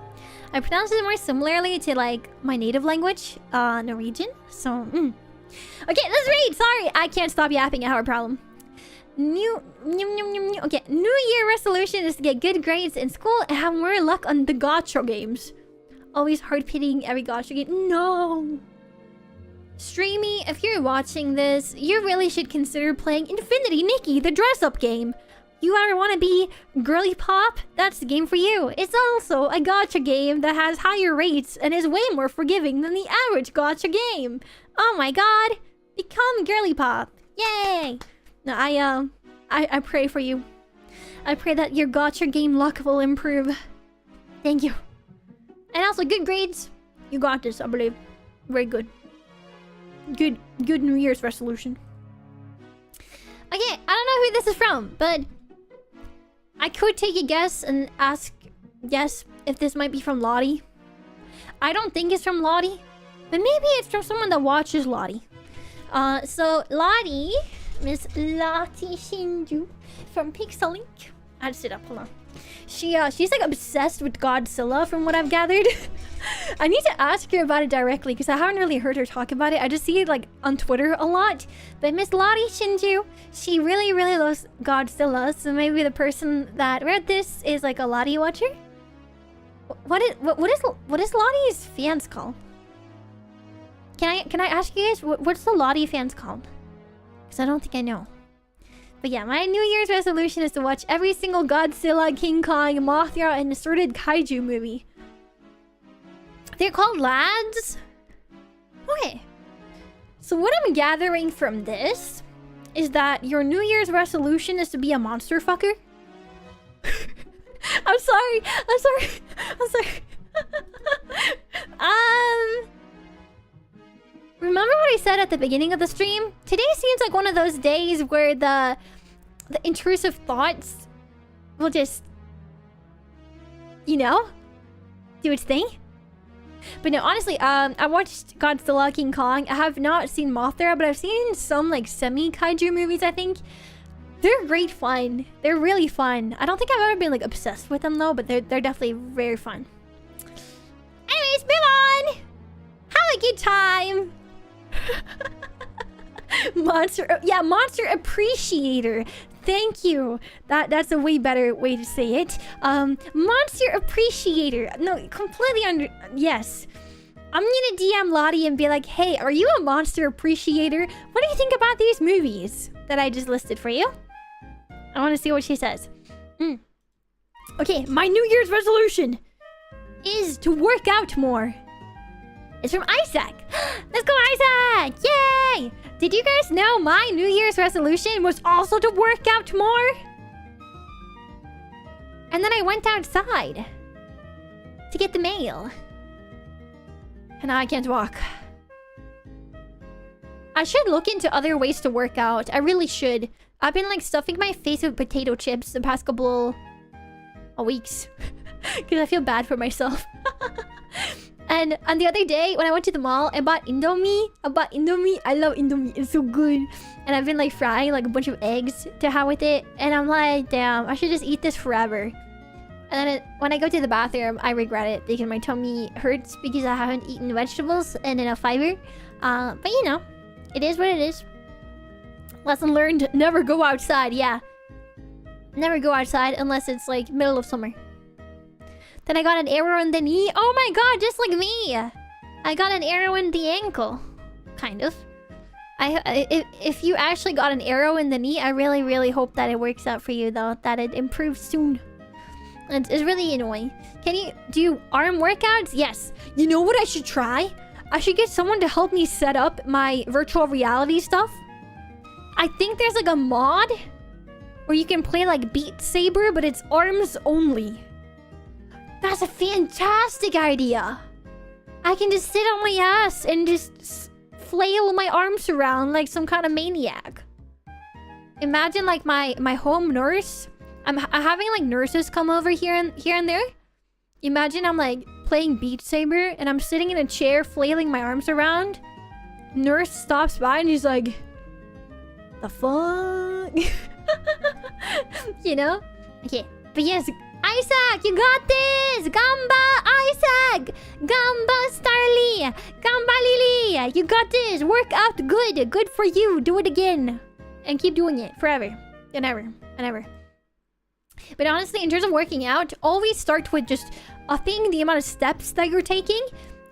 I pronounce it more similarly to like my native language, Norwegian. So, okay, let's read. Sorry, I can't stop yapping. I have a problem. Okay, New Year resolution is to get good grades in school and have more luck on the gacha games. Always hard pitting every gacha game. No. Streamy, if you're watching this, you really should consider playing Infinity Nikki, the dress-up game. You ever want to be girly pop? That's the game for you. It's also a gacha game that has higher rates and is way more forgiving than the average gacha game. Oh my god. Become girly pop. Yay. No, I pray for you. I pray that your gacha game luck will improve. Thank you. And also good grades. You got this, I believe. Very good. Good New Year's resolution. Okay, I don't know who this is from, but I could take a guess and guess if this might be from Lottie. I don't think it's from Lottie, but maybe it's from someone that watches Lottie. So Lottie, Miss Lottie Shinju from Pixelink. I had to sit up, hold on. She's like obsessed with Godzilla from what I've gathered. I need to ask her about it directly because I haven't really heard her talk about it. I just see it like on Twitter a lot. But Miss Lottie Shinju, she really loves Godzilla. So maybe the person that read this is like a Lottie watcher. What is Lottie's fans called? Can I ask you guys what's the Lottie fans called? Because I don't think I know. But yeah, my New Year's resolution is to watch every single Godzilla, King Kong, Mothra, and assorted kaiju movie. They're called lads? Okay. So what I'm gathering from this is that your New Year's resolution is to be a monster fucker. I'm sorry. Remember what I said at the beginning of the stream? Today seems like one of those days where the intrusive thoughts will just, you know, do its thing. But no, honestly, I watched Godzilla, King Kong. I have not seen Mothra, but I've seen some like semi-kaiju movies, I think. They're great fun. They're really fun. I don't think I've ever been like obsessed with them though, but they're definitely very fun. Anyways, move on! Have a good time! Monster, yeah, monster appreciator. Thank you. That's a way better way to say it. Monster appreciator. No, completely yes. I'm gonna DM Lottie and be like, hey, are you a monster appreciator? What do you think about these movies that I just listed for you? I want to see what she says. Okay, my New Year's resolution is to work out more. It's from Isaac. Let's go, Isaac! Yay! Did you guys know my New Year's resolution was also to work out more? And then I went outside to get the mail. And now I can't walk. I should look into other ways to work out. I really should. I've been like stuffing my face with potato chips the past couple of weeks. Because I feel bad for myself. And on the other day, when I went to the mall, I bought Indomie. I love Indomie. It's so good. And I've been like frying like a bunch of eggs to have with it. And I'm like, damn, I should just eat this forever. And then when I go to the bathroom, I regret it because my tummy hurts because I haven't eaten vegetables and enough fiber. But you know, it is what it is. Lesson learned, never go outside, yeah. Never go outside unless it's like middle of summer. Then I got an arrow in the knee. Oh my god, just like me. I got an arrow in the ankle. Kind of. If you actually got an arrow in the knee, I really, really hope that it works out for you though. That it improves soon. It's really annoying. Can you do arm workouts? Yes. You know what I should try? I should get someone to help me set up my virtual reality stuff. I think there's like a mod where you can play like Beat Saber, but it's arms only. That's a fantastic idea. I can just sit on my ass and just flail my arms around like some kind of maniac. Imagine like my home nurse. I'm having like nurses come over here and there. Imagine I'm like playing Beat Saber and I'm sitting in a chair flailing my arms around. Nurse stops by and he's like, the fuck? You know? Okay, but yes, Isaac, you got this! Gamba, Isaac! Gamba, Starly! Gamba, Lily! You got this! Work out good! Good for you! Do it again! And keep doing it forever. And ever. And ever. But honestly, in terms of working out, always start with just upping the amount of steps that you're taking.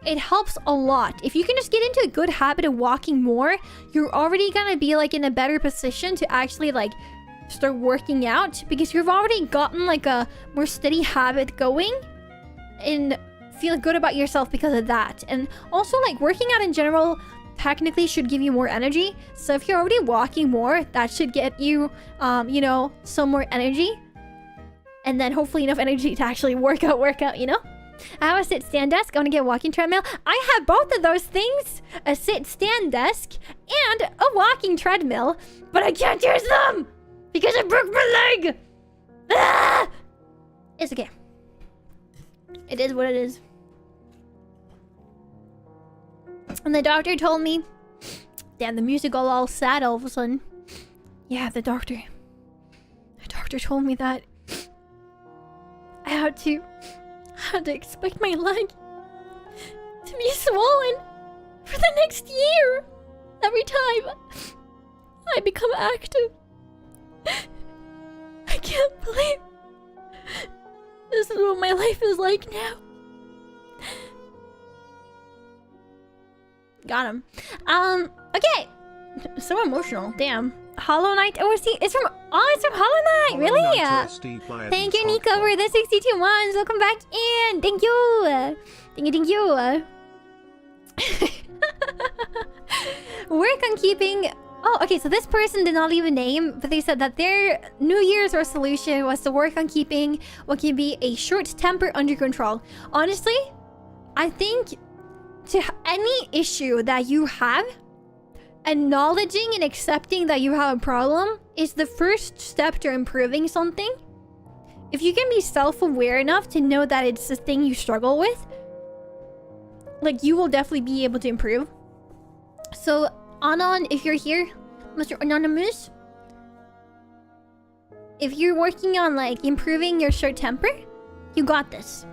It helps a lot. If you can just get into a good habit of walking more, you're already gonna be like in a better position to actually like start working out, because you've already gotten like a more steady habit going and feel good about yourself because of that. And also like working out in general technically should give you more energy. So if you're already walking more, that should get you you know, some more energy. And then hopefully enough energy to actually work out, you know? I have a sit-stand desk. I want to get a walking treadmill. I have both of those things. A sit-stand desk and a walking treadmill. But I can't use them because I broke my leg. Ah! It's okay. It is what it is. And the doctor told me... Damn, the music got all sad all of a sudden. Yeah, the doctor told me that I had to expect my leg to be swollen for the next year every time I become active. I can't believe this is what my life is like now. Got him. Okay. So emotional. Damn. Hollow Knight OST. It's from Hollow Knight. Really? Thank you, Nico, for the 62 months. Welcome back in. Thank you. Thank you. Work on keeping... Oh, okay, so this person did not leave a name, but they said that their New Year's resolution was to work on keeping what can be a short temper under control. Honestly, I think to any issue that you have, acknowledging and accepting that you have a problem is the first step to improving something. If you can be self-aware enough to know that it's a thing you struggle with, like, you will definitely be able to improve. So, Anon, if you're here, Mr. Anonymous, if you're working on, like, improving your short temper, you got this.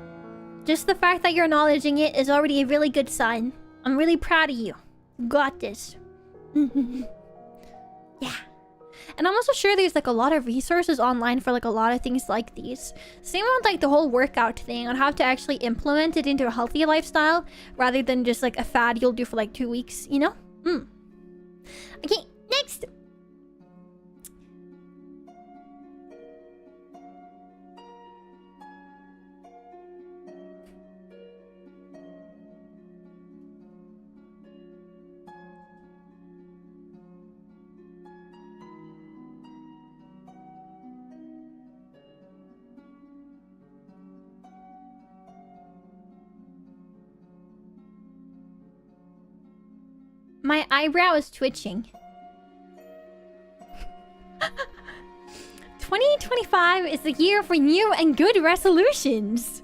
Just the fact that you're acknowledging it is already a really good sign. I'm really proud of you. You got this. Yeah. And I'm also sure there's like a lot of resources online for like a lot of things like these. Same with like the whole workout thing on how to actually implement it into a healthy lifestyle rather than just like a fad you'll do for like 2 weeks, you know? Okay, next. My eyebrow is twitching. 2025 is the year for new and good resolutions.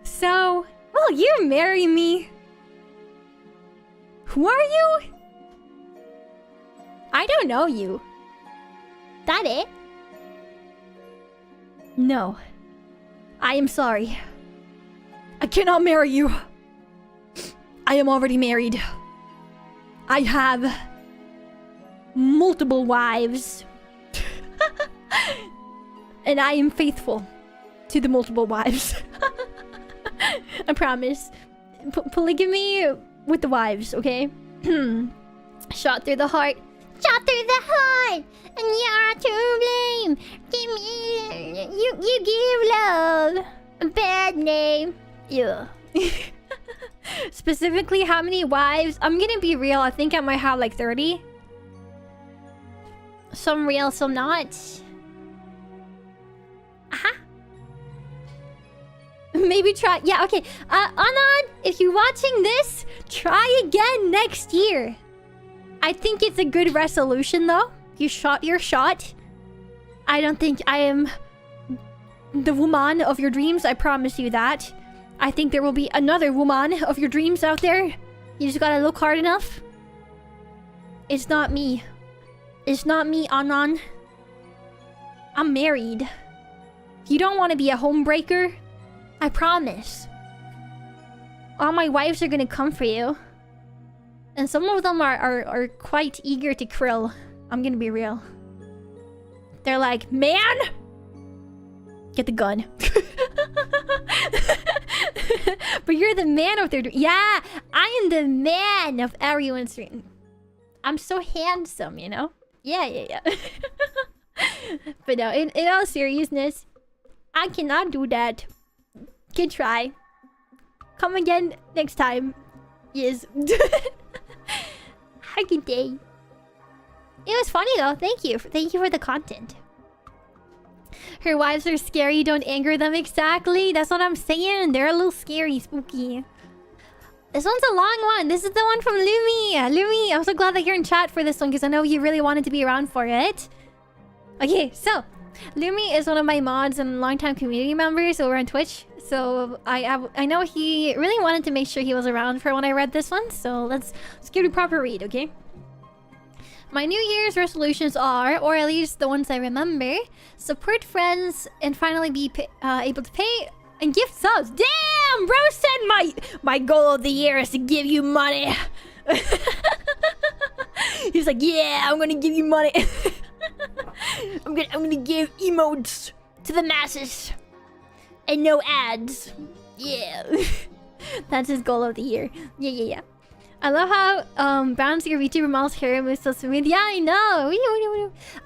So, will you marry me? Who are you? I don't know you. That it? No. I am sorry. I cannot marry you. I am already married. I have multiple wives. And I am faithful to the multiple wives. I promise. Polygamy with the wives, okay? Shot through the heart. Shot through the heart! And you're to blame! Give me... You give love a bad name. Yeah. Specifically, how many wives? I'm gonna be real. I think I might have like 30. Some real, some not. Maybe try. Yeah, okay. Anon, if you're watching this, try again next year. I think it's a good resolution, though. You shot your shot. I don't think I am the woman of your dreams. I promise you that. I think there will be another woman of your dreams out there. You just gotta look hard enough. It's not me. It's not me, Anon. I'm married. If you don't want to be a homebreaker, I promise. All my wives are gonna come for you. And some of them are quite eager to krill. I'm gonna be real. They're like, man! Get the gun. But you're the man of their dream. Yeah, I am the man of everyone's dream. I'm so handsome, you know? Yeah. But no, in all seriousness, I cannot do that. Good try. Come again next time. Yes. Have a good day. It was funny though. Thank you. Thank you for the content. Her wives are scary. Don't anger them. Exactly. That's what I'm saying. They're a little scary, spooky. This one's a long one. This is the one from Lumi. Lumi, I'm so glad that you're in chat for this one because I know you really wanted to be around for it. Okay, so Lumi is one of my mods and longtime community members over on Twitch. So I know he really wanted to make sure he was around for when I read this one. So let's give it a proper read, okay? My New Year's resolutions are, or at least the ones I remember, support friends and finally be able to pay and gift subs. Damn, bro said my goal of the year is to give you money. He's like, yeah, I'm gonna give you money. I'm gonna give emotes to the masses and no ads. Yeah. That's his goal of the year. Yeah. I love how bouncy your VTuber model's hair moves so smooth. Yeah, I know.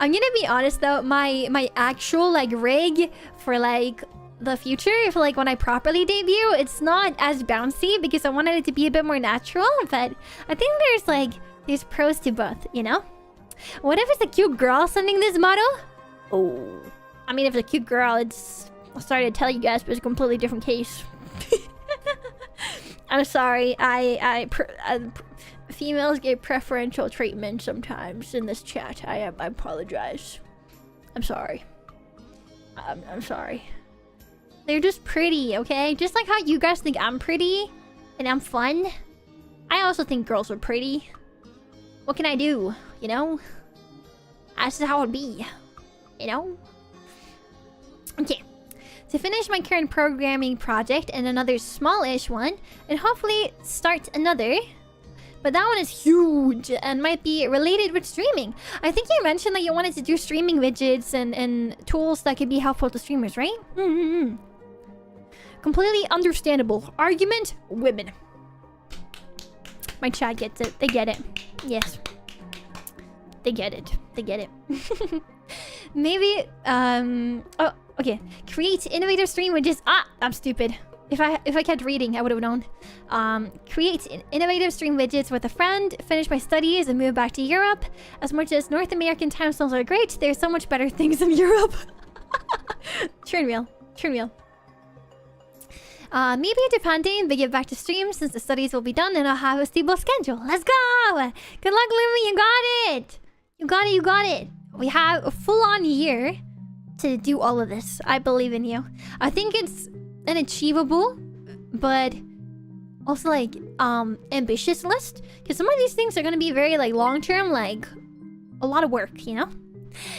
I'm gonna be honest though, my actual like rig for like the future, for like when I properly debut, it's not as bouncy because I wanted it to be a bit more natural. But I think there's pros to both, you know. What if it's a cute girl sending this model? Oh, I mean, if it's a cute girl, it's... I'm sorry to tell you guys, but it's a completely different case. I'm sorry. Females get preferential treatment sometimes in this chat. I apologize. I'm sorry. I'm sorry. They're just pretty, okay? Just like how you guys think I'm pretty and I'm fun. I also think girls are pretty. What can I do? You know? That's how it be. You know? Okay. To finish my current programming project and another smallish one, and hopefully start another, But that one is huge and might be related with streaming. I think you mentioned that you wanted to do streaming widgets and tools that could be helpful to streamers, right? Completely understandable. Argument, women. My chat gets it. They get it. Yes. They get it. They get it. Maybe, oh, okay. Create innovative stream widgets. Ah, I'm stupid. If I kept reading, I would have known. Create innovative stream widgets with a friend, finish my studies, and move back to Europe. As much as North American time zones are great, there's so much better things in Europe. True and real. True and real. Maybe depending, they get back to stream since the studies will be done and I'll have a stable schedule. Let's go! Good luck, Lillie. You got it! You got it, you got it. We have a full-on year to do all of this. I believe in you. I think it's an achievable, but also like ambitious list. Because some of these things are gonna be very like long-term, like a lot of work, you know?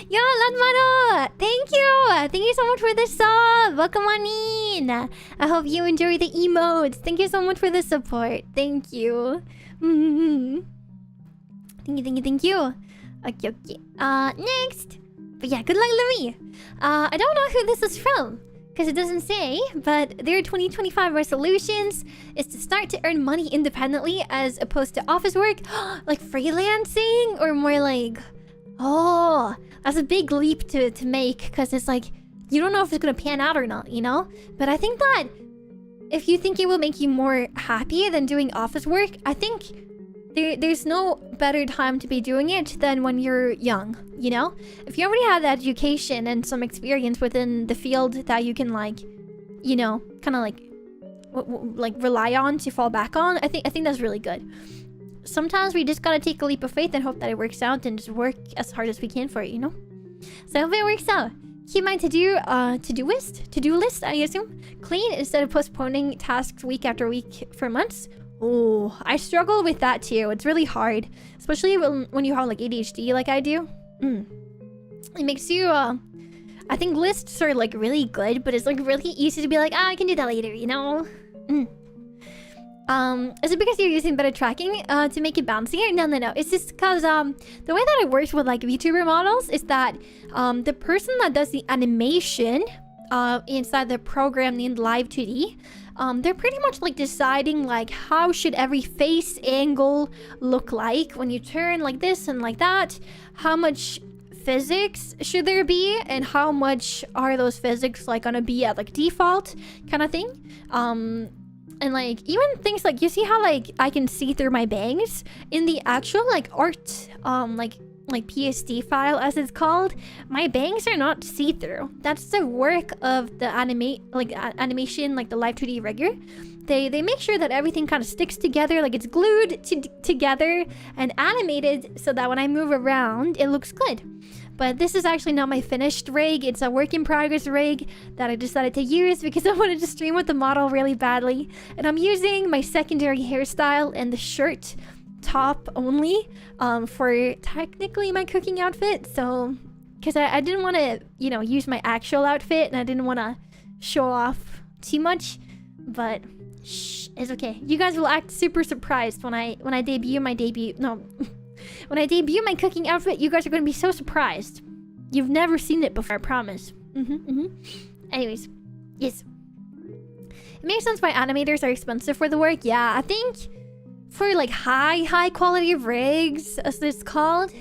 Yo, Latmano! Thank you! Thank you so much for the sub! Welcome on in! I hope you enjoy the emotes. Thank you so much for the support. Thank you. Thank you. Okay. Next! But yeah, good luck, Lillie! I don't know who this is from, because it doesn't say, but their 2025 resolutions is to start to earn money independently as opposed to office work. Like freelancing? Or more like... Oh, that's a big leap to make, because it's like, you don't know if it's going to pan out or not, you know? But I think that if you think it will make you more happy than doing office work, I think there's no better time to be doing it than when you're young, you know? If you already have the education and some experience within the field that you can like, you know, kind of like rely on to fall back on, I think that's really good. Sometimes we just gotta take a leap of faith and hope that it works out and just work as hard as we can for it, you know? So I hope it works out. Keep my to-do list, I assume. Clean instead of postponing tasks week after week for months. Oh, I struggle with that too. It's really hard. Especially when you have like ADHD like I do. It makes you, I think lists are like really good, but it's like really easy to be like, I can do that later, you know? Is it because you're using better tracking to make it bouncier? No. It's just because the way that it works with like VTuber models is that the person that does the animation inside the program named Live 2D, they're pretty much like deciding like how should every face angle look like when you turn like this and like that, how much physics should there be, and how much are those physics like gonna be at like default kind of thing. And like even things like, you see how like I can see through my bangs in the actual like art like PSD file as it's called, my bangs are not see-through. That's the work of the animation, like the Live 2D rigger. They make sure that everything kind of sticks together, like it's glued together and animated so that when I move around it looks good. But this is actually not my finished rig. It's a work in progress rig that I decided to use because I wanted to stream with the model really badly. And I'm using my secondary hairstyle and the shirt top only for technically my cooking outfit. So, because I didn't want to, you know, use my actual outfit and I didn't want to show off too much. But shh, it's okay. You guys will act super surprised when I debut my when I debut my cooking outfit. You guys are going to be so surprised. You've never seen it before, I promise. Anyways, yes. It makes sense why animators are expensive for the work. Yeah, I think for like high quality rigs, as it's called,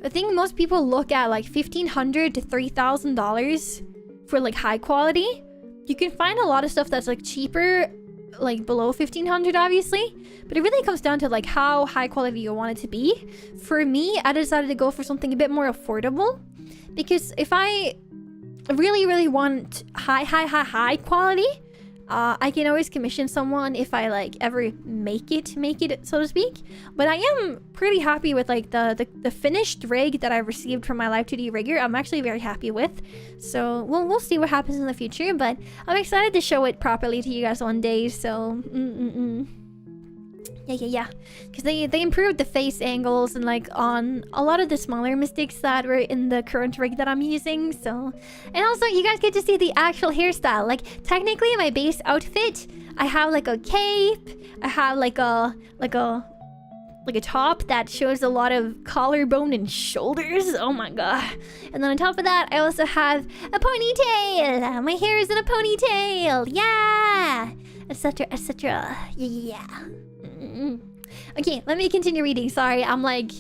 I think most people look at like $1,500 to $3,000 for like high quality. You can find a lot of stuff that's like cheaper, like below $1,500 obviously, but it really comes down to like how high quality you want it to be. For me, I decided to go for something a bit more affordable, because if I really want high quality, I can always commission someone if I like ever make it so to speak. But I am pretty happy with like the finished rig that I received from my Live 2D rigger. I'm actually very happy with. So we'll see what happens in the future, but I'm excited to show it properly to you guys one day. So yeah, because they improved the face angles and like on a lot of the smaller mistakes that were in the current rig that I'm using. So, and also you guys get to see the actual hairstyle. Like technically my base outfit, I have like a cape, I have like a like a top that shows a lot of collarbone and shoulders. Oh my god. And then on top of that, I also have a ponytail. My hair is in a ponytail. Yeah. Etc. etc. Yeah. Okay, let me continue reading. Sorry, I'm like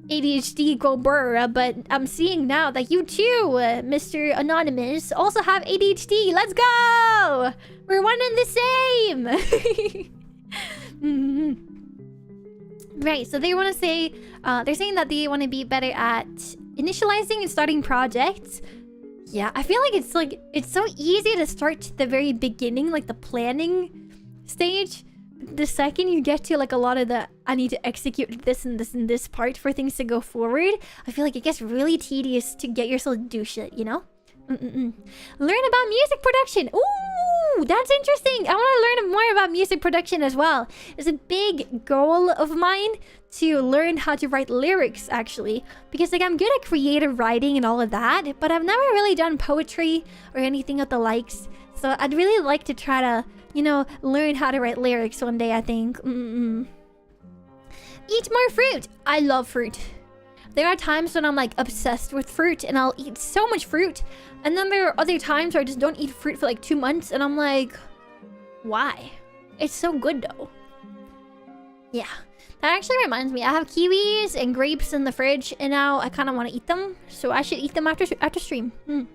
ADHD go burr, but I'm seeing now that you too, Mr. Anonymous, also have ADHD. Let's go! We're one and the same. Right, so they want to say, they're saying that they want to be better at initializing and starting projects. Yeah, I feel like it's so easy to start the very beginning, like the planning stage. The second you get to like a lot of the I need to execute this and this and this part for things to go forward, I feel like it gets really tedious to get yourself to do shit, you know? Learn about music production. Ooh, that's interesting. I want to learn more about music production as well. It's a big goal of mine to learn how to write lyrics, actually, because like I'm good at creative writing and all of that, but I've never really done poetry or anything of the likes. So I'd really like to try to, you know, learn how to write lyrics one day, I think. Eat more fruit. I love fruit. There are times when I'm like obsessed with fruit and I'll eat so much fruit. And then there are other times where I just don't eat fruit for like 2 months and I'm like, why? It's so good though. Yeah. That actually reminds me, I have kiwis and grapes in the fridge and now I kind of want to eat them. So I should eat them after stream. Meet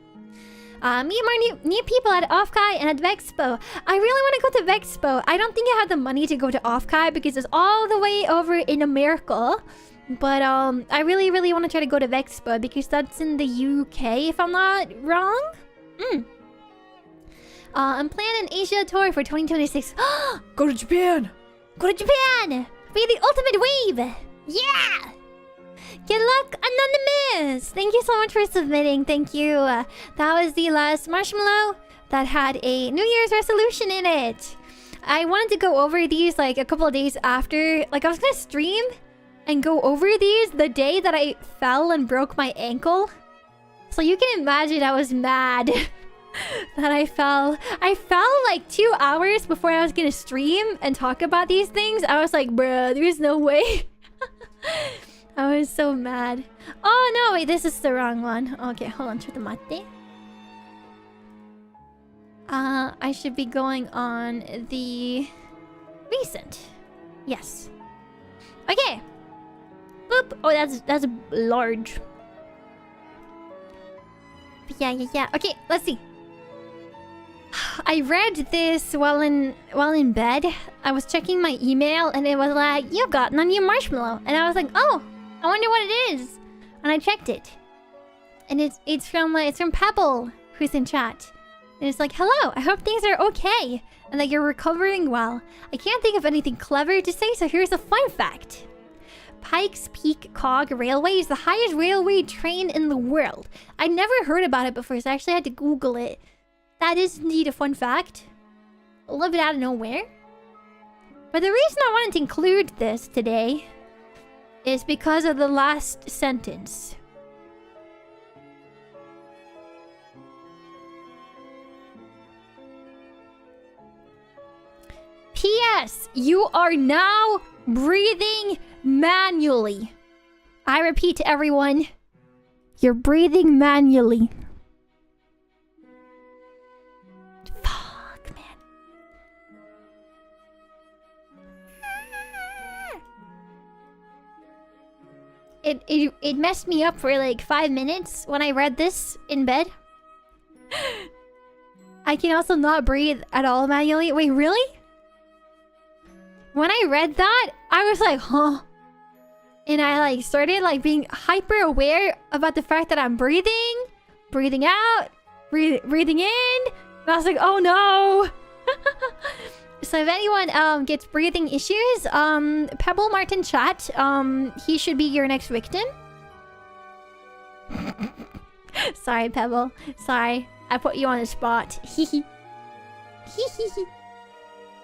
more new people at Offkai and at Vexpo. I really want to go to Vexpo. I don't think I have the money to go to Offkai because it's all the way over in America. But I really want to try to go to Vexpo because that's in the UK, if I'm not wrong. I'm planning an Asia tour for 2026. Go to Japan! Go to Japan! Be the ultimate wave! Yeah! Good luck, Anonymous! Thank you so much for submitting. Thank you. That was the last marshmallow that had a New Year's resolution in it. I wanted to go over these like a couple of days after. Like I was gonna stream and go over these the day that I fell and broke my ankle. So you can imagine I was mad that I fell. I fell like 2 hours before I was gonna stream and talk about these things. I was like, bruh, there's no way. I was so mad. Oh no, wait, this is the wrong one. Okay, hold on. Chutamate. I should be going on the recent. Yes. Okay. Boop. Oh, that's large. Yeah. Okay, let's see. I read this while in bed. I was checking my email and it was like, you got a new marshmallow. And I was like, oh, I wonder what it is. And I checked it. And it's from Pebble, who's in chat. And it's like, hello, I hope things are okay and that you're recovering well. I can't think of anything clever to say, so here's a fun fact. Pikes Peak Cog Railway is the highest railway train in the world. I never heard about it before, so I actually had to Google it. That is indeed a fun fact. A little bit out of nowhere. But the reason I wanted to include this today is because of the last sentence. P.S. You are now breathing manually. I repeat to everyone, you're breathing manually. Fuck, man. It messed me up for like 5 minutes when I read this in bed. I can also not breathe at all manually. Wait, really? When I read that, I was like, huh? And I like started like being hyper aware about the fact that I'm breathing out, breathing in. And I was like, oh no. So if anyone gets breathing issues, Pebble Martin chat, he should be your next victim. Sorry, Pebble. Sorry, I put you on the spot. Hee.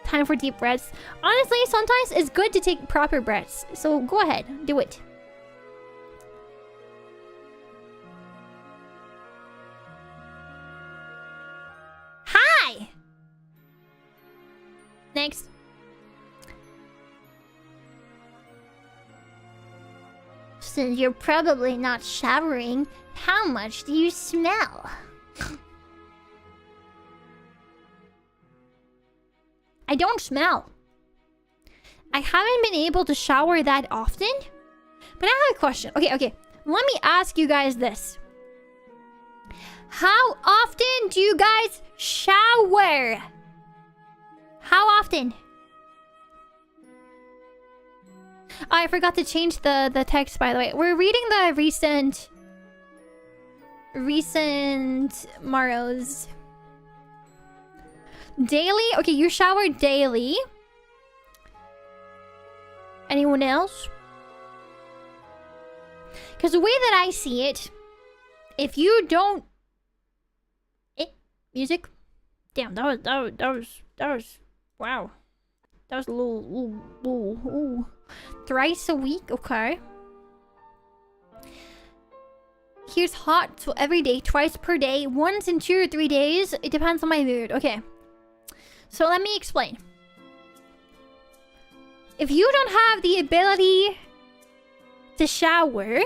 Time for deep breaths. Honestly, sometimes it's good to take proper breaths. So go ahead, do it. Hi! Next. since you're probably not showering, how much do you smell? I don't smell. I haven't been able to shower that often. But I have a question. Okay. Let me ask you guys this. How often do you guys shower? How often? Oh, I forgot to change the text, by the way. We're reading the recent Maros. Daily? Okay, you shower daily. Anyone else? Because the way that I see it, if you don't... music? Damn, that was... Wow. That was a little... Thrice a week? Okay. Here's hot, so every day, twice per day, once in 2 or 3 days. It depends on my mood. Okay. So let me explain. If you don't have the ability to shower,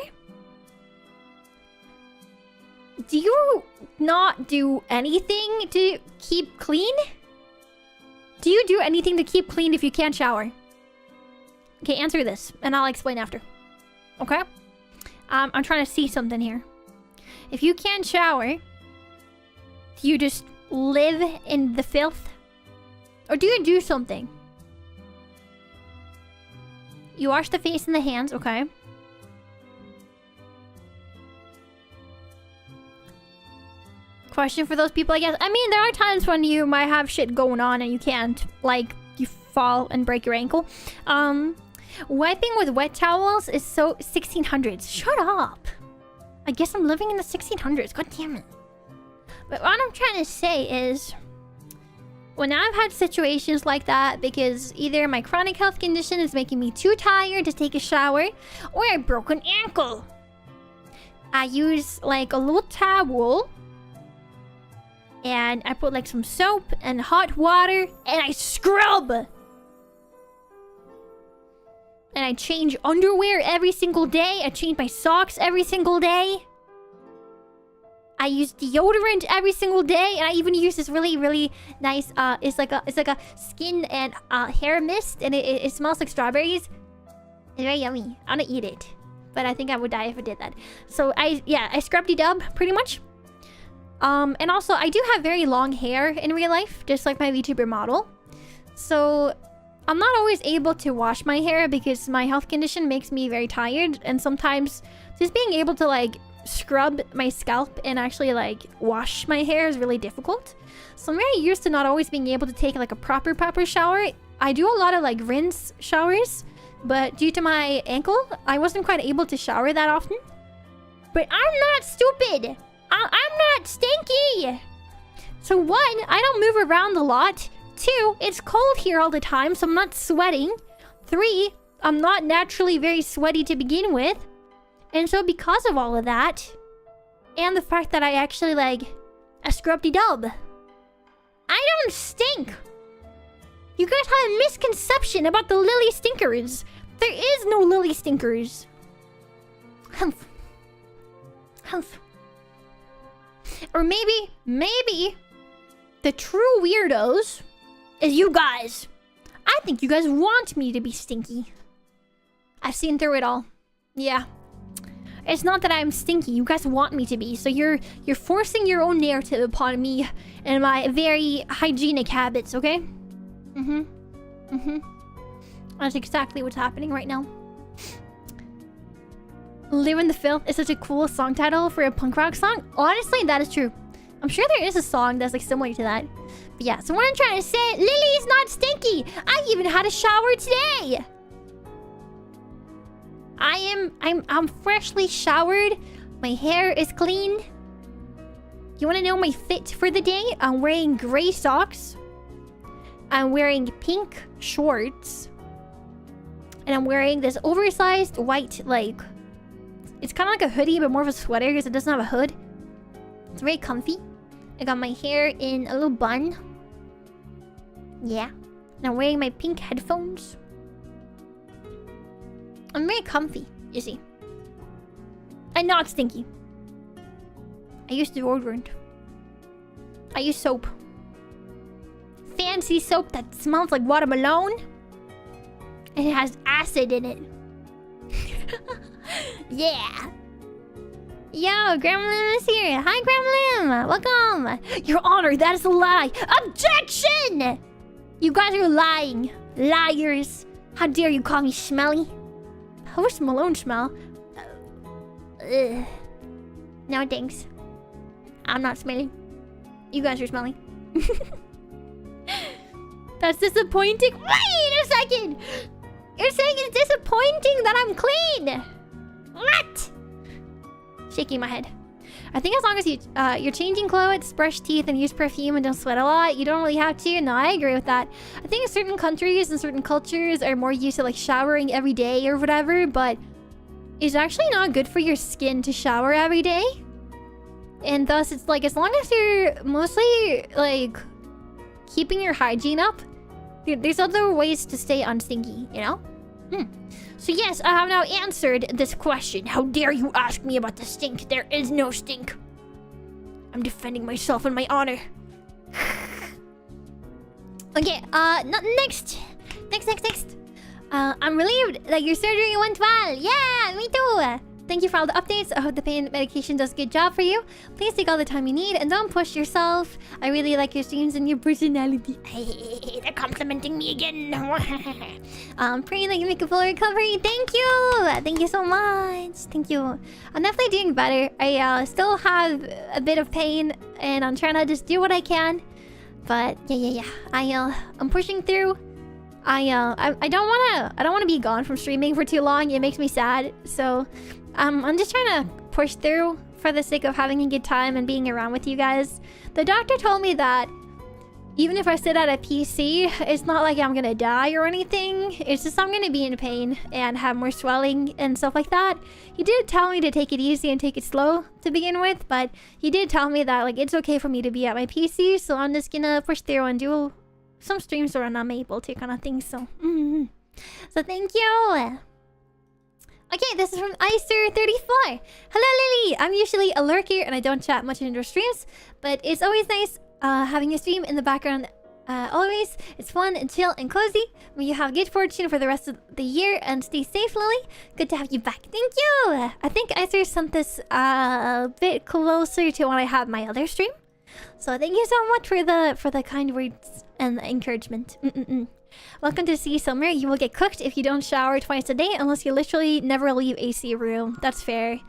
do you not do anything to keep clean? Do you do anything to keep clean if you can't shower? Okay, answer this, and I'll explain after. Okay? I'm trying to see something here. If you can't shower, do you just live in the filth? Or do you do something? You wash the face and the hands, okay. Question for those people, I guess. I mean, there are times when you might have shit going on and you can't. Like, you fall and break your ankle. Wiping with wet towels is so 1600s. Shut up. I guess I'm living in the 1600s. God damn it. But what I'm trying to say is, when I've had situations like that because either my chronic health condition is making me too tired to take a shower, or I broke an ankle, I use like a little towel and I put like some soap and hot water and I scrub. And I change underwear every single day. I change my socks every single day. I use deodorant every single day, and I even use this really nice it's like a skin and hair mist, and it smells like strawberries. It's very yummy. I wanna eat it, but I think I would die if I did that. So I scrub dub pretty much. And also I do have very long hair in real life, just like my Vtuber model. So I'm not always able to wash my hair because my health condition makes me very tired, and sometimes just being able to like scrub my scalp and actually like wash my hair is really difficult. So I'm very used to not always being able to take like a proper shower. I do a lot of like rinse showers, but due to my ankle, I wasn't quite able to shower that often. But I'm not stupid. I'm not stinky. So 1, I don't move around a lot. 2, it's cold here all the time, so I'm not sweating. 3, I'm not naturally very sweaty to begin with. And so because of all of that, and the fact that I actually like a scrubby dub, I don't stink. You guys have a misconception about the Lillie stinkers. There is no Lillie stinkers. Humph. Humph. Or maybe the true weirdos is you guys. I think you guys want me to be stinky. I've seen through it all. Yeah. It's not that I'm stinky. You guys want me to be. So you're forcing your own narrative upon me and my very hygienic habits, okay? That's exactly what's happening right now. Live in the Filth is such a cool song title for a punk rock song. Honestly, that is true. I'm sure there is a song that's like similar to that. But yeah, so what I'm trying to say, Lily is not stinky. I even had a shower today. I'm freshly showered. My hair is clean. You want to know my fit for the day? I'm wearing gray socks. I'm wearing pink shorts. And I'm wearing this oversized white, like, it's kind of like a hoodie, but more of a sweater because it doesn't have a hood. It's very comfy. I got my hair in a little bun. Yeah. And I'm wearing my pink headphones. I'm very comfy, you see. And not stinky. I use deodorant. I use soap. Fancy soap that smells like watermelon. And it has acid in it. Yeah. Yo, Gremlin is here. Hi, Gremlin. Welcome. Your Honor, that is a lie. Objection! You guys are lying. Liars. How dare you call me smelly? How does Malone smell? No thanks. I'm not smelly. You guys are smelly. That's disappointing. Wait a second! You're saying it's disappointing that I'm clean! What? Shaking my head. I think as long as you're changing clothes, brush teeth, and use perfume and don't sweat a lot, you don't really have to. No, I agree with that. I think certain countries and certain cultures are more used to like showering every day or whatever, but it's actually not good for your skin to shower every day. And thus, it's like as long as you're mostly like keeping your hygiene up, there's other ways to stay unstinky, you know? So yes, I have now answered this question. How dare you ask me about the stink? There is no stink. I'm defending myself and my honor. Okay, next. I'm relieved that your surgery went well. Yeah, me too. Thank you for all the updates. I hope the pain medication does a good job for you. Please take all the time you need and don't push yourself. I really like your streams and your personality. Hey, they're complimenting me again. Praying that you make a full recovery. Thank you. Thank you so much. Thank you. I'm definitely doing better. I still have a bit of pain and I'm trying to just do what I can. But yeah. I'm pushing through. I don't wanna be gone from streaming for too long. It makes me sad. So I'm just trying to push through for the sake of having a good time and being around with you guys. The doctor told me that even if I sit at a PC, it's not like I'm gonna die or anything. It's just I'm gonna be in pain and have more swelling and stuff like that. He did tell me to take it easy and take it slow to begin with, but he did tell me that like it's okay for me to be at my PC, so I'm just gonna push through and do some streams where I'm able to kind of thing. So so thank you. Okay, this is from Icer34. Hello, Lillie. I'm usually a lurker and I don't chat much in your streams, but it's always nice having a stream in the background. Always, it's fun and chill and cozy. May you have good fortune for the rest of the year and stay safe, Lillie. Good to have you back. Thank you. I think Icer sent this a bit closer to when I had my other stream. So thank you so much for the kind words and the encouragement. Welcome to Sea Summer. You will get cooked if you don't shower twice a day unless you literally never leave AC room. That's fair.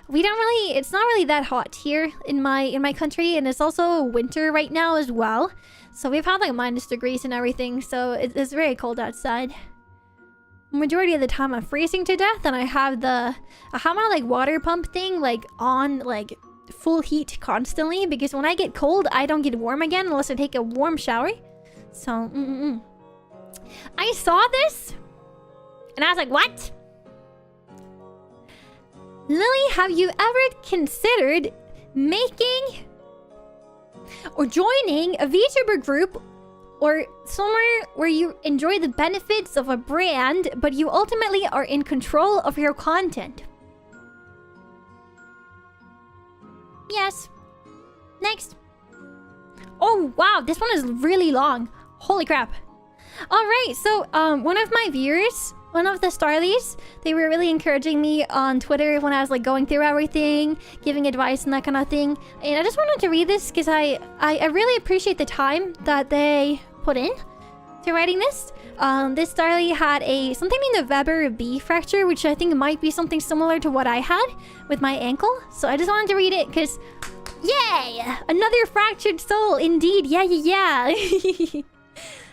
We don't really, it's not really that hot here in my country, and it's also winter right now as well. So we've had like -degrees and everything, so it's very cold outside. Majority of the time I'm freezing to death, and I have my like water pump thing like on like full heat constantly, because when I get cold I don't get warm again unless I take a warm shower. So I saw this and I was like, what? Lillie, have you ever considered making or joining a Vtuber group or somewhere where you enjoy the benefits of a brand but you ultimately are in control of your content? Yes. Next. Oh wow, this one is really long. Holy crap. Alright, so one of my viewers, one of the Starlies, they were really encouraging me on Twitter when I was like going through everything, giving advice and that kind of thing. And I just wanted to read this because I really appreciate the time that they put in to writing this. This Starly had something named a Weber B fracture, which I think might be something similar to what I had with my ankle. So I just wanted to read it because, yay! Another fractured soul, indeed. Yeah.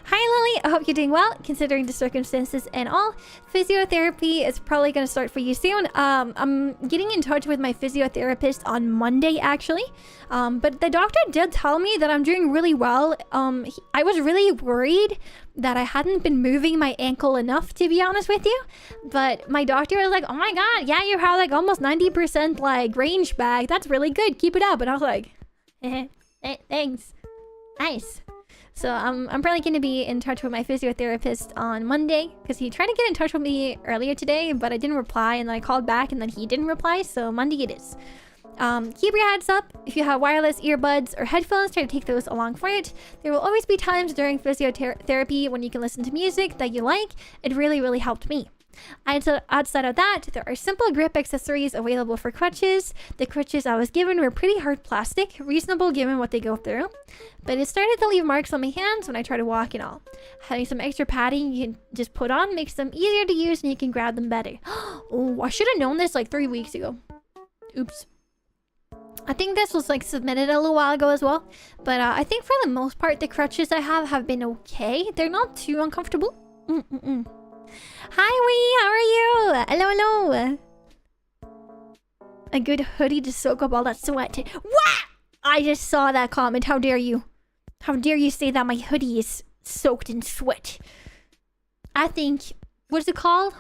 Hi Lillie, I hope you're doing well, considering the circumstances and all. Physiotherapy is probably going to start for you soon. I'm getting in touch with my physiotherapist on Monday, actually. But the doctor did tell me that I'm doing really well. I was really worried that I hadn't been moving my ankle enough, to be honest with you. But my doctor was like, oh my god, yeah, you have like almost 90% like range back. That's really good, keep it up. And I was like, thanks. Nice. So I'm probably going to be in touch with my physiotherapist on Monday, because he tried to get in touch with me earlier today, but I didn't reply, and then I called back and then he didn't reply, so Monday it is. Keep your heads up. If you have wireless earbuds or headphones, try to take those along for it. There will always be times during physiotherapy when you can listen to music that you like. It really, really helped me. Outside of that, there are simple grip accessories available for crutches. The crutches I was given were pretty hard plastic, reasonable given what they go through. But it started to leave marks on my hands when I try to walk and all. Having some extra padding you can just put on makes them easier to use and you can grab them better. Oh, I should have known this like 3 weeks ago. Oops. I think this was like submitted a little while ago as well. But I think for the most part, the crutches I have been okay. They're not too uncomfortable. Hi, Wee, how are you? Hello. A good hoodie to soak up all that sweat. What? I just saw that comment. How dare you? How dare you say that my hoodie is soaked in sweat? I think... What's it called?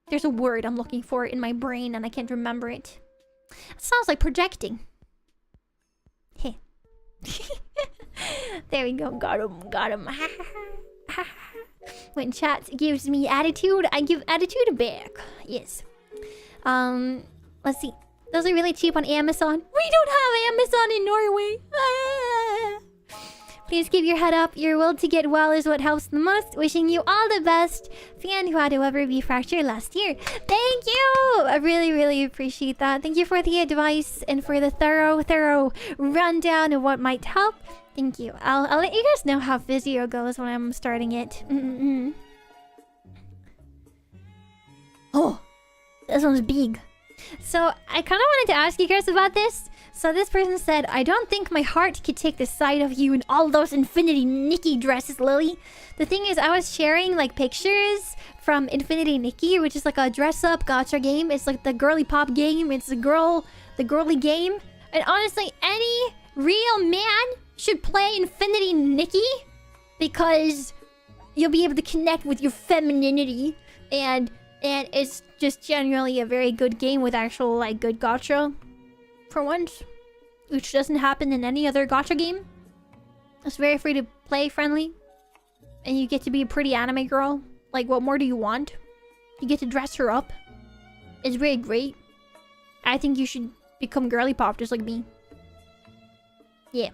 There's a word I'm looking for in my brain and I can't remember it. It sounds like projecting. Hey. There we go. Got him. When chat gives me attitude, I give attitude back. Yes. Let's see. Those are really cheap on Amazon. We don't have Amazon in Norway. Please keep your head up. Your will to get well is what helps the most. Wishing you all the best. Fan who had a rib fracture last year. Thank you! I really, really appreciate that. Thank you for the advice and for the thorough rundown of what might help. Thank you. I'll let you guys know how physio goes when I'm starting it. Oh, this one's big. So I kind of wanted to ask you guys about this. So this person said, I don't think my heart could take the sight of you in all those Infinity Nikki dresses, Lily. The thing is, I was sharing like pictures from Infinity Nikki, which is like a dress-up gacha game. It's like the girly pop game. It's the girly game. And honestly, any real man should play Infinity Nikki because you'll be able to connect with your femininity, and it's just generally a very good game with actual like good gacha for once, which doesn't happen in any other gacha game. It's very free to play friendly, and you get to be a pretty anime girl. Like, what more do you want? You get to dress her up. It's very great. I think you should become girly pop just like me. Yeah.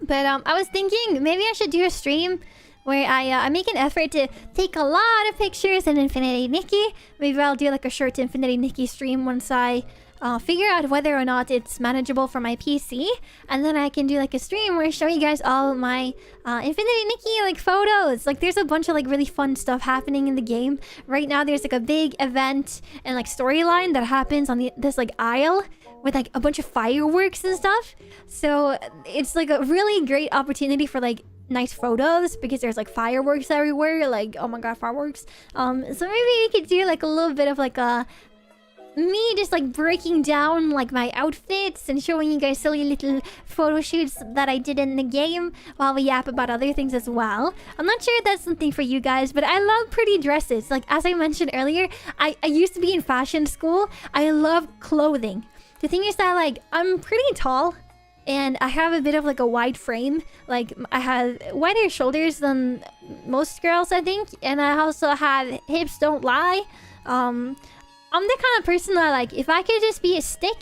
But I was thinking maybe I should do a stream where I make an effort to take a lot of pictures in Infinity Nikki. Maybe I'll do like a short Infinity Nikki stream once I figure out whether or not it's manageable for my PC, and then I can do like a stream where I show you guys all my Infinity Nikki like photos. Like, there's a bunch of like really fun stuff happening in the game right now. There's like a big event and like storyline that happens on this like aisle with like a bunch of fireworks and stuff. So it's like a really great opportunity for like nice photos because there's like fireworks everywhere. Like, oh my god, fireworks. So maybe we could do like a little bit of like a me just like breaking down like my outfits and showing you guys silly little photo shoots that I did in the game while we yap about other things as well. I'm not sure if that's something for you guys, but I love pretty dresses. Like, as I mentioned earlier, I used to be in fashion school. I love clothing. The thing is that like I'm pretty tall and I have a bit of like a wide frame. Like, I have wider shoulders than most girls, I think, and I also have hips don't lie. I'm the kind of person that, like, if I could just be a stick,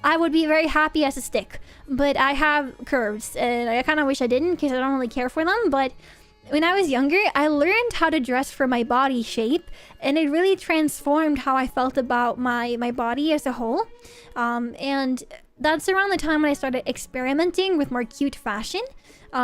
I would be very happy as a stick. But I have curves, and I kind of wish I didn't because I don't really care for them. But when I was younger, I learned how to dress for my body shape, and it really transformed how I felt about my body as a whole. And that's around the time when I started experimenting with more cute fashion.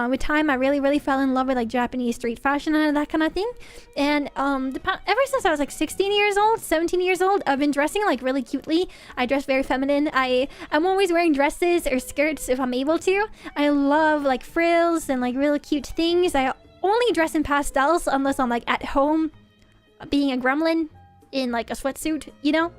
With time, I really fell in love with like Japanese street fashion and that kind of thing. And ever since I was like 16 years old, 17 years old, I've been dressing like really cutely. I dress very feminine. I'm always wearing dresses or skirts if I'm able to. I love like frills and like really cute things. I only dress in pastels unless I'm like at home being a gremlin in like a sweatsuit, you know?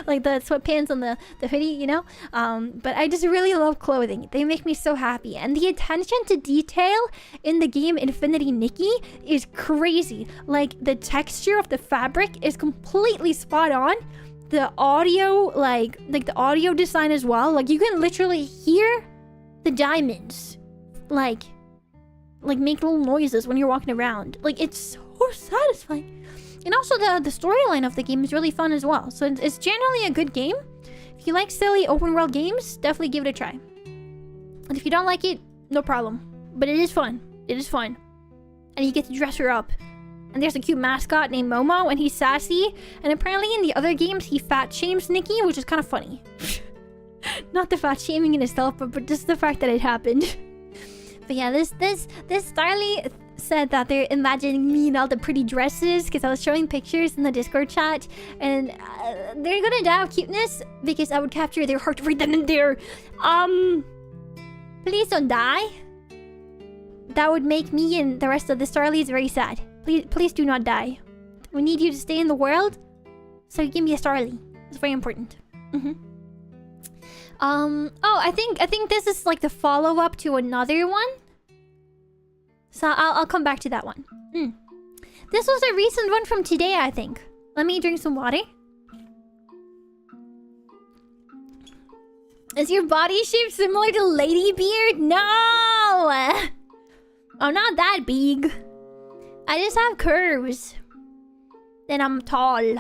Like the sweatpants and the hoodie, you know? But I just really love clothing. They make me so happy. And the attention to detail in the game Infinity Nikki is crazy. Like, the texture of the fabric is completely spot on. The audio, like the audio design as well. Like, you can literally hear the diamonds like make little noises when you're walking around. Like, it's so satisfying. And also the storyline of the game is really fun as well. So it's generally a good game. If you like silly open world games, definitely give it a try. And if you don't like it, no problem. But it is fun. It is fun. And you get to dress her up. And there's a cute mascot named Momo, and he's sassy. And apparently in the other games, he fat shames Nikki, which is kind of funny. Not the fat shaming in itself, but just the fact that it happened. But yeah, this Starly said that they're imagining me in all the pretty dresses because I was showing pictures in the Discord chat, and they're gonna die of cuteness because I would capture their heart right then and there. Please don't die. That would make me and the rest of the Starlies very sad. Please do not die. We need you to stay in the world, so give me a Starly. It's very important. Oh, I think this is like the follow-up to another one. So I'll come back to that one. This was a recent one from today, I think. Let me drink some water. Is your body shape similar to Ladybeard? No! I'm not that big. I just have curves. And I'm tall.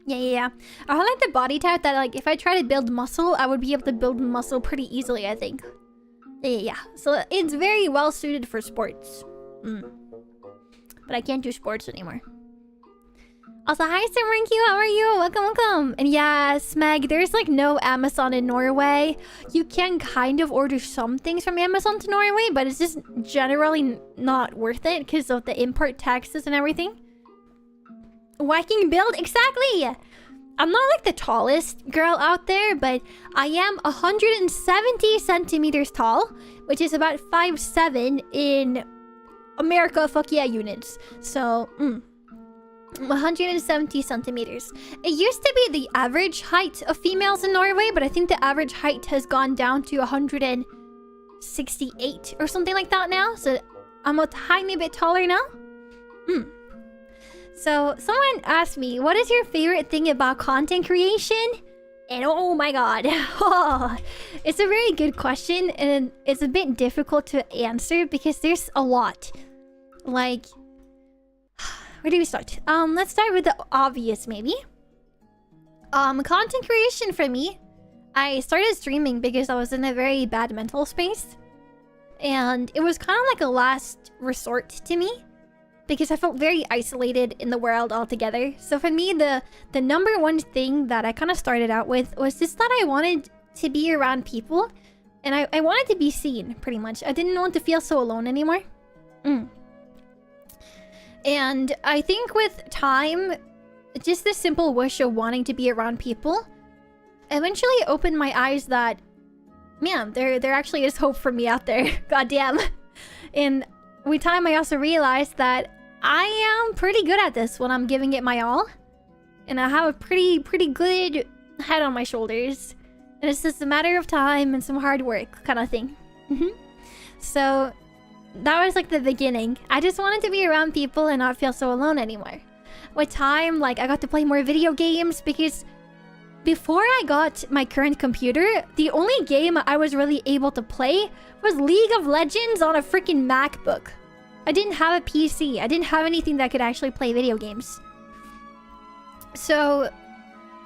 Yeah. I like the body type that, like, if I try to build muscle, I would be able to build muscle pretty easily, I think. Yeah. So it's very well suited for sports. But I can't do sports anymore. Also, hi, Simranq, how are you? Welcome. And yeah, Smeg, there's like no Amazon in Norway. You can kind of order some things from Amazon to Norway, but it's just generally not worth it because of the import taxes and everything. Whacking build? Exactly! I'm not like the tallest girl out there, but I am 170 centimeters tall, which is about 5'7" in America fuck yeah units. So, 170 centimeters. It used to be the average height of females in Norway, but I think the average height has gone down to 168 or something like that now. So I'm a tiny bit taller now. So someone asked me, what is your favorite thing about content creation? And oh my god. It's a very good question, and it's a bit difficult to answer because there's a lot. Like, where do we start? Let's start with the obvious, maybe. Content creation for me. I started streaming because I was in a very bad mental space. And it was kind of like a last resort to me, because I felt very isolated in the world altogether. So for me, the number one thing that I kind of started out with was just that I wanted to be around people. And I wanted to be seen, pretty much. I didn't want to feel so alone anymore. And I think with time, just this simple wish of wanting to be around people eventually opened my eyes that, man, there actually is hope for me out there. Goddamn. And with time, I also realized that I am pretty good at this when I'm giving it my all. And I have a pretty good head on my shoulders. And it's just a matter of time and some hard work kind of thing. So that was like the beginning. I just wanted to be around people and not feel so alone anymore. With time, like, I got to play more video games because before I got my current computer, the only game I was really able to play was League of Legends on a freaking MacBook. I didn't have a PC. I didn't have anything that could actually play video games. So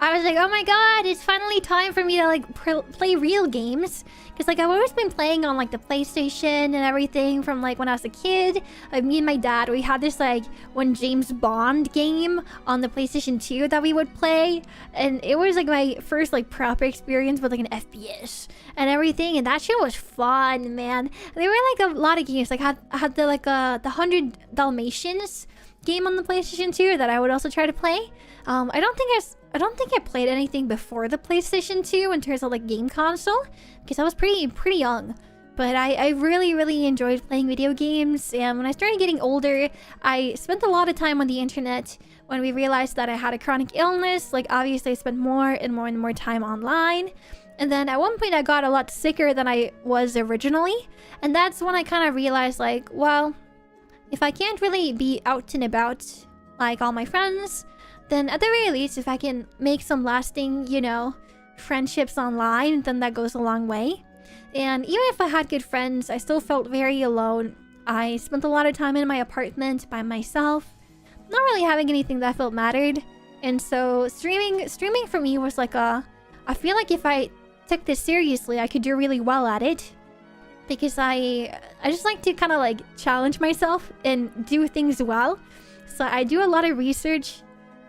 I was like, oh my god, it's finally time for me to like play real games. Because like I've always been playing on like the PlayStation and everything from like when I was a kid. Like me and my dad, we had this like one James Bond game on the PlayStation 2 that we would play. And it was like my first like proper experience with like an FPS and everything. And that shit was fun, man. There were like a lot of games. Like I had the like the 100 Dalmatians game on the PlayStation 2 that I would also try to play. I don't think I played anything before the PlayStation 2 in terms of like game console, because I was pretty young. But I really enjoyed playing video games, and when I started getting older, I spent a lot of time on the internet. When we realized that I had a chronic illness, like obviously I spent more and more time online. And then at one point I got a lot sicker than I was originally, and that's when I kind of realized like, well, if I can't really be out and about like all my friends, then at the very least, if I can make some lasting, you know, friendships online, then that goes a long way. And even if I had good friends, I still felt very alone. I spent a lot of time in my apartment by myself, not really having anything that I felt mattered. And so streaming for me was like I feel like if I took this seriously, I could do really well at it. Because I just like to kind of like challenge myself and do things well. So I do a lot of research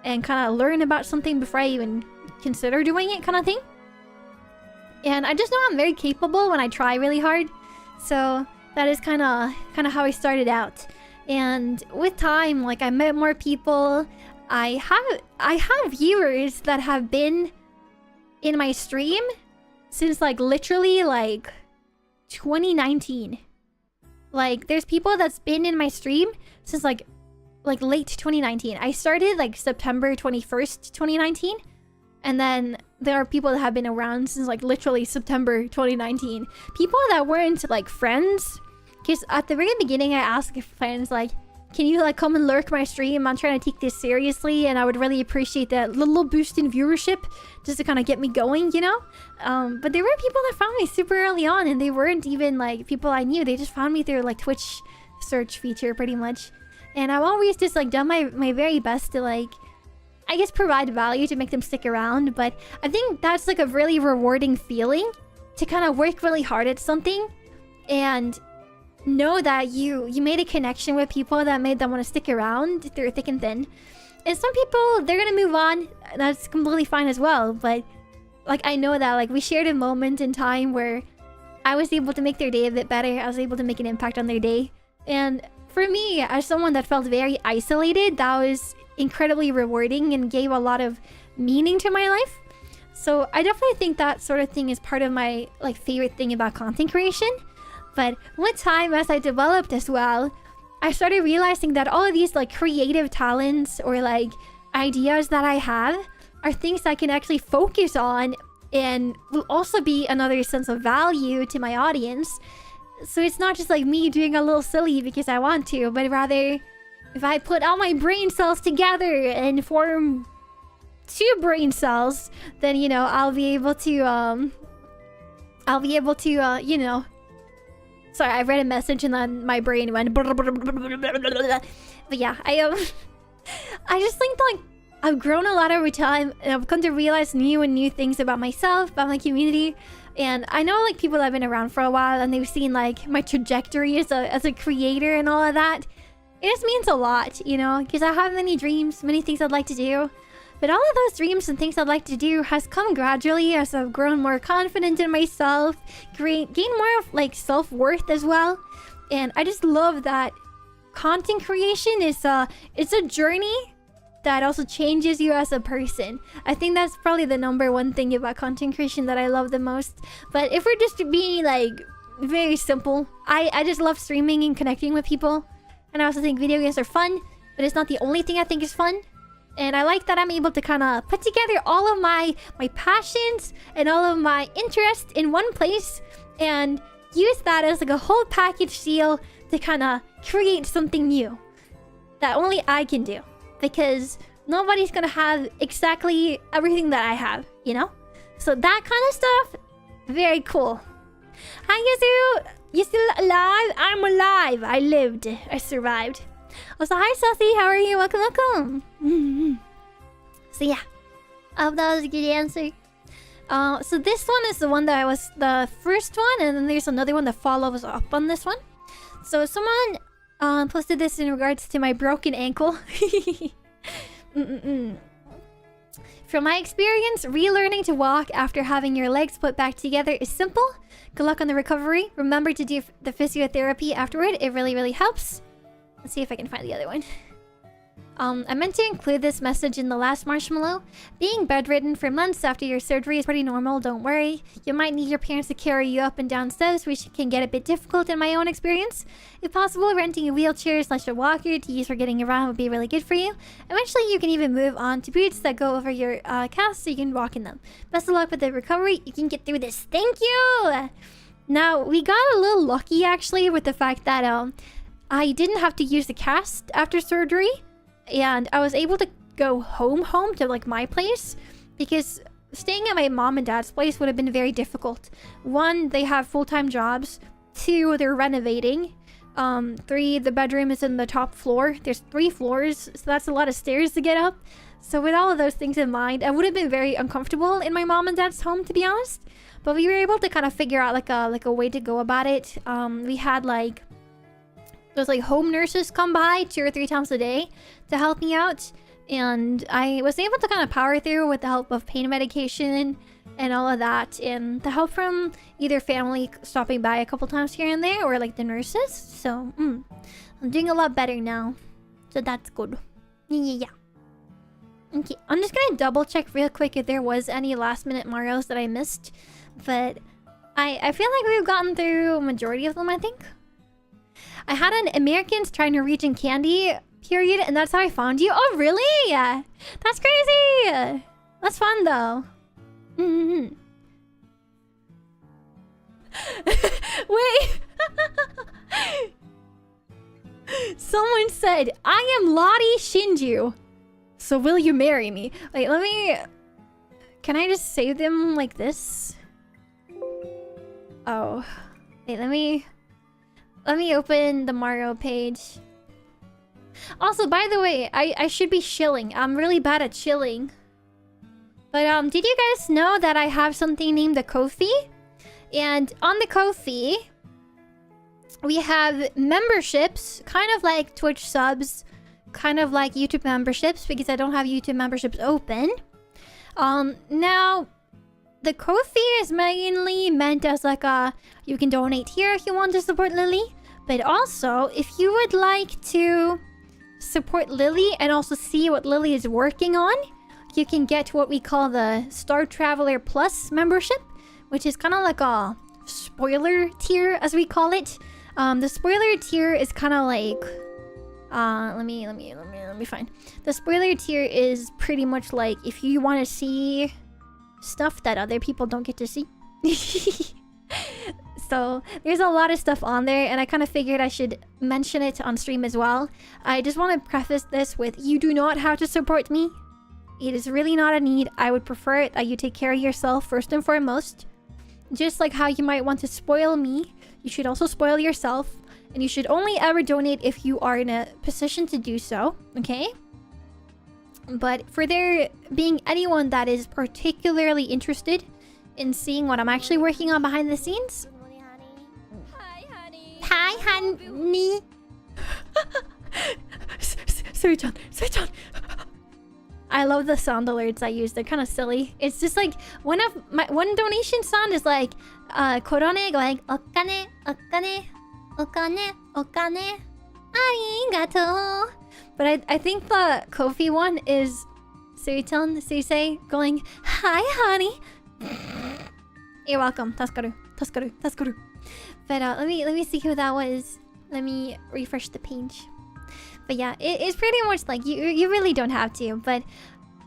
and kind of learn about something before I even consider doing it, kind of thing. And I just know I'm very capable when I try really hard. So that is kind of how I started out. And with time, like I met more people. I have viewers that have been in my stream since like literally like 2019. Like there's people that's been in my stream since like late 2019. I started like September 21st, 2019. And then there are people that have been around since like literally September 2019. People that weren't like friends. Because at the very beginning I asked friends like, can you like come and lurk my stream? I'm trying to take this seriously and I would really appreciate that little boost in viewership just to kind of get me going, you know? But there were people that found me super early on and they weren't even like people I knew. They just found me through like Twitch search feature pretty much. And I've always just like done my very best to like, I guess provide value to make them stick around. But I think that's like a really rewarding feeling to kind of work really hard at something and know that you made a connection with people that made them want to stick around through thick and thin. And some people, they're gonna move on. That's completely fine as well. But like I know that like we shared a moment in time where I was able to make their day a bit better. I was able to make an impact on their day. And for me, as someone that felt very isolated, that was incredibly rewarding and gave a lot of meaning to my life. So I definitely think that sort of thing is part of my like favorite thing about content creation. But with time, as I developed as well, I started realizing that all of these like creative talents or like ideas that I have are things I can actually focus on and will also be another sense of value to my audience. So it's not just like me doing a little silly because I want to, but rather if I put all my brain cells together and form 2 brain cells, then you know I'll be able to you know. Sorry, I read a message and then my brain went. But yeah, I just think that, like, I've grown a lot over time and I've come to realize new things about myself, about my community. And I know like people that have been around for a while and they've seen like my trajectory as a creator and all of that. It just means a lot, you know, because I have many dreams, many things I'd like to do. But all of those dreams and things I'd like to do has come gradually as I've grown more confident in myself, gained more of like self-worth as well. And I just love that content creation is it's a journey that also changes you as a person. I think that's probably the #1 thing about content creation that I love the most. But if we're just being like very simple, I just love streaming and connecting with people. And I also think video games are fun, but it's not the only thing I think is fun. And I like that I'm able to kind of put together all of my passions and all of my interests in one place and use that as like a whole package deal to kind of create something new that only I can do. Because nobody's gonna have exactly everything that I have, you know? So that kind of stuff, very cool. Hi Yazoo! You still alive? I'm alive! I lived. I survived. Also, hi Saucy, how are you? Welcome. So yeah, I hope that was a good answer. So this one is the one that was the first one, and then there's another one that follows up on this one. So someone posted this in regards to my broken ankle. From my experience, relearning to walk after having your legs put back together is simple. Good luck on the recovery. Remember to do the physiotherapy afterward. It really helps. Let's see if I can find the other one. I meant to include this message in the last marshmallow. Being bedridden for months after your surgery is pretty normal, don't worry. You might need your parents to carry you up and down stairs, which can get a bit difficult in my own experience. If possible, renting a wheelchair / a walker to use for getting around would be really good for you. Eventually, you can even move on to boots that go over your calves so you can walk in them. Best of luck with the recovery. You can get through this. Thank you! Now, we got a little lucky actually with the fact that I didn't have to use the cast after surgery. And I was able to go home to like my place because staying at my mom and dad's place would have been very difficult. 1, they have full-time jobs. 2, they're renovating. 3, the bedroom is in the top floor. There's 3 floors, so that's a lot of stairs to get up. So with all of those things in mind, I would have been very uncomfortable in my mom and dad's home, to be honest. But we were able to kind of figure out like a way to go about it. We had like those like home nurses come by 2 or 3 times a day to help me out, and I was able to kind of power through with the help of pain medication and all of that, and the help from either family stopping by a couple times here and there or like the nurses. So I'm doing a lot better now, so that's good. Yeah. Okay, I'm just gonna double check real quick if there was any last minute Marios that I missed, but I feel like we've gotten through a majority of them, I think. I had an Americans trying to reach in candy period, and that's how I found you. Oh, really? That's crazy. That's fun, though. Wait. Someone said, I am Lottie Shinju. So will you marry me? Wait, let me... Can I just save them like this? Oh. Wait, let me open the Mario page. Also, by the way, I should be shilling. I'm really bad at shilling. But did you guys know that I have something named the Ko-fi? And on the Ko-fi, we have memberships, kind of like Twitch subs, kind of like YouTube memberships, because I don't have YouTube memberships open. Now, the Ko-fi is mainly meant as like a... You can donate here if you want to support Lillie. But also, if you would like to support Lillie and also see what Lillie is working on, you can get what we call the Star Traveler Plus membership, which is kind of like a spoiler tier, as we call it. The spoiler tier is kind of like... let me find. The spoiler tier is pretty much like if you want to see stuff that other people don't get to see. So there's a lot of stuff on there, and I kind of figured I should mention it on stream as well. I just want to preface this with, you do not have to support me. It is really not a need. I would prefer that you take care of yourself first and foremost. Just like how you might want to spoil me, you should also spoil yourself. And you should only ever donate if you are in a position to do so, okay? But for there being anyone that is particularly interested in seeing what I'm actually working on behind the scenes... Hi, honey. Sorry-chan. I love the sound alerts I use. They're kind of silly. It's just like one donation sound is like korone going okane, okane, okane, okane, arigato. But I think the Ko-fi one is Sui-chan, Sui-sei going, hi, honey. You're welcome. Taskaru. But let me see who that was. Let me refresh the page. But yeah, it's pretty much like you really don't have to. But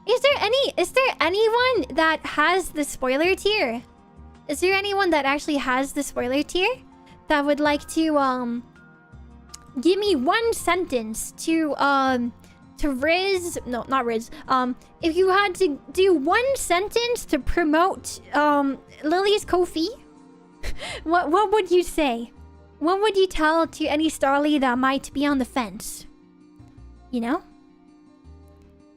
is there anyone that has the spoiler tier? Is there anyone that actually has the spoiler tier that would like to give me one sentence to Riz? No, not Riz. If you had to do one sentence to promote Lillie's Ko-fi, what would you say? What would you tell to any Starly that might be on the fence? You know?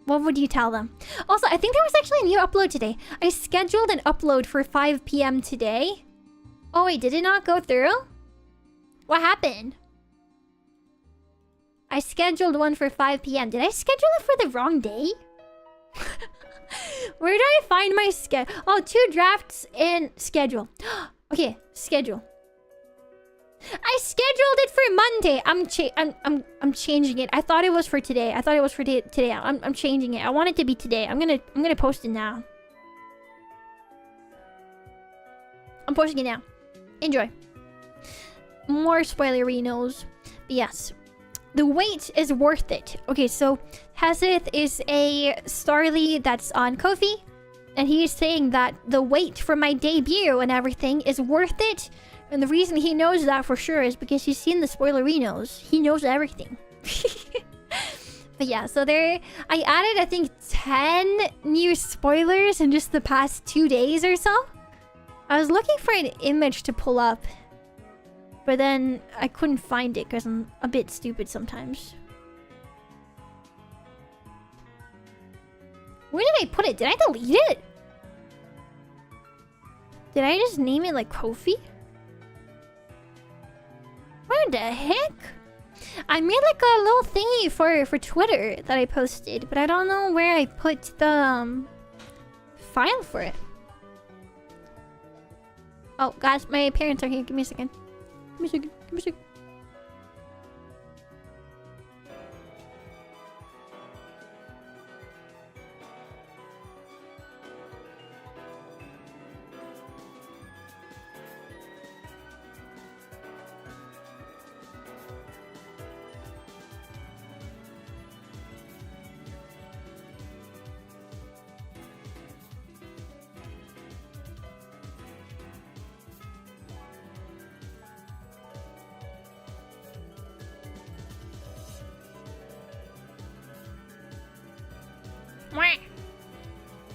What would you tell them? Also, I think there was actually a new upload today. I scheduled an upload for 5 p.m. today. Oh wait, did it not go through? What happened? I scheduled one for 5 p.m. Did I schedule it for the wrong day? Where do I find my schedule? Oh, 2 drafts and schedule. Okay, schedule. I scheduled it for Monday. I'm changing it. I thought it was for today. Today. I'm changing it. I want it to be today. I'm gonna post it now. I'm posting it now. Enjoy. More spoilerinos. But yes. The wait is worth it. Okay, so Hesith is a Starly that's on Ko-fi, and he's saying that the wait for my debut and everything is worth it. And the reason he knows that for sure is because he's seen the spoilerinos. He knows everything. But yeah, so I added, I think, 10 new spoilers in just the past 2 days or so. I was looking for an image to pull up, but then I couldn't find it because I'm a bit stupid sometimes. Where did I put it? Did I delete it? Did I just name it like Kofi? Where the heck? I made like a little thingy for Twitter that I posted, but I don't know where I put the file for it. Oh, guys, my parents are here. Give me a second. Give me a second. Give me a second.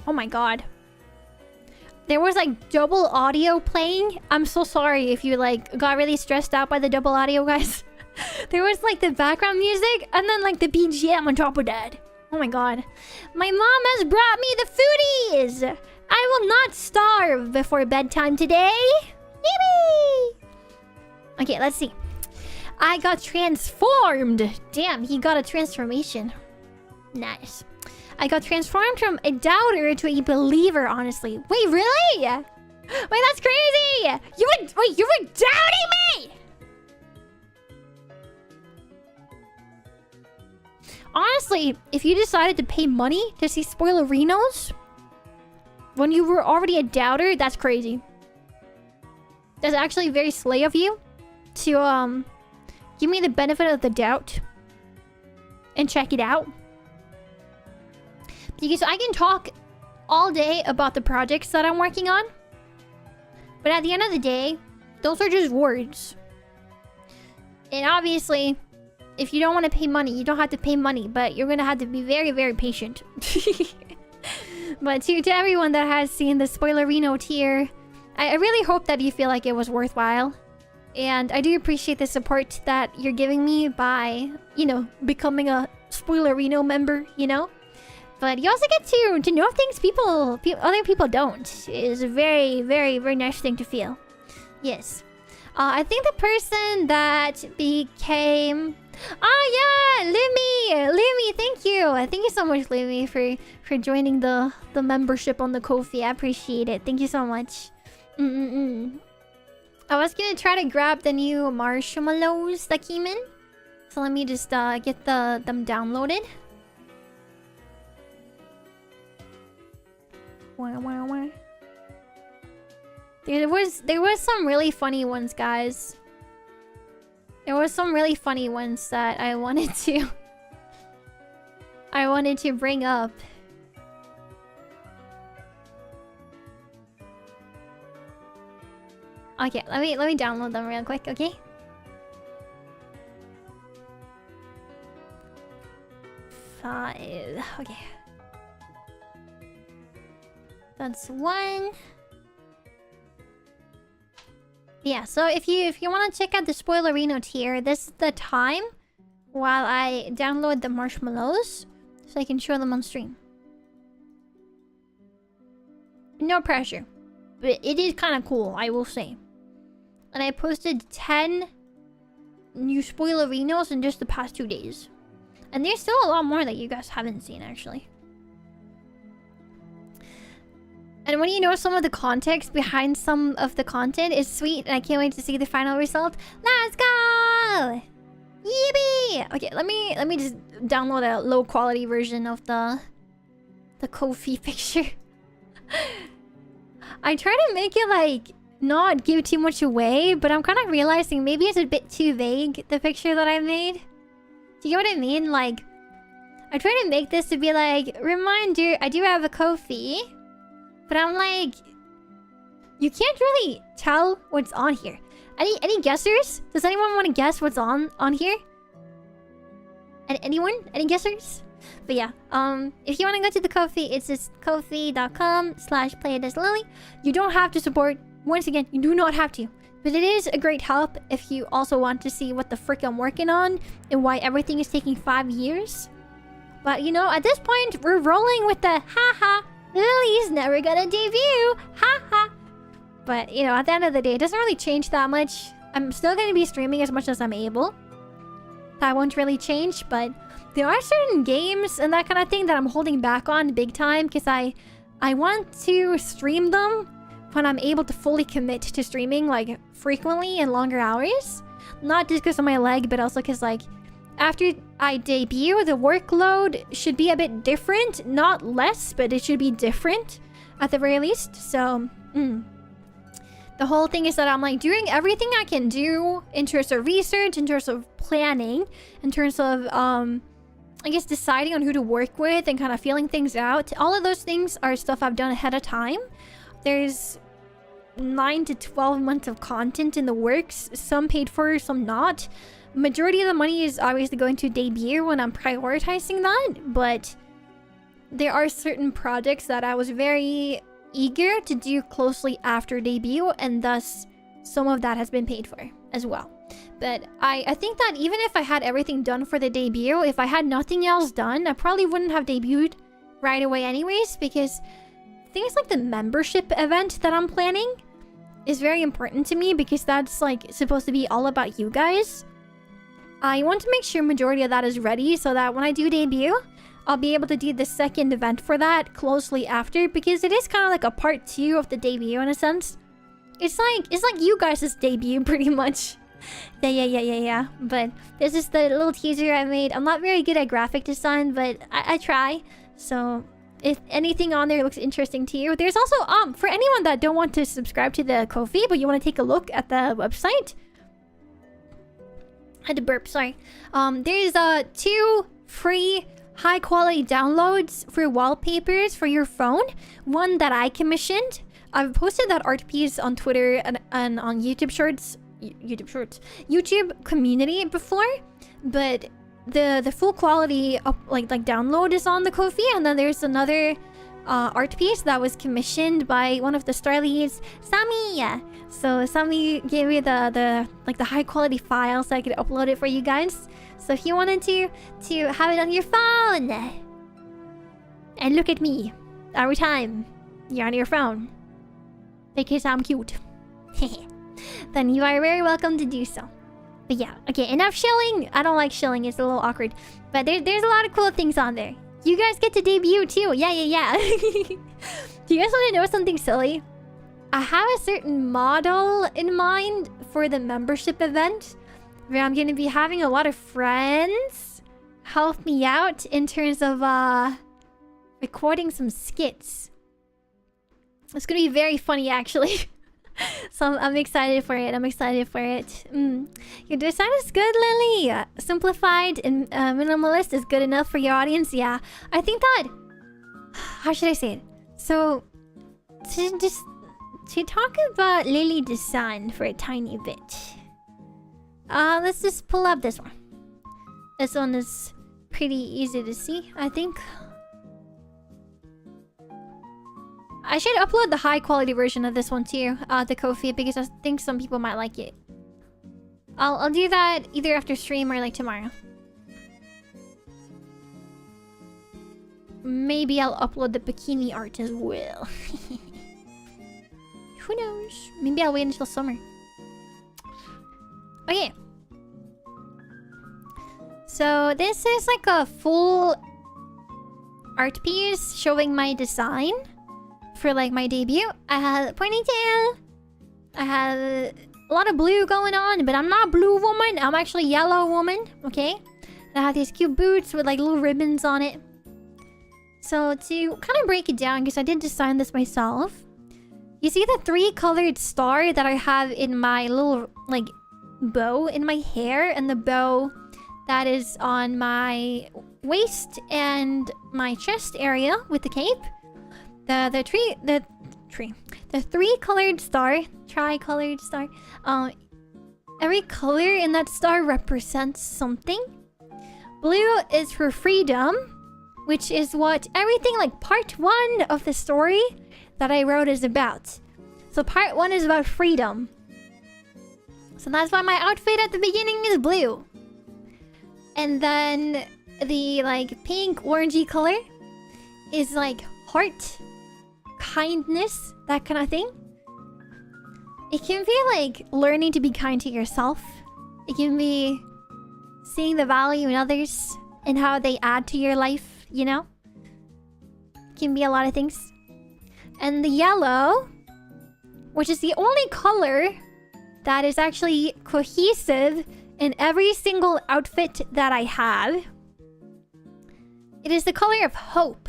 Oh my god. There was like double audio playing. I'm so sorry if you like got really stressed out by the double audio, guys. There was like the background music and then like the BGM on top of that. Oh my god. My mom has brought me the foodies. I will not starve before bedtime today. Yippee! Okay, let's see. I got transformed. Damn, he got a transformation. Nice. I got transformed from a doubter to a believer, honestly. Wait, really? Wait, that's crazy! You were doubting me! Honestly, if you decided to pay money to see spoilerinos when you were already a doubter, that's crazy. That's actually very slay of you to give me the benefit of the doubt and check it out. Because I can talk all day about the projects that I'm working on, but at the end of the day, those are just words. And obviously, if you don't want to pay money, you don't have to pay money, but you're gonna have to be very, very patient. But to everyone that has seen the spoilerino tier, I really hope that you feel like it was worthwhile. And I do appreciate the support that you're giving me by, you know, becoming a spoilerino member, you know? But you also get to know things other people don't. It's a very, very, very nice thing to feel. Yes. I think the person that became... Oh yeah! Lillie, thank you! Thank you so much, Lillie, for joining the membership on the Ko-fi. I appreciate it. Thank you so much. I was gonna try to grab the new marshmallows that came in. So let me just get them downloaded. There was some really funny ones, guys. There was some really funny ones that I wanted to bring up. Okay, let me download them real quick, okay? Okay. That's one. Yeah, so if you want to check out the spoilerino tier, this is the time while I download the marshmallows so I can show them on stream. No pressure, but it is kind of cool, I will say. And I posted 10 new spoilerinos in just the past 2 days. And there's still a lot more that you guys haven't seen, actually. And when you know some of the context behind some of the content, it's sweet, and I can't wait to see the final result. Let's go! Yippee! Okay, let me just download a low quality version of the Ko-fi picture. I try to make it like not give too much away, but I'm kind of realizing maybe it's a bit too vague, the picture that I made. Do you get what I mean? Like, I try to make this to be like, reminder, I do have a Ko-fi. But I'm like, you can't really tell what's on here. Any guessers? Does anyone want to guess what's on here? Anyone? Any guessers? But yeah, if you want to go to the Ko-fi, it's just ko-fi.com/playadaslily. You don't have to support. Once again, you do not have to. But it is a great help if you also want to see what the frick I'm working on and why everything is taking 5 years. But you know, at this point, we're rolling with the haha, Lily's never gonna debut, haha. But you know, at the end of the day, it doesn't really change that much. I'm still gonna be streaming as much as I'm able. That won't really change, but there are certain games and that kind of thing that I'm holding back on big time because I want to stream them when I'm able to fully commit to streaming like frequently and longer hours. Not just because of my leg, but also because like after I debut, the workload should be a bit different. Not less, but it should be different at the very least. So, the whole thing is that I'm like doing everything I can do in terms of research, in terms of planning, in terms of I guess deciding on who to work with and kind of feeling things out. All of those things are stuff I've done ahead of time. There's 9 to 12 months of content in the works, some paid for, some not. Majority of the money is obviously going to debut when I'm prioritizing that, but there are certain projects that I was very eager to do closely after debut, and thus some of that has been paid for as well. But I think that even if I had everything done for the debut, if I had nothing else done, I probably wouldn't have debuted right away anyways, because things like the membership event that I'm planning is very important to me, because that's like supposed to be all about you guys. I want to make sure majority of that is ready so that when I do debut, I'll be able to do the second event for that closely after, because it is kind of like a part 2 of the debut in a sense. It's like you guys' debut pretty much. Yeah. But this is the little teaser I made. I'm not very good at graphic design, but I try. So if anything on there looks interesting to you, there's also for anyone that don't want to subscribe to the Ko-fi but you want to take a look at the website. I had to burp, sorry. There's 2 free high quality downloads for wallpapers for your phone. One that I commissioned. I've posted that art piece on Twitter and on YouTube Shorts. YouTube community before, but the full quality of, like download is on the Ko-fi, and then there's another art piece that was commissioned by one of the star leads, Sammy. So Sammy gave me the high quality file so I could upload it for you guys. So if you wanted to have it on your phone and look at me every time you're on your phone because I'm cute, then you are very welcome to do so. But yeah, okay, enough shilling. I don't like shilling, it's a little awkward. But there's a lot of cool things on there. You guys get to debut too. Yeah. Do you guys want to know something silly? I have a certain model in mind for the membership event where I'm going to be having a lot of friends help me out in terms of recording some skits. It's going to be very funny actually. So I'm excited for it. Your design is good, Lily. Simplified and minimalist is good enough for your audience. Yeah, I think that... How should I say it? So, to talk about Lily design for a tiny bit. Let's just pull up this one. This one is pretty easy to see, I think. I should upload the high quality version of this one too, the Ko-fi, because I think some people might like it. I'll do that either after stream or like tomorrow. Maybe I'll upload the bikini art as well. Who knows? Maybe I'll wait until summer. Okay. So this is like a full art piece showing my design for like my debut. I had a ponytail. I had a lot of blue going on, but I'm not blue woman. I'm actually yellow woman, okay? And I have these cute boots with like little ribbons on it. So to kind of break it down, because I did design this myself. You see the 3 colored star that I have in my little like bow in my hair, and the bow that is on my waist and my chest area with the cape. The 3 colored star, tri-colored star. Every color in that star represents something. Blue is for freedom, which is what everything like part 1 of the story that I wrote is about. So part 1 is about freedom. So that's why my outfit at the beginning is blue. And then the like pink orangey color is like heart, kindness, that kind of thing. It can be like learning to be kind to yourself. It can be seeing the value in others and how they add to your life, you know? It can be a lot of things. And the yellow, which is the only color that is actually cohesive in every single outfit that I have. It is the color of hope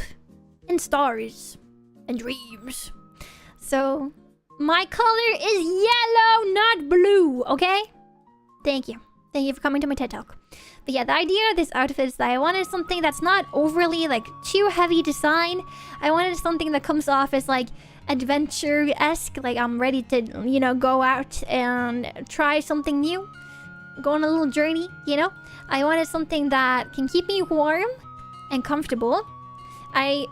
and stars and dreams. So my color is yellow, not blue, okay? Thank you. Thank you for coming to my TED Talk. But yeah, the idea of this outfit is that I wanted something that's not overly like too heavy design. I wanted something that comes off as like adventure-esque, like I'm ready to, you know, go out and try something new. Go on a little journey, you know? I wanted something that can keep me warm and comfortable. I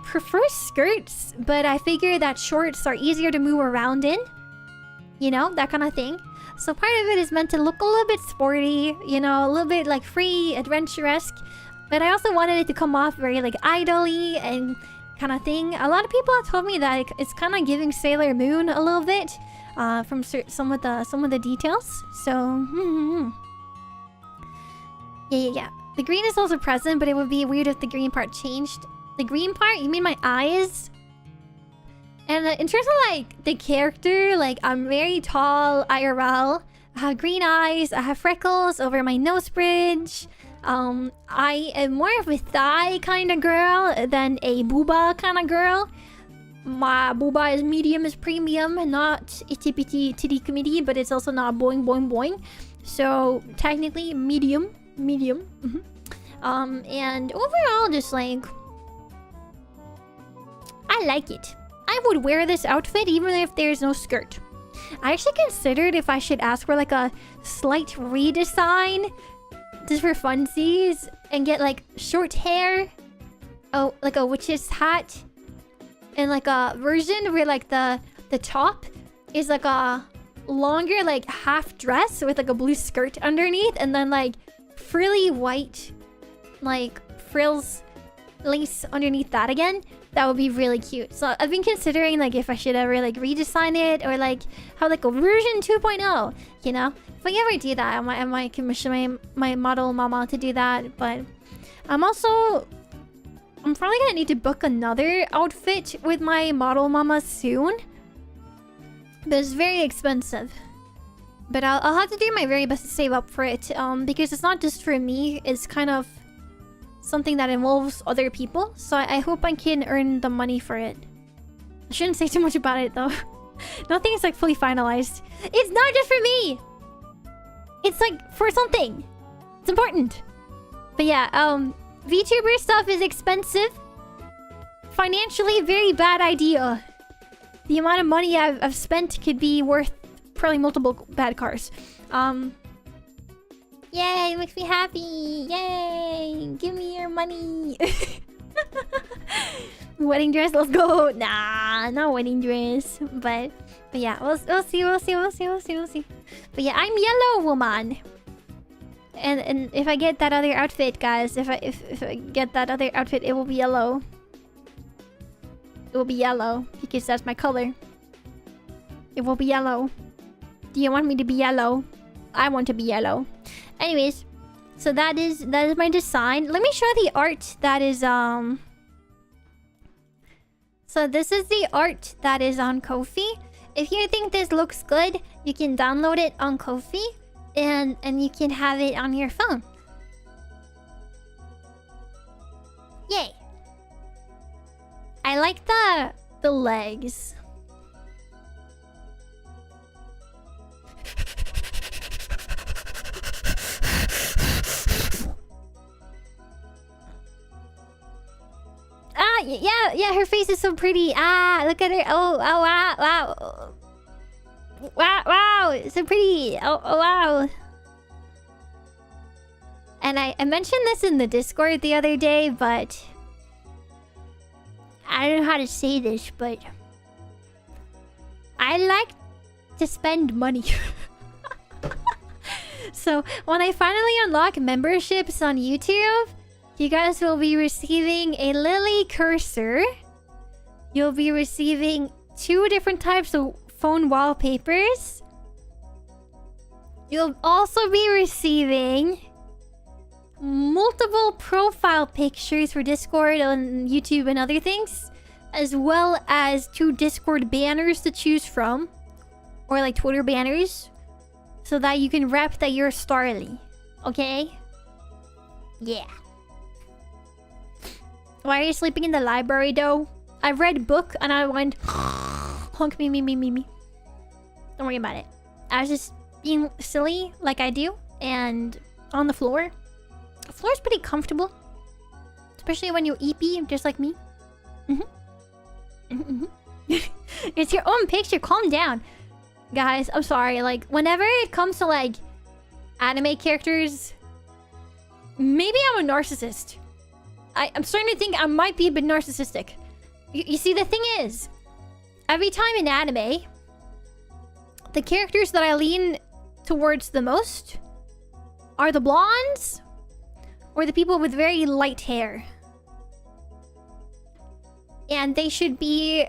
prefer skirts, but I figure that shorts are easier to move around in. You know, that kind of thing. So part of it is meant to look a little bit sporty, you know, a little bit like free, adventure-esque. But I also wanted it to come off very like idly and kind of thing. A lot of people have told me that like, it's kind of giving Sailor Moon a little bit from some of the details. So yeah. The green is also present, but it would be weird if the green part changed. The green part? You mean my eyes? And in terms of like the character, like I'm very tall IRL. I have green eyes. I have freckles over my nose bridge. I am more of a thigh kind of girl than a booba kind of girl. My booba is medium, is premium, not itty bitty titty committee, but it's also not boing boing boing. So technically medium. And overall, just like I like it. I would wear this outfit even if there's no skirt. I actually considered if I should ask for like a slight redesign just for funsies and get like short hair, oh, like a witch's hat, and like a version where like the top is like a longer like half dress with like a blue skirt underneath, and then like frilly white like frills lace underneath that again. That would be really cute. So I've been considering like if I should ever like redesign it or like have like a version 2.0, you know? If I ever do that, I might commission my model mama to do that. But I'm probably gonna need to book another outfit with my model mama soon. But it's very expensive. But I'll have to do my very best to save up for it. Because it's not just for me, it's kind of something that involves other people. So I hope I can earn the money for it. I shouldn't say too much about it though. Nothing is like fully finalized. It's not just for me! It's like for something. It's important. But yeah, VTuber stuff is expensive. Financially, very bad idea. The amount of money I've spent could be worth probably multiple bad cars. Yay, it makes me happy. Yay, give me your money. Wedding dress, let's go. Nah, not wedding dress. But yeah, we'll see. But yeah, I'm yellow woman. And if I get that other outfit, guys, if I get that other outfit, it will be yellow. It will be yellow because that's my color. It will be yellow. Do you want me to be yellow? I want to be yellow. Anyways, so that is my design. Let me show the art that is So this is the art that is on Ko-fi. If you think this looks good, you can download it on Ko-fi and you can have it on your phone. Yay. I like the legs. Ah, yeah, her face is so pretty. Ah, look at her. Oh, wow. Wow, it's so pretty. Oh, wow. And I mentioned this in the Discord the other day, but I don't know how to say this, but I like to spend money. So when I finally unlock memberships on YouTube, you guys will be receiving a Lillie cursor. You'll be receiving 2 different types of phone wallpapers. You'll also be receiving multiple profile pictures for Discord on YouTube and other things, as well as 2 Discord banners to choose from, or like Twitter banners, so that you can rep that you're Starly. Okay? Yeah. Why are you sleeping in the library though? I read book and I went honk me. Don't worry about it. I was just being silly like I do, and on the floor. The floor's pretty comfortable, especially when you're EP, just like me. It's your own picture. Calm down, guys. I'm sorry. Like, whenever it comes to like anime characters, maybe I'm a narcissist. I'm starting to think I might be a bit narcissistic. You see, the thing is, every time in anime, the characters that I lean towards the most are the blondes or the people with very light hair. And they should be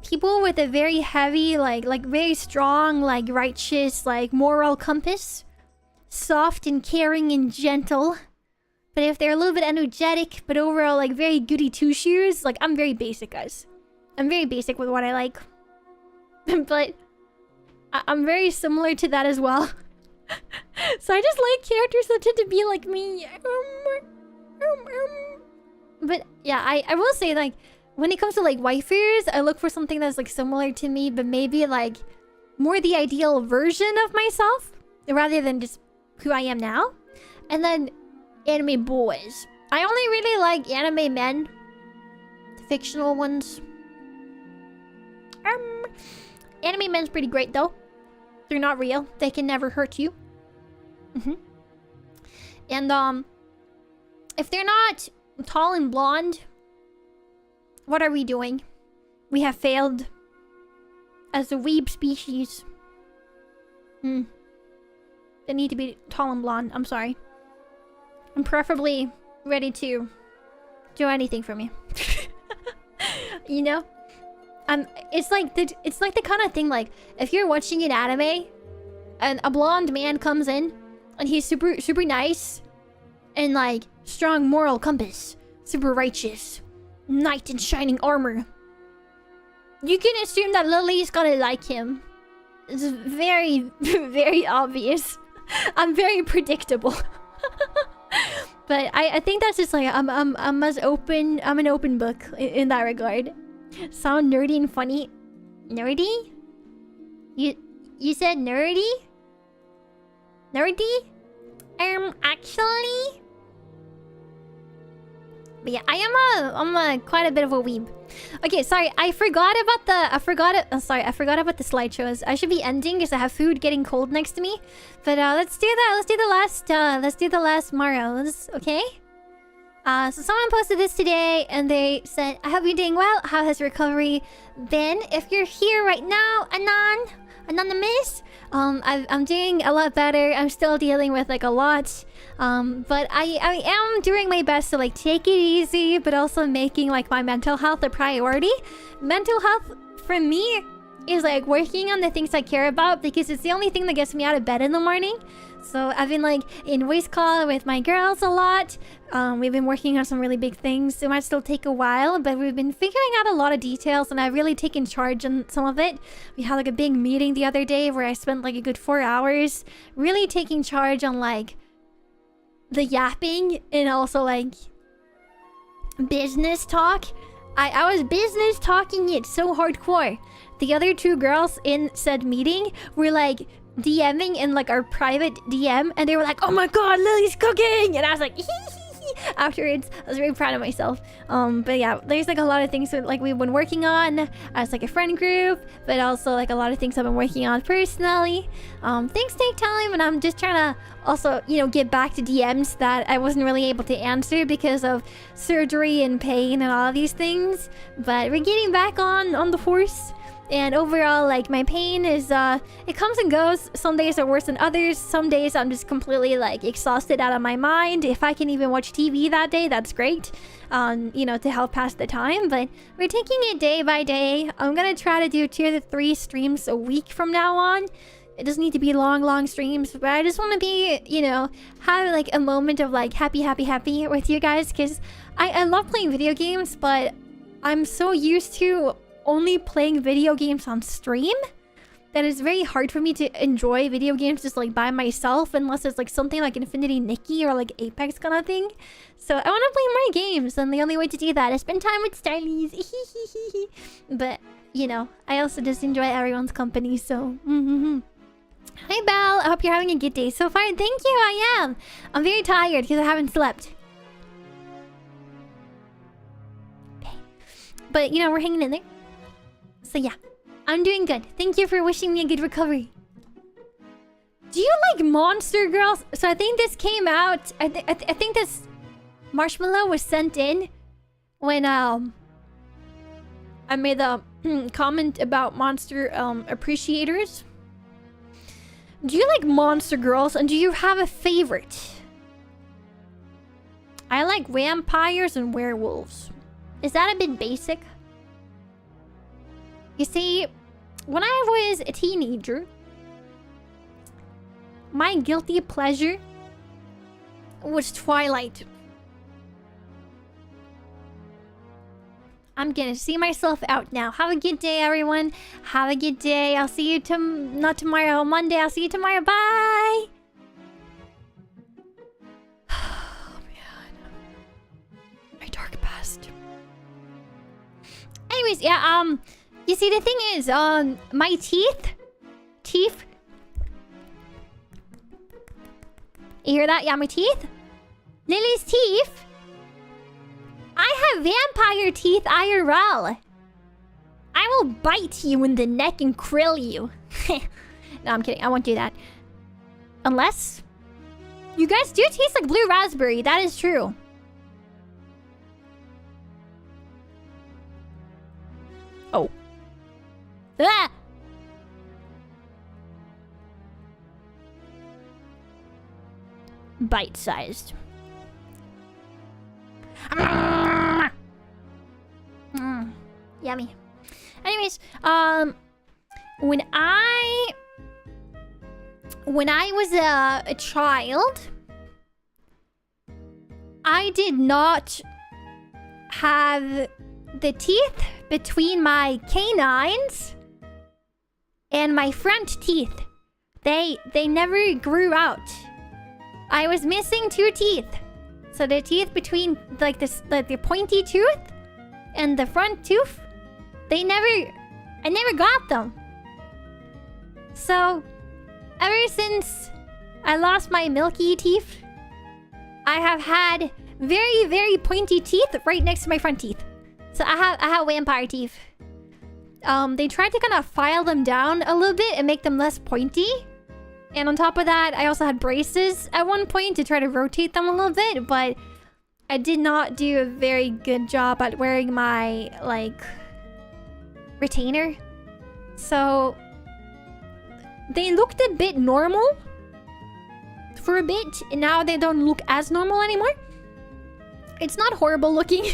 people with a very heavy, like very strong, like righteous, like moral compass. Soft and caring and gentle. But if they're a little bit energetic, but overall like very goody two-shoes, like I'm very basic, guys. I'm very basic with what I like. But I'm very similar to that as well. So I just like characters that tend to be like me. But yeah, I will say, like, when it comes to like waifus, I look for something that's like similar to me, but maybe like more the ideal version of myself rather than just who I am now. And then anime boys. I only really like anime men. The fictional ones. Anime men's pretty great though. They're not real. They can never hurt you. And if they're not tall and blonde, what are we doing? We have failed as a weeb species. They need to be tall and blonde. I'm sorry. I'm preferably ready to do anything for me. You know? It's like the kind of thing, like, if you're watching an anime and a blonde man comes in and he's super nice and like strong moral compass, super righteous, knight in shining armor, you can assume that Lily's gonna like him. It's very, very obvious. I'm very predictable. But I think that's just like I'm as open. I'm an open book in that regard. Sound nerdy and funny. Nerdy? You said nerdy? Nerdy? Actually. But yeah, I'm quite a bit of a weeb. Okay, sorry, I forgot about the slideshows. I should be ending because I have food getting cold next to me. But let's do that. Let's do the last Maros, okay? So someone posted this today and they said, I hope you're doing well. How has recovery been? If you're here right now, Anonymous, I'm doing a lot better. I'm still dealing with like a lot. But I am doing my best to like take it easy, but also making like my mental health a priority. Mental health for me is like working on the things I care about because it's the only thing that gets me out of bed in the morning. So I've been like in voice call with my girls a lot. We've been working on some really big things. It might still take a while, but we've been figuring out a lot of details and I've really taken charge on some of it. We had like a big meeting the other day where I spent like a good 4 hours really taking charge on like the yapping and also like business talk. I was business talking it so hardcore. The other 2 girls in said meeting were like DMing in like our private DM and they were like, oh my god, Lily's cooking! And I was like, hee hee hee. afterwards. I was very proud of myself. But yeah, there's like a lot of things that like we've been working on as like a friend group, but also like a lot of things I've been working on personally. Things take time, and I'm just trying to also, you know, get back to DMs that I wasn't really able to answer because of surgery and pain and all of these things. But we're getting back on the horse. And overall, like, my pain is, it comes and goes. Some days are worse than others. Some days I'm just completely, like, exhausted out of my mind. If I can even watch TV that day, that's great. You know, to help pass the time. But we're taking it day by day. I'm gonna try to do 2 to 3 streams a week from now on. It doesn't need to be long streams, but I just want to be, you know, have, like, a moment of, like, happy with you guys. Because I love playing video games, but I'm so used to only playing video games on stream that it's very hard for me to enjoy video games just like by myself unless it's like something like Infinity Nikki or like Apex kind of thing. So I want to play more games, and the only way to do that is spend time with Starlies. But you know, I also just enjoy everyone's company. So Hi Belle, I hope you're having a good day so far. Thank you. I am. I'm very tired because I haven't slept. Okay. But you know, we're hanging in there. So yeah, I'm doing good. Thank you for wishing me a good recovery. Do you like Monster Girls? So I think this came out. I think this marshmallow was sent in when I made a comment about monster appreciators. Do you like Monster Girls, and do you have a favorite? I like vampires and werewolves. Is that a bit basic? You see, when I was a teenager, my guilty pleasure was Twilight. I'm gonna see myself out now. Have a good day, everyone. Have a good day. I'll see you not tomorrow, Monday. I'll see you tomorrow. Bye. Oh man, my dark past. Anyways, yeah. You see, the thing is, my teeth. You hear that? Yeah, my teeth. Lily's teeth. I have vampire teeth IRL. I will bite you in the neck and krill you. No, I'm kidding. I won't do that. Unless... You guys do taste like blue raspberry. That is true. Oh. Ah! Bite-sized. Yummy. Anyways, when I was a child, I did not have the teeth between my canines and my front teeth. They never grew out. I was missing 2 teeth. So the teeth between like this, like the pointy tooth and the front tooth, I never got them. So ever since I lost my milky teeth, I have had very, very pointy teeth right next to my front teeth. So I have vampire teeth. They tried to kind of file them down a little bit and make them less pointy. And on top of that, I also had braces at one point to try to rotate them a little bit, but I did not do a very good job at wearing my, like, retainer. So they looked a bit normal for a bit, and now they don't look as normal anymore. It's not horrible looking.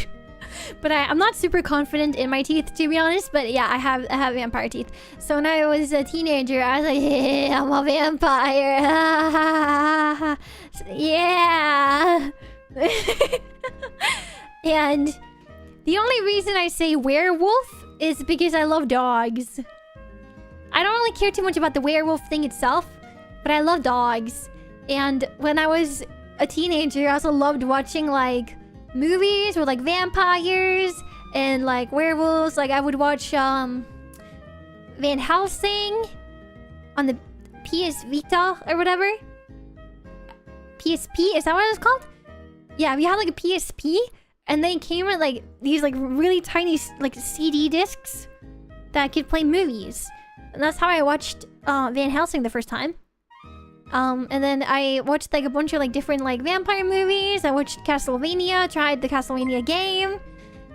But I'm not super confident in my teeth, to be honest. But yeah, I have vampire teeth. So when I was a teenager, I was like, hey, I'm a vampire. Yeah. And the only reason I say werewolf is because I love dogs. I don't really care too much about the werewolf thing itself, but I love dogs. And when I was a teenager, I also loved watching, like, movies with like vampires and like werewolves. Like I would watch Van Helsing on the PS Vita or whatever. PSP, is that what it's called? Yeah, we had like a PSP, and they came with like these like really tiny like CD discs that could play movies. And that's how I watched Van Helsing the first time. And then I watched like a bunch of like different like vampire movies. I watched Castlevania, tried the Castlevania game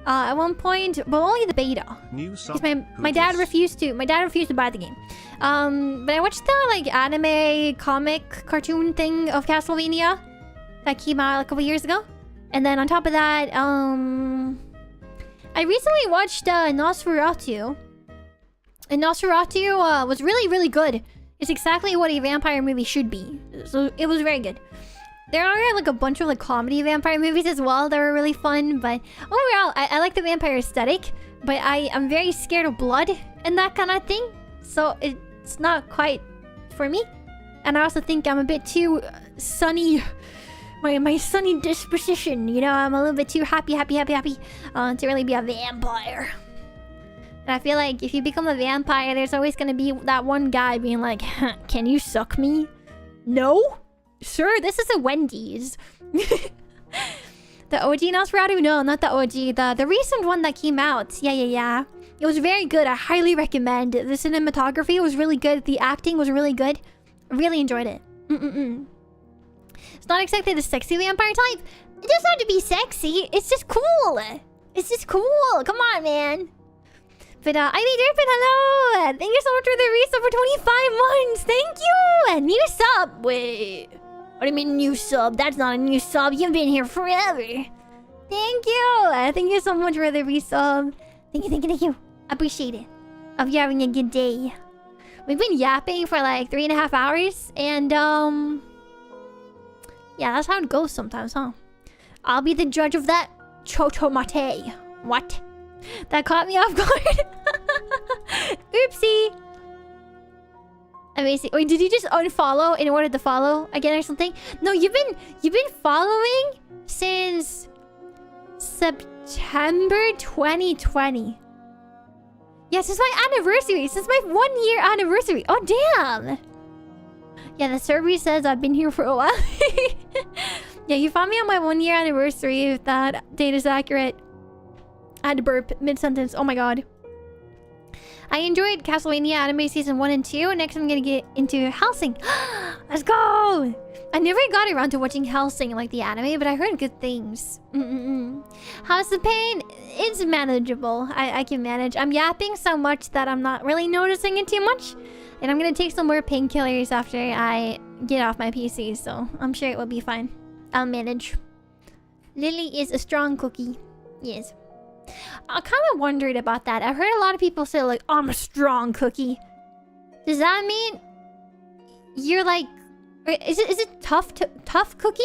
at one point, but only the beta. Because my dad refused to. My dad refused to buy the game. But I watched the like anime comic cartoon thing of Castlevania that came out a couple years ago. And then on top of that, I recently watched Nosferatu. And Nosferatu was really good. It's exactly what a vampire movie should be. So it was very good. There are like a bunch of like comedy vampire movies as well that were really fun. But overall, I like the vampire aesthetic. But I am very scared of blood and that kind of thing. So it's not quite for me. And I also think I'm a bit too sunny. My sunny disposition. You know, I'm a little bit too happy to really be a vampire. And I feel like if you become a vampire, there's always gonna be that one guy being like, can you suck me? No? Sir, this is a Wendy's. The OG Nosferatu? No, not the OG. The recent one that came out. Yeah. It was very good. I highly recommend. The cinematography was really good. The acting was really good. I really enjoyed it. It's not exactly the sexy vampire type. It doesn't have to be sexy. It's just cool. It's just cool. Come on, man. But Ivy Durpin, hello! Thank you so much for the resub for 25 months! Thank you! A new sub! Wait... What do you mean new sub? That's not a new sub. You've been here forever. Thank you! Thank you so much for the resub. Thank you. Appreciate it. Hope you're having a good day. We've been yapping for like 3.5 hours. And yeah, that's how it goes sometimes, huh? I'll be the judge of that. Chocho mate. What? That caught me off guard. Oopsie. Amazing. Wait, did you just unfollow in order to follow again or something? No, you've been following since September 2020. Yeah, since my anniversary. Since my 1 year anniversary. Oh, damn. Yeah, the survey says I've been here for a while. Yeah, you found me on my 1 year anniversary, if that date is accurate. I had to burp mid-sentence. Oh my god. I enjoyed Castlevania anime season 1 and 2. Next I'm gonna get into Hellsing. Let's go! I never got around to watching Hellsing like the anime, but I heard good things. How's the pain? It's manageable. I can manage. I'm yapping so much that I'm not really noticing it too much. And I'm gonna take some more painkillers after I get off my PC, so I'm sure it will be fine. I'll manage. Lillie is a strong cookie. Yes. I kind of wondered about that. I've heard a lot of people say like, oh, I'm a strong cookie. Does that mean you're like, is it tough cookie?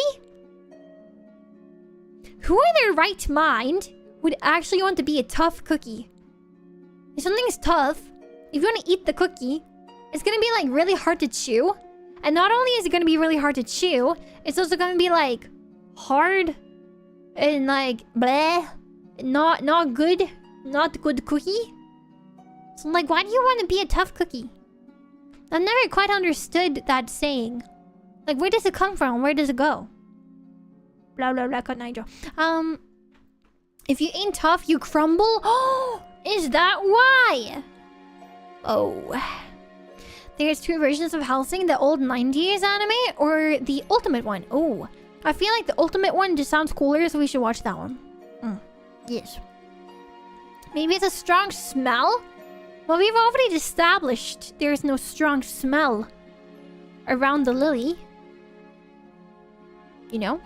Who in their right mind would actually want to be a tough cookie? If something's tough, if you want to eat the cookie, it's gonna be like really hard to chew. And not only is it gonna be really hard to chew, it's also gonna be like hard and like bleh. Not good cookie. So like, why do you want to be a tough cookie? I've never quite understood that saying. Like, where does it come from? Where does it go? Blah blah blah. Cut Nigel. If you ain't tough, you crumble. Oh, is that why? Oh, there's two versions of Hellsing: the old 90s anime or the ultimate one. Oh, I feel like the ultimate one just sounds cooler, so we should watch that one. Yes. Maybe it's a strong smell? Well, we've already established there's no strong smell around the Lillie. You know?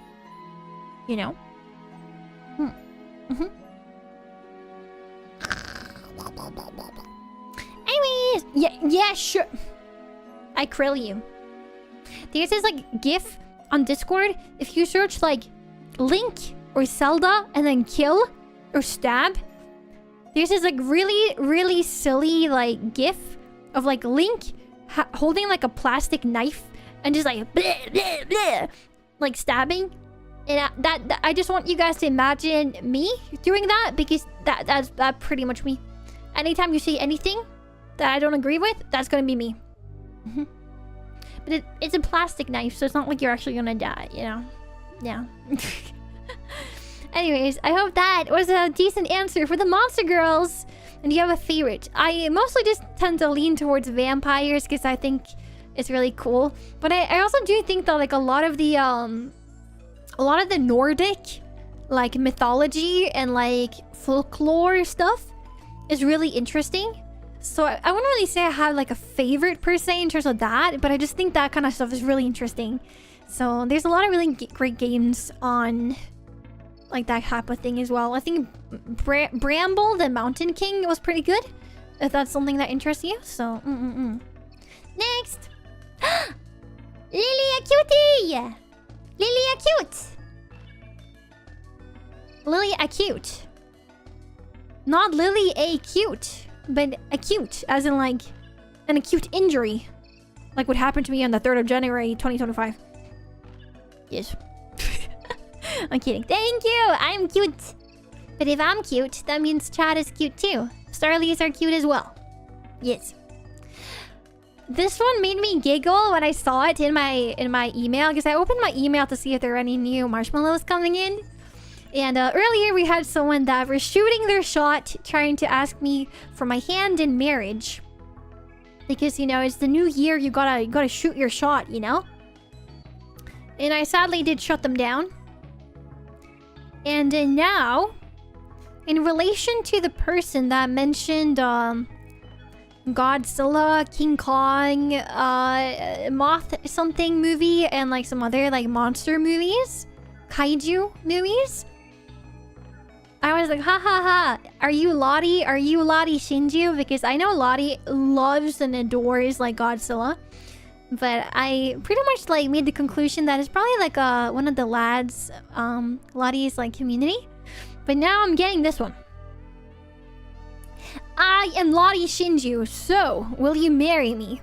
Anyways, yeah, sure. I krill you. There's this like GIF on Discord. If you search like Link or Zelda and then kill or stab, there's this like really silly like GIF of like Link holding like a plastic knife and just like bleh, bleh, bleh, like stabbing. And that I just want you guys to imagine me doing that, because that's pretty much me. Anytime you see anything that I don't agree with, that's gonna be me. But it's a plastic knife, so it's not like you're actually gonna die, you know? Yeah. Anyways, I hope that was a decent answer for the monster girls. And do you have a favorite? I mostly just tend to lean towards vampires because I think it's really cool. But I also do think that like a lot of the Nordic like mythology and like folklore stuff is really interesting. So I wouldn't really say I have like a favorite per se in terms of that, but I just think that kind of stuff is really interesting. So there's a lot of really great games on like that type of thing as well. I think Bramble the Mountain King was pretty good, if that's something that interests you. So next. Lillie a cutie! Lillie a cute! Lillie a cute. Not Lillie a cute, but acute, as in like an acute injury. Like what happened to me on the 3rd of January 2025. Yes. I'm kidding. Thank you! I'm cute! But if I'm cute, that means Chad is cute too. Starlies are cute as well. Yes. This one made me giggle when I saw it in my email, because I opened my email to see if there are any new marshmallows coming in. And earlier we had someone that was shooting their shot trying to ask me for my hand in marriage. Because, you know, it's the new year, you gotta shoot your shot, you know? And I sadly did shut them down. And now, in relation to the person that mentioned Godzilla, King Kong, Moth something movie, and like some other like monster movies, kaiju movies, I was like, ha ha ha, are you Lottie? Are you Lottie Shinju? Because I know Lottie loves and adores like Godzilla. But I pretty much like made the conclusion that it's probably like one of the lads, Lottie's like community. But now I'm getting this one. I am Lottie Shinju, so will you marry me?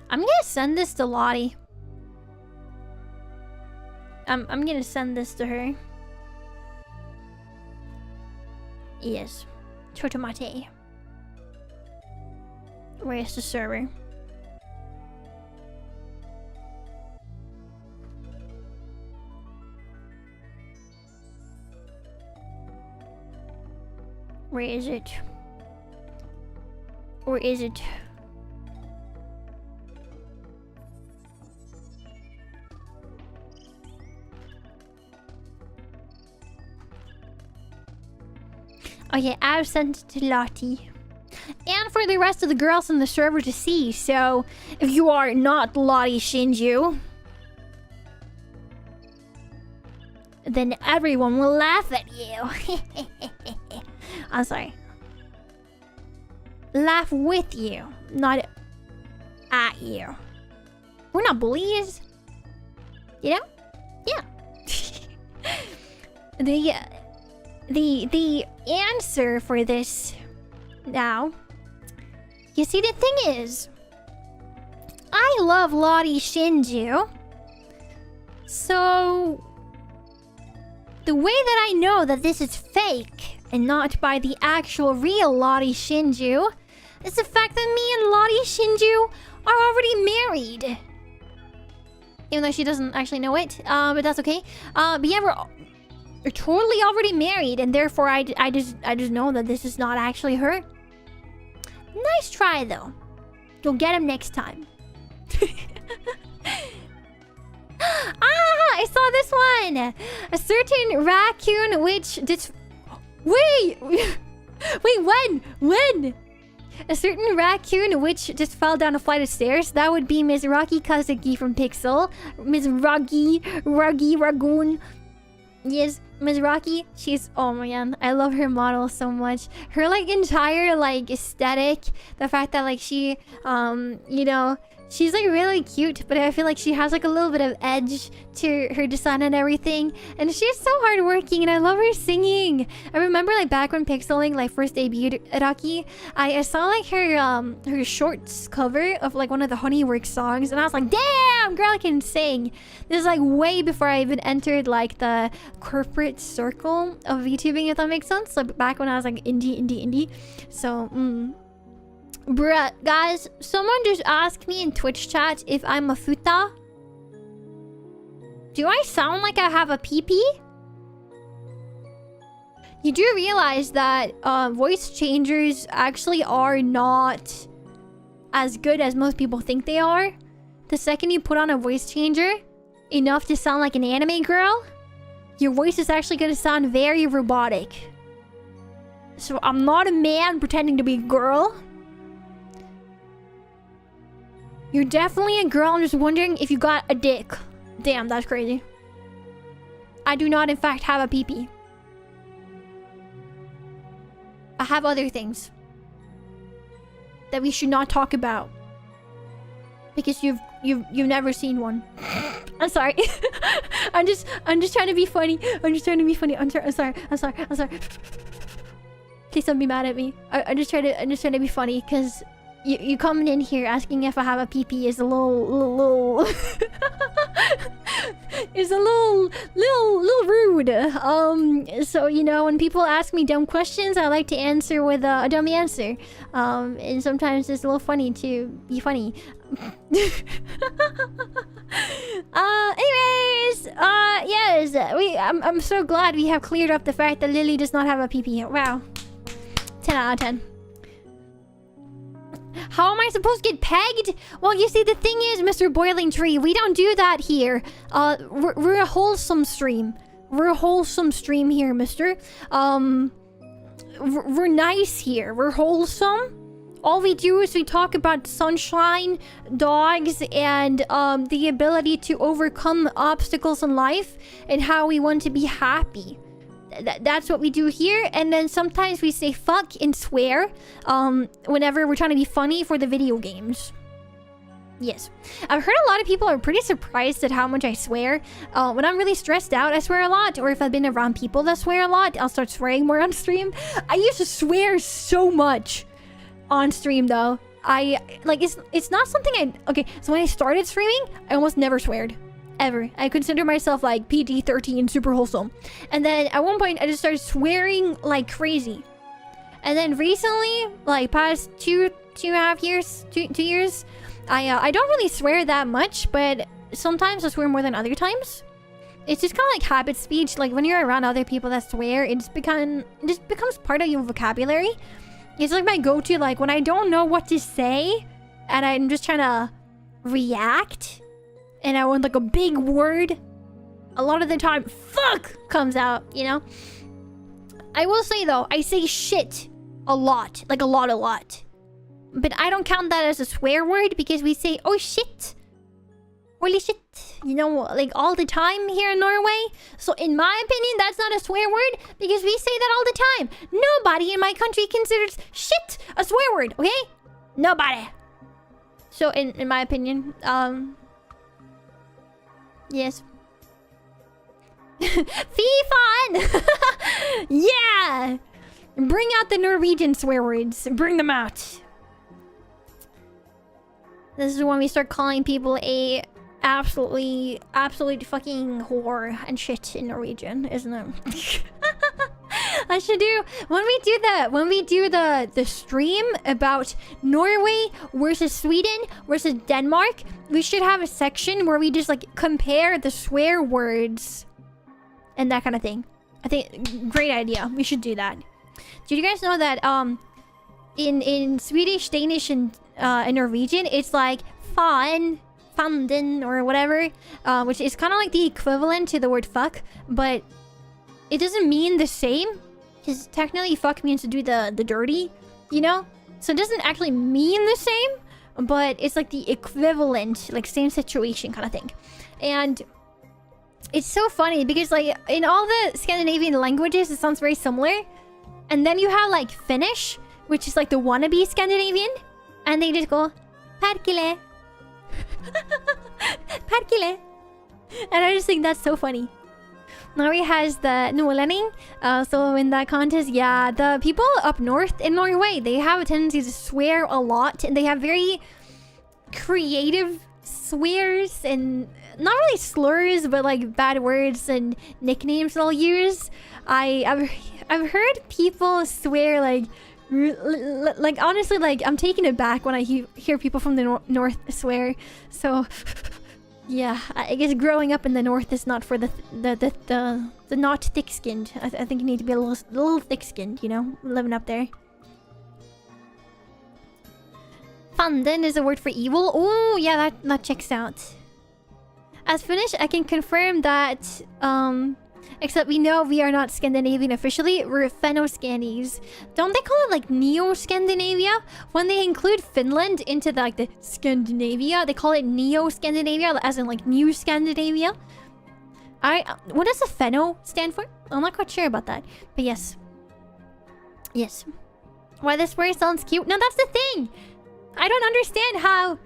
I'm gonna send this to Lottie. I'm gonna send this to her. Yes. Chotomate. Where's the server? Where is it? Or is it? Oh yeah, I've sent it to Lottie. And for the rest of the girls in the server to see, so if you are not Lottie Shinju, then everyone will laugh at you. I'm sorry. Laugh with you, not at you. We're not bullies. You know? Yeah. The answer for this now. You see, the thing is, I love Lottie Shinju. So the way that I know that this is fake and not by the actual real Lottie Shinju is the fact that me and Lottie Shinju are already married. Even though she doesn't actually know it, but that's okay. But yeah, we're totally already married, and therefore I just know that this is not actually her. Nice try though. You'll get him next time. I saw this one. A certain raccoon which did. Wait, when? A certain raccoon which just fell down a flight of stairs. That would be Miss Rocky Kazuki from Pixel. Miss Ruggy Ragoon. Yes, Miss Rocky. She's, oh man, I love her model so much. Her like entire like aesthetic. The fact that like she, you know, she's like really cute, but I feel like she has like a little bit of edge to her design and everything. And she's so hardworking, and I love her singing. I remember like back when Pixeling like first debuted Rocky, I saw like her shorts cover of like one of the Honeyworks songs, and I was like, damn, girl can sing. This is like way before I even entered like the corporate circle of VTubing, if that makes sense. Like back when I was like indie. So, bruh, guys, someone just asked me in Twitch chat if I'm a futa. Do I sound like I have a pee-pee? You do realize that voice changers actually are not as good as most people think they are. The second you put on a voice changer, enough to sound like an anime girl, your voice is actually going to sound very robotic. So I'm not a man pretending to be a girl. You're definitely a girl. I'm just wondering if you got a dick. Damn, that's crazy. I do not, in fact, have a pee-pee. I have other things that we should not talk about because you've never seen one. I'm sorry. I'm just trying to be funny. I'm sorry. Please don't be mad at me. I'm just trying to be funny because you coming in here asking if I have a pee-pee is a little is a little rude. So you know, when people ask me dumb questions, I like to answer with a dumb answer. And sometimes it's a little funny to be funny. Anyways, yes, I'm so glad we have cleared up the fact that Lillie does not have a pee-pee. Wow. 10 out of 10. How am I supposed to get pegged? Well, you see, the thing is, Mr. Boiling Tree, we don't do that here. We're a wholesome stream. We're a wholesome stream here, mister. We're nice here. We're wholesome. All we do is we talk about sunshine, dogs, and the ability to overcome obstacles in life and how we want to be happy. That's what we do here. And then sometimes we say fuck and swear whenever we're trying to be funny for the video games. Yes. I've heard a lot of people are pretty surprised at how much I swear. When I'm really stressed out, I swear a lot. Or if I've been around people that swear a lot, I'll start swearing more on stream. I used to swear so much on stream though. It's not something okay, so when I started streaming, I almost never sweared. Ever. I consider myself like PG-13 super wholesome. And then at one point I just started swearing like crazy. And then recently, like past two and a half years, two years, I don't really swear that much, but sometimes I swear more than other times. It's just kind of like habit speech. Like when you're around other people that swear, it just becomes part of your vocabulary. It's like my go-to, like when I don't know what to say and I'm just trying to react and I want like a big word, a lot of the time fuck comes out, you know. I will say though, I say shit a lot, like a lot, but I don't count that as a swear word because we say oh shit, holy shit, you know, like all the time here in Norway. So in my opinion, that's not a swear word because we say that all the time. Nobody in my country considers shit a swear word, okay? Nobody. So in my opinion, yes. Fee fun! Yeah! Bring out the Norwegian swear words. Bring them out. This is when we start calling people a absolute fucking whore and shit in Norwegian, isn't it? I should do when we do the stream about Norway versus Sweden versus Denmark, we should have a section where we just like compare the swear words and that kind of thing. I think great idea. We should do that. Did you guys know that in Swedish, Danish, and Norwegian, it's like fanden or whatever, which is kind of like the equivalent to the word fuck, but it doesn't mean the same because technically fuck means to do the dirty, you know? So it doesn't actually mean the same, but it's like the equivalent, like same situation kind of thing. And it's so funny because like in all the Scandinavian languages, it sounds very similar. And then you have like Finnish, which is like the wannabe Scandinavian, and they just go Perkele. Perkele. And I just think that's so funny. Norway has the Nordlending, so in that contest, yeah, the people up north in Norway, they have a tendency to swear a lot, and they have very creative swears and not really slurs, but like bad words and nicknames they'll use. I've heard people swear like honestly, like I'm taken aback when I hear people from the north swear. So Yeah, I guess growing up in the north is not for the not thick-skinned. I think you need to be a little thick-skinned, you know, living up there. Fanden is a word for evil. Oh, yeah, that checks out. As Finnish, I can confirm that, except we know we are not Scandinavian officially, we're Fenno-Scandies. Don't they call it like Neo-Scandinavia? When they include Finland into the Scandinavia, they call it Neo-Scandinavia, as in like New Scandinavia. What does the Fenno stand for? I'm not quite sure about that, but yes. Yes. Why this word sounds cute? No, that's the thing! I don't understand how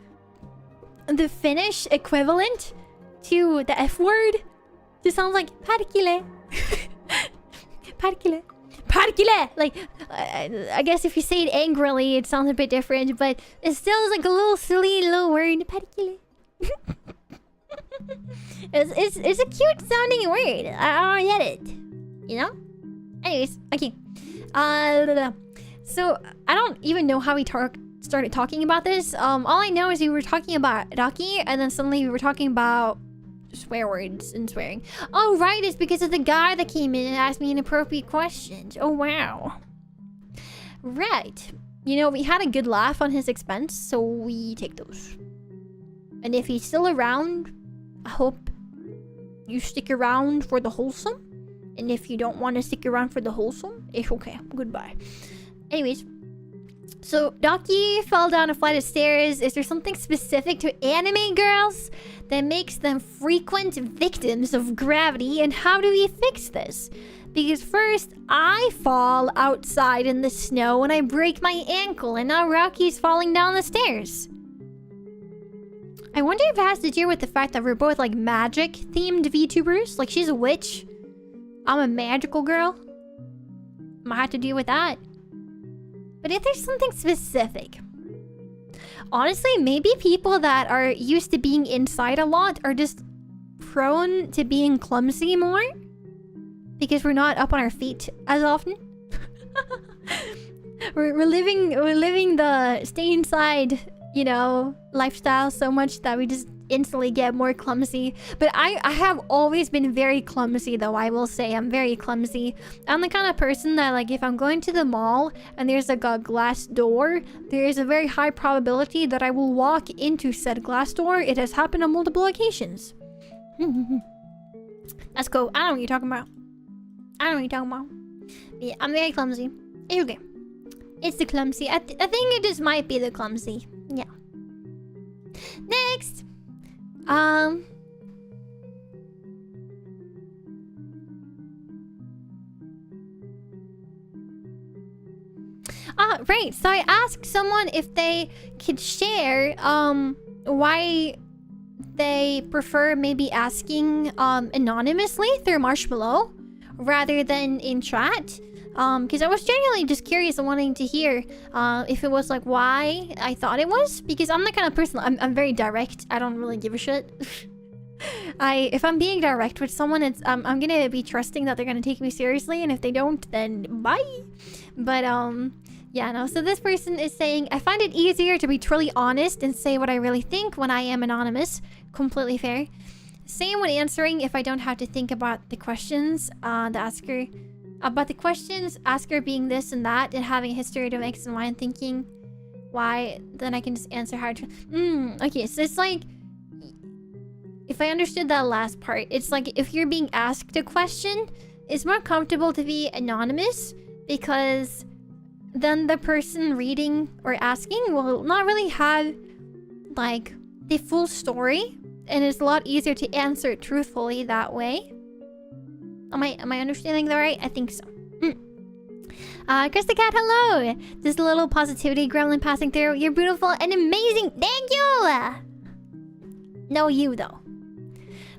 the Finnish equivalent to the F word just sounds like Parkile. Parkile. Parkile! Like, I guess if you say it angrily, it sounds a bit different, but it still is like a little silly little word. Parkile. It's a cute sounding word. I don't get it. You know? Anyways, okay. So, I don't even know how we started talking about this. All I know is we were talking about Rocky, and then suddenly we were talking about swear words and swearing. Oh, right, it's because of the guy that came in and asked me inappropriate questions. Oh, wow. Right. You know, we had a good laugh on his expense, so we take those. And if he's still around, I hope you stick around for the wholesome. And if you don't want to stick around for the wholesome, it's okay. Goodbye. Anyways. So, Doki fell down a flight of stairs. Is there something specific to anime girls that makes them frequent victims of gravity? And how do we fix this? Because first, I fall outside in the snow and I break my ankle, and now Rocky's falling down the stairs. I wonder if it has to do with the fact that we're both like magic-themed VTubers. Like, she's a witch. I'm a magical girl. Might have to do with that. But if there's something specific... Honestly, maybe people that are used to being inside a lot are just prone to being clumsy more. Because we're not up on our feet as often. we're living the stay inside, you know, lifestyle so much that we just instantly get more clumsy. But I have always been very clumsy, though. I will say I'm very clumsy. I'm the kind of person that, like, if I'm going to the mall and there's like a glass door, there is a very high probability that I will walk into said glass door. It has happened on multiple occasions. That's cool. I don't know what you're talking about. Yeah, I'm very clumsy. It's okay. It's the clumsy. I think it just might be the clumsy. Yeah. Next. Right. So I asked someone if they could share why they prefer maybe asking anonymously through Marshmallow rather than in chat. Because I was genuinely just curious and wanting to hear if it was like why I thought it was. Because I'm the kind of person, I'm very direct. I don't really give a shit. If I'm being direct with someone, it's I'm gonna be trusting that they're gonna take me seriously, and if they don't, then bye. But yeah, no. So this person is saying, I find it easier to be truly honest and say what I really think when I am anonymous. Completely fair. Same when answering if I don't have to think about the questions. The asker. About the questions, asker being this and that, and having a history of X and Y, and thinking why, then I can just answer how to... Okay, so it's like... If I understood that last part, it's like if you're being asked a question, it's more comfortable to be anonymous, because then the person reading or asking will not really have, like, the full story, and it's a lot easier to answer truthfully that way. Am I understanding that right? I think so. Chris the Cat, hello! Just a little positivity gremlin passing through. You're beautiful and amazing! Thank you! No, you, though.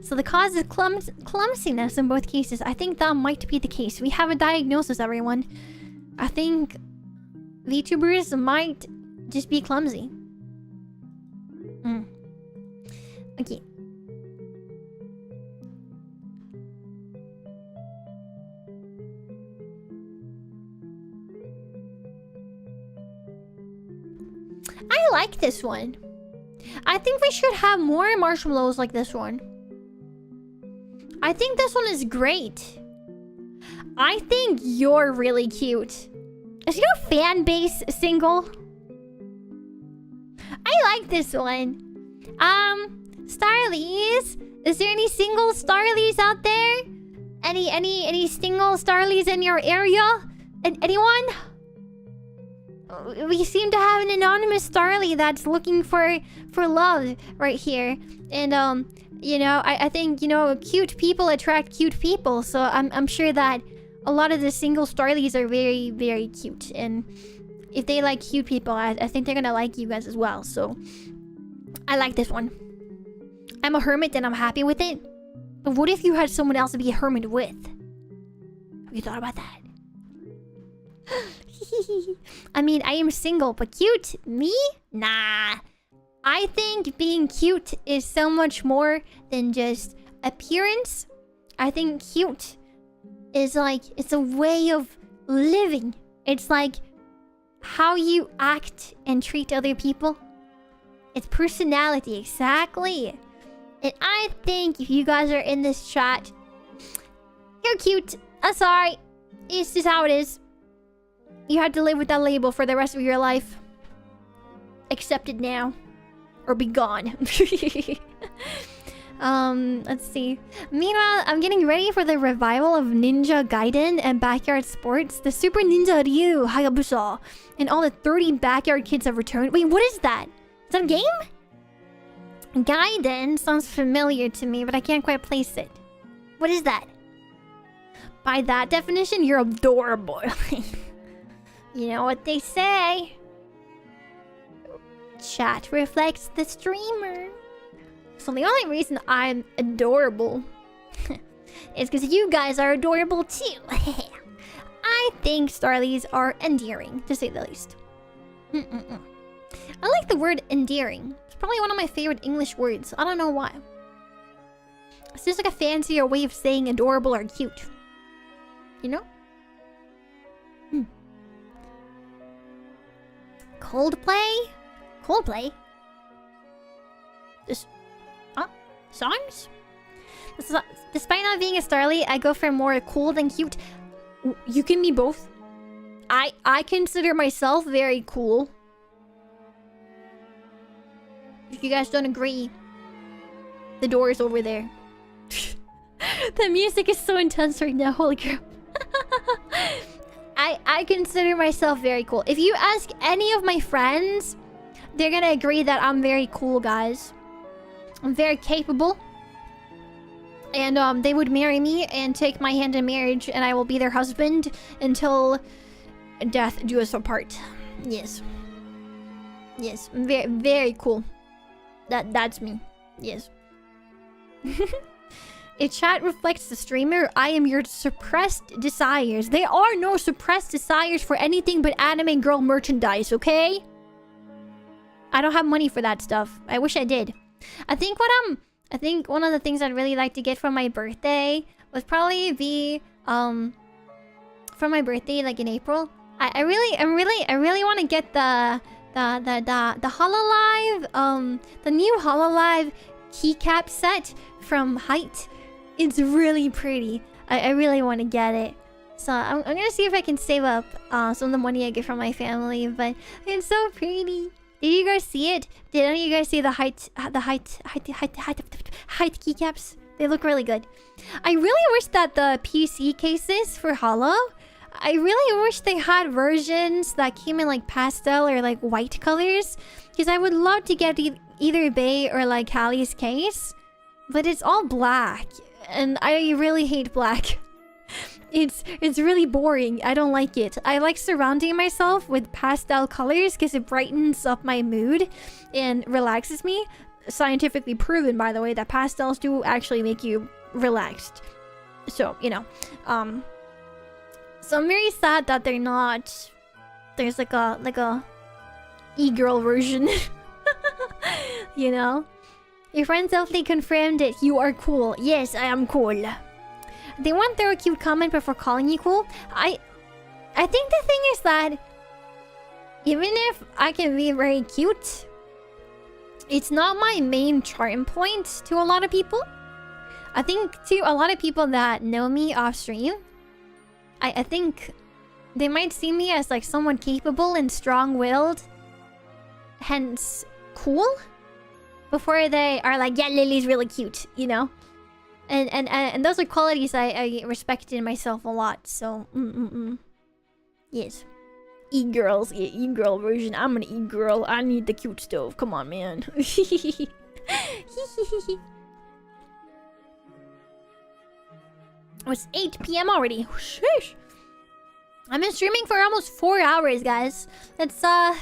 So the cause is clumsiness in both cases. I think that might be the case. We have a diagnosis, everyone. I think VTubers might just be clumsy. Okay. I like this one. I think we should have more marshmallows like this one. I think this one is great. I think you're really cute. Is your fan base single? I like this one. Starlies? Is there any single Starlies out there? Any single Starlies in your area? Anyone? We seem to have an anonymous Starly that's looking for love right here. And you know, I think, you know, cute people attract cute people, so I'm sure that a lot of the single Starlies are very, very cute. And if they like cute people, I think they're gonna like you guys as well. So I like this one. I'm a hermit and I'm happy with it. But what if you had someone else to be a hermit with? Have you thought about that? I mean, I am single, but cute? Me? Nah. I think being cute is so much more than just appearance. I think cute is like, it's a way of living. It's like how you act and treat other people. It's personality, exactly. And I think if you guys are in this chat, you're cute. I'm sorry. It's just how it is. You have to live with that label for the rest of your life. Accept it now. Or be gone. Let's see. Meanwhile, I'm getting ready for the revival of Ninja Gaiden and Backyard Sports. The Super Ninja Ryu Hayabusa and all the 30 backyard kids have returned. Wait, what is that? Is that a game? Gaiden sounds familiar to me, but I can't quite place it. What is that? By that definition, you're adorable. You know what they say. Chat reflects the streamer. So the only reason I'm adorable is because you guys are adorable too. I think Starlies are endearing, to say the least. I like the word endearing. It's probably one of my favorite English words. I don't know why. It's just like a fancier way of saying adorable or cute. You know? Coldplay? Coldplay? Just... Huh? Songs? Despite not being a Starly, I go for more cool than cute. You can be both. I consider myself very cool. If you guys don't agree, the door is over there. The music is so intense right now, holy crap. I consider myself very cool. If you ask any of my friends, they're gonna agree that I'm very cool, guys. I'm very capable. And they would marry me and take my hand in marriage, and I will be their husband until death do us apart. Yes. Yes, very, very cool. That's me. Yes. If chat reflects the streamer, I am your suppressed desires. There are no suppressed desires for anything but anime girl merchandise, okay? I don't have money for that stuff. I wish I did. I think one of the things I'd really like to get for my birthday would probably be for my birthday, like in April. I really want to get the Hololive, the new Hololive keycap set from Height. It's really pretty. I really want to get it. So I'm gonna see if I can save up some of the money I get from my family. But it's so pretty. Did you guys see it? Did any of you guys see the height keycaps? They look really good. I really wish that the PC cases for Holo, I really wish they had versions that came in like pastel or like white colors, because I would love to get either Bay or like Hallie's case, but it's all black, and I really hate black. It's really boring. I don't like it. I like surrounding myself with pastel colors because it brightens up my mood and relaxes me. Scientifically proven, by the way, that pastels do actually make you relaxed. So, you know. So I'm very sad that they're not... There's like a e-girl version. You know? Your friends definitely confirmed it. You are cool. Yes, I am cool. They won't throw a cute comment before calling you cool. I think the thing is that even if I can be very cute, it's not my main charm point to a lot of people. I think to a lot of people that know me off stream, I think they might see me as like someone capable and strong-willed, hence cool, before they are like, yeah, Lily's really cute, you know? And those are qualities I respect in myself a lot, so yes. E-girls, yeah, e-girl version. I'm an e-girl. I need the cute stuff. Come on, man. It's 8 p.m. already. Sheesh. I've been streaming for almost 4 hours, guys. It's I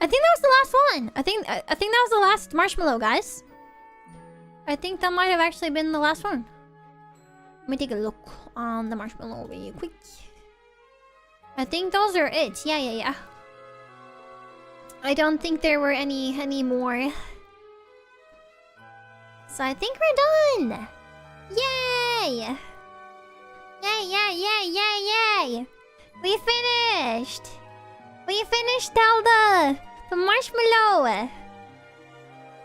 think that was the last one. I think that was the last marshmallow, guys. I think that might have actually been the last one. Let me take a look on the marshmallow really quick. I think those are it. Yeah. I don't think there were any more. So I think we're done. Yay! Yay! We finished! We finished all the marshmallow!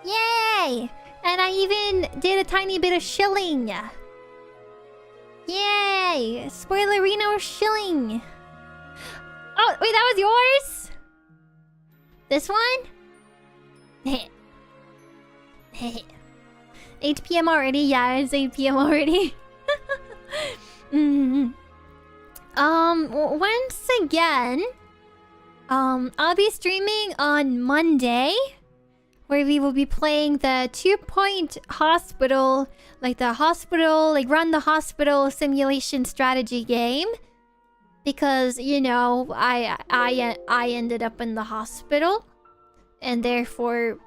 Yay! And I even did a tiny bit of shilling! Yay! Spoilerino shilling! Oh, wait, that was yours? This one? 8 p.m. already? Yeah, it's 8 p.m. already. Once again, I'll be streaming on Monday, where we will be playing the 2-point hospital, like run the hospital simulation strategy game. Because, you know, I ended up in the hospital, and therefore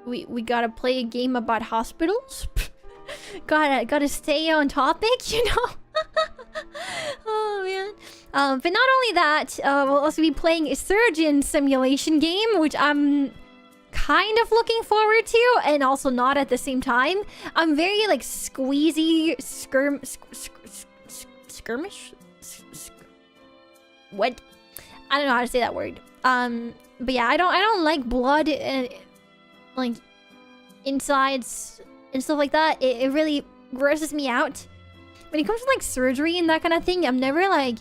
we gotta play a game about hospitals. gotta stay on topic, you know. Oh man. But not only that, we'll also be playing a surgeon simulation game, which I'm kind of looking forward to, and also not at the same time. I'm very like squeezy skirmish. What? I don't know how to say that word. But yeah, I don't like blood and like insides and stuff like that. It really grosses me out. When it comes to like surgery and that kind of thing, I'm never like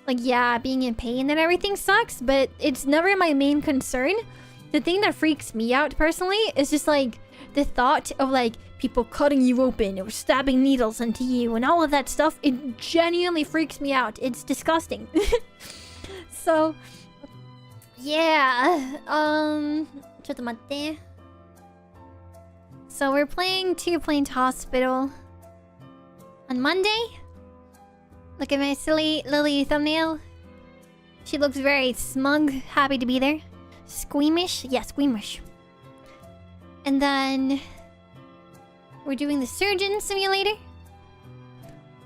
yeah, being in pain and everything sucks, but it's never my main concern. The thing that freaks me out personally is just like the thought of like people cutting you open or stabbing needles into you and all of that stuff. It genuinely freaks me out. It's disgusting. So yeah, so we're playing 2-point hospital on Monday. Look at my silly Lillie thumbnail. She looks very smug, happy to be there. Squeamish? Yeah, squeamish. And then we're doing the surgeon simulator,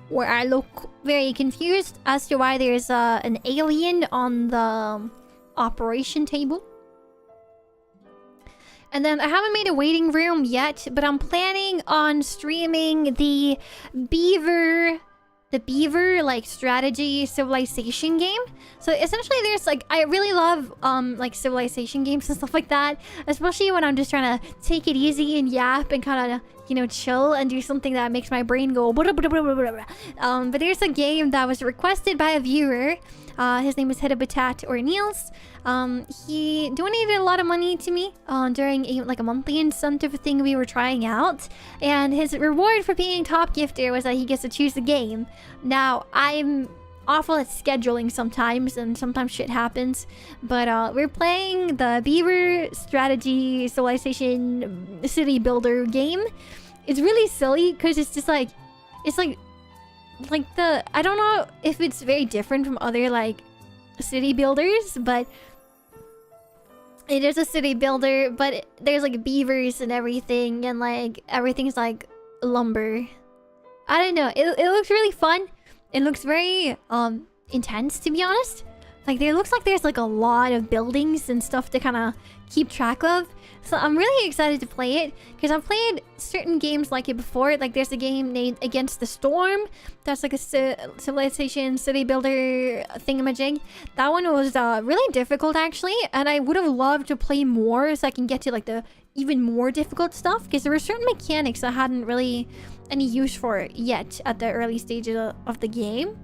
where I look very confused as to why there's an alien on the operation table. And then I haven't made a waiting room yet, but I'm planning on streaming the beaver like strategy civilization game. So essentially there's like, I really love like civilization games and stuff like that, especially when I'm just trying to take it easy and yap and kind of, you know, chill and do something that makes my brain go but there's a game that was requested by a viewer. His name is Hedabatat or Niels. He donated a lot of money to me during a monthly incentive thing we were trying out, and his reward for being top gifter was that he gets to choose the game. Now I'm awful at scheduling sometimes, and sometimes shit happens, but we're playing the Beaver Strategy Civilization City Builder game. It's really silly because it's just like, it's like the, I don't know if it's very different from other like city builders, but it is a city builder, but there's like beavers and everything, and like everything's like lumber. I don't know, it looks really fun. It looks very intense, to be honest. Like, there looks like there's like a lot of buildings and stuff to kind of keep track of. So I'm really excited to play it because I've played certain games like it before. Like, there's a game named Against the Storm. That's like a civilization city builder thingamajig. That one was really difficult actually, and I would have loved to play more so I can get to like the even more difficult stuff, because there were certain mechanics I hadn't really any use for yet at the early stages of the game.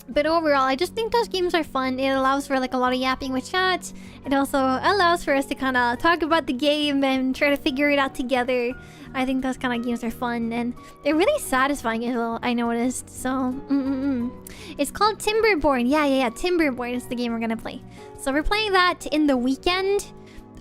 But overall, I just think those games are fun. It allows for like a lot of yapping with chat. It also allows for us to kind of talk about the game and try to figure it out together. I think those kind of games are fun, and they're really satisfying as well, I noticed. So, it's called Timberborn. Yeah, Timberborn is the game we're gonna play. So we're playing that in the weekend.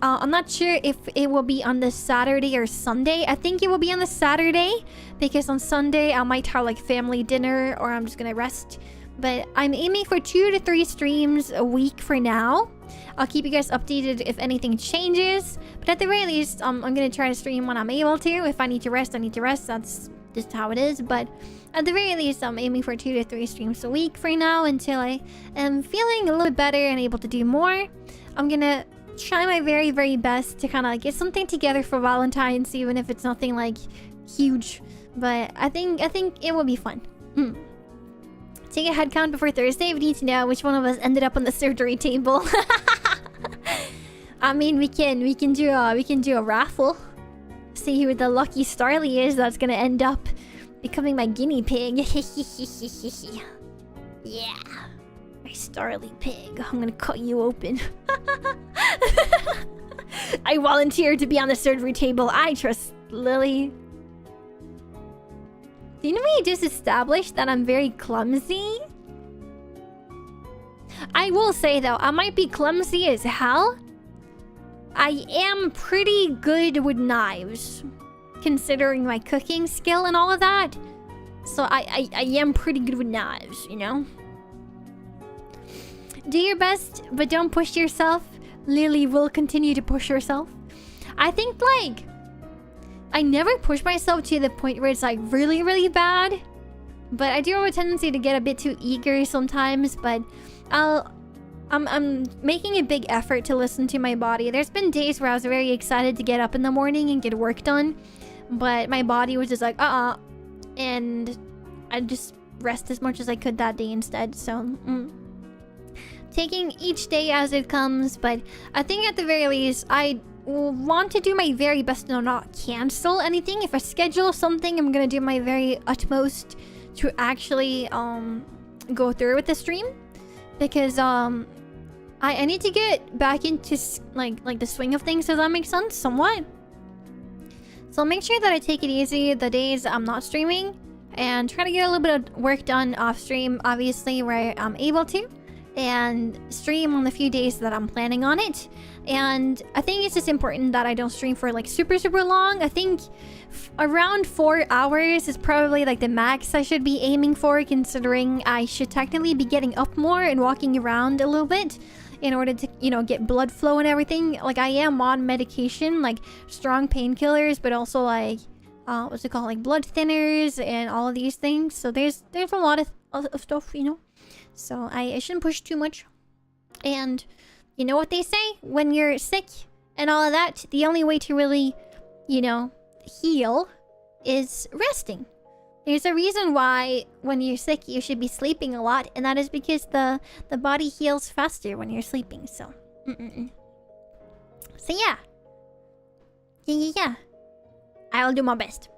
I'm not sure if it will be on the Saturday or Sunday. I think it will be on the Saturday, because on Sunday I might have like family dinner, or I'm just gonna rest. But I'm aiming for 2 to 3 streams a week for now. I'll keep you guys updated if anything changes. But at the very least, I'm gonna try to stream when I'm able to. If I need to rest, I need to rest. That's just how it is. But at the very least, I'm aiming for 2 to 3 streams a week for now, until I am feeling a little bit better and able to do more. I'm gonna try my very, very best to kind of get something together for Valentine's, even if it's nothing like huge. But I think it will be fun. Take a head count before Thursday. We need to know which one of us ended up on the surgery table. I mean, we can do a raffle. See who the lucky Starly is that's gonna end up becoming my guinea pig. Yeah, my Starly pig. I'm gonna cut you open. I volunteered to be on the surgery table. I trust Lillie. Didn't we just establish that I'm very clumsy? I will say though, I might be clumsy as hell. I am pretty good with knives, considering my cooking skill and all of that. So I am pretty good with knives, you know? Do your best, but don't push yourself. Lillie will continue to push herself. I think like I never push myself to the point where it's like really, really bad. But I do have a tendency to get a bit too eager sometimes. But I'm making a big effort to listen to my body. There's been days where I was very excited to get up in the morning and get work done. But my body was just like, and I just rest as much as I could that day instead. So, taking each day as it comes. But I think at the very least, I want to do my very best to not cancel anything. If I schedule something, I'm gonna do my very utmost to actually go through with the stream, because I need to get back into like the swing of things. Does that make sense? Somewhat. So I'll make sure that I take it easy the days I'm not streaming, and try to get a little bit of work done off stream, obviously where I'm able to, and stream on the few days that I'm planning on it. And I think it's just important that I don't stream for like super long. I think around 4 hours is probably like the max I should be aiming for, considering I should technically be getting up more and walking around a little bit in order to, you know, get blood flow and everything. Like, I am on medication, like strong painkillers, but also like what's it called, like blood thinners and all of these things. So there's a lot of stuff, you know. So I shouldn't push too much. And you know what they say? When you're sick and all of that, the only way to really, you know, heal is resting. There's a reason why when you're sick, you should be sleeping a lot. And that is because the body heals faster when you're sleeping. So, So yeah. Yeah. I'll do my best.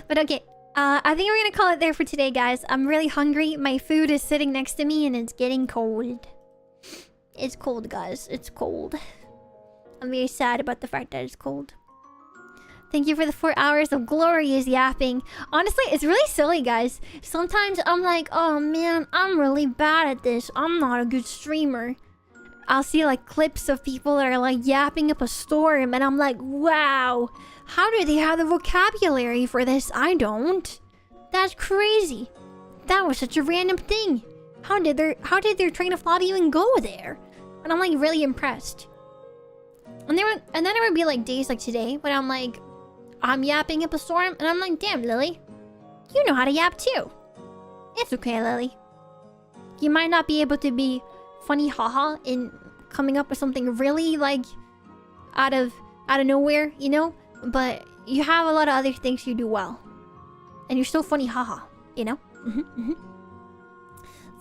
But okay. I think we're gonna call it there for today, guys. I'm really hungry. My food is sitting next to me and it's getting cold. It's cold, guys. It's cold. I'm very sad about the fact that it's cold. Thank you for the 4 hours of glorious yapping. Honestly, it's really silly, guys. Sometimes I'm like, oh man, I'm really bad at this. I'm not a good streamer. I'll see like clips of people that are like yapping up a storm, and I'm like, wow, how do they have the vocabulary for this? I don't. That's crazy. That was such a random thing. How did their train of thought even go there? And I'm like really impressed. And then there would be like days like today when I'm like, I'm yapping up a storm, and I'm like, damn, Lillie, you know how to yap too. It's okay, Lillie. You might not be able to be funny haha in coming up with something really like out of nowhere, you know? But you have a lot of other things you do well. And you're still funny haha, you know?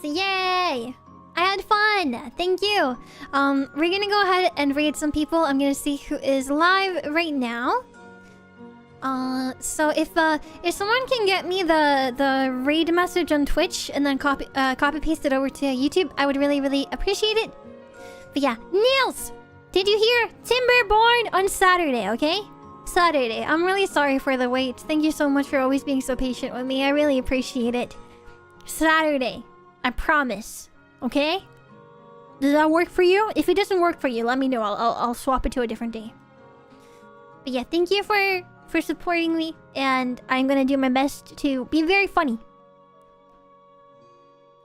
So yay! I had fun! Thank you! We're gonna go ahead and raid some people. I'm gonna see who is live right now. So if someone can get me the raid message on Twitch and then copy paste it over to YouTube, I would really appreciate it. But yeah, Niels! Did you hear? Timberborn on Saturday, okay? Saturday. I'm really sorry for the wait. Thank you so much for always being so patient with me. I really appreciate it. Saturday. I promise. Okay? Does that work for you? If it doesn't work for you, let me know. I'll swap it to a different day. But yeah, thank you for supporting me, and I'm gonna do my best to be very funny.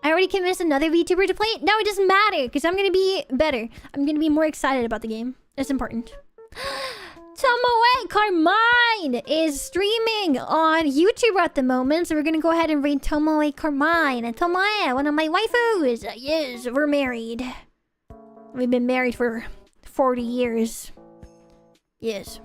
I already convinced another VTuber to play it. Now it doesn't matter, because I'm gonna be better. I'm gonna be more excited about the game. That's important. Tomoe Carmine is streaming on YouTube at the moment, so we're gonna go ahead and raid Tomoe Carmine. And Tomoe, one of my waifus. Yes, we're married. We've been married for 40 years. Yes.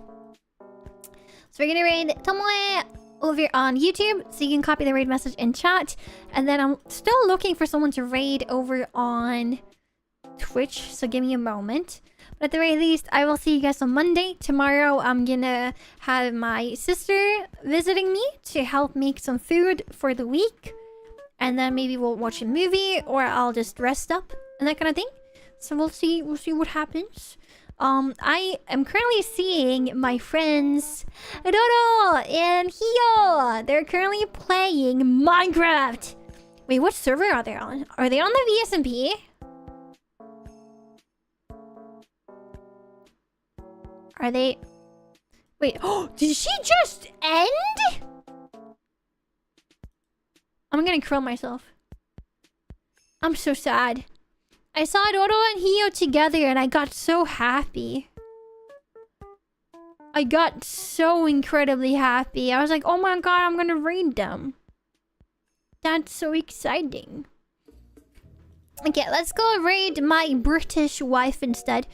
So we're gonna raid Tomoe over on YouTube, so you can copy the raid message in chat. And then I'm still looking for someone to raid over on Twitch, so give me a moment. But at the very least, I will see you guys on Monday. Tomorrow, I'm gonna have my sister visiting me to help make some food for the week. And then maybe we'll watch a movie, or I'll just rest up and that kind of thing. So we'll see what happens. I am currently seeing my friends Dodo and Hio. They're currently playing Minecraft. Wait, what server are they on? Are they on the VSMP? Are they... Wait, oh, did she just end? I'm gonna kill myself. I'm so sad. I saw Dodo and Hio together and I got so happy. I got so incredibly happy. I was like, oh my god, I'm gonna raid them. That's so exciting. Okay, let's go raid my British wife instead.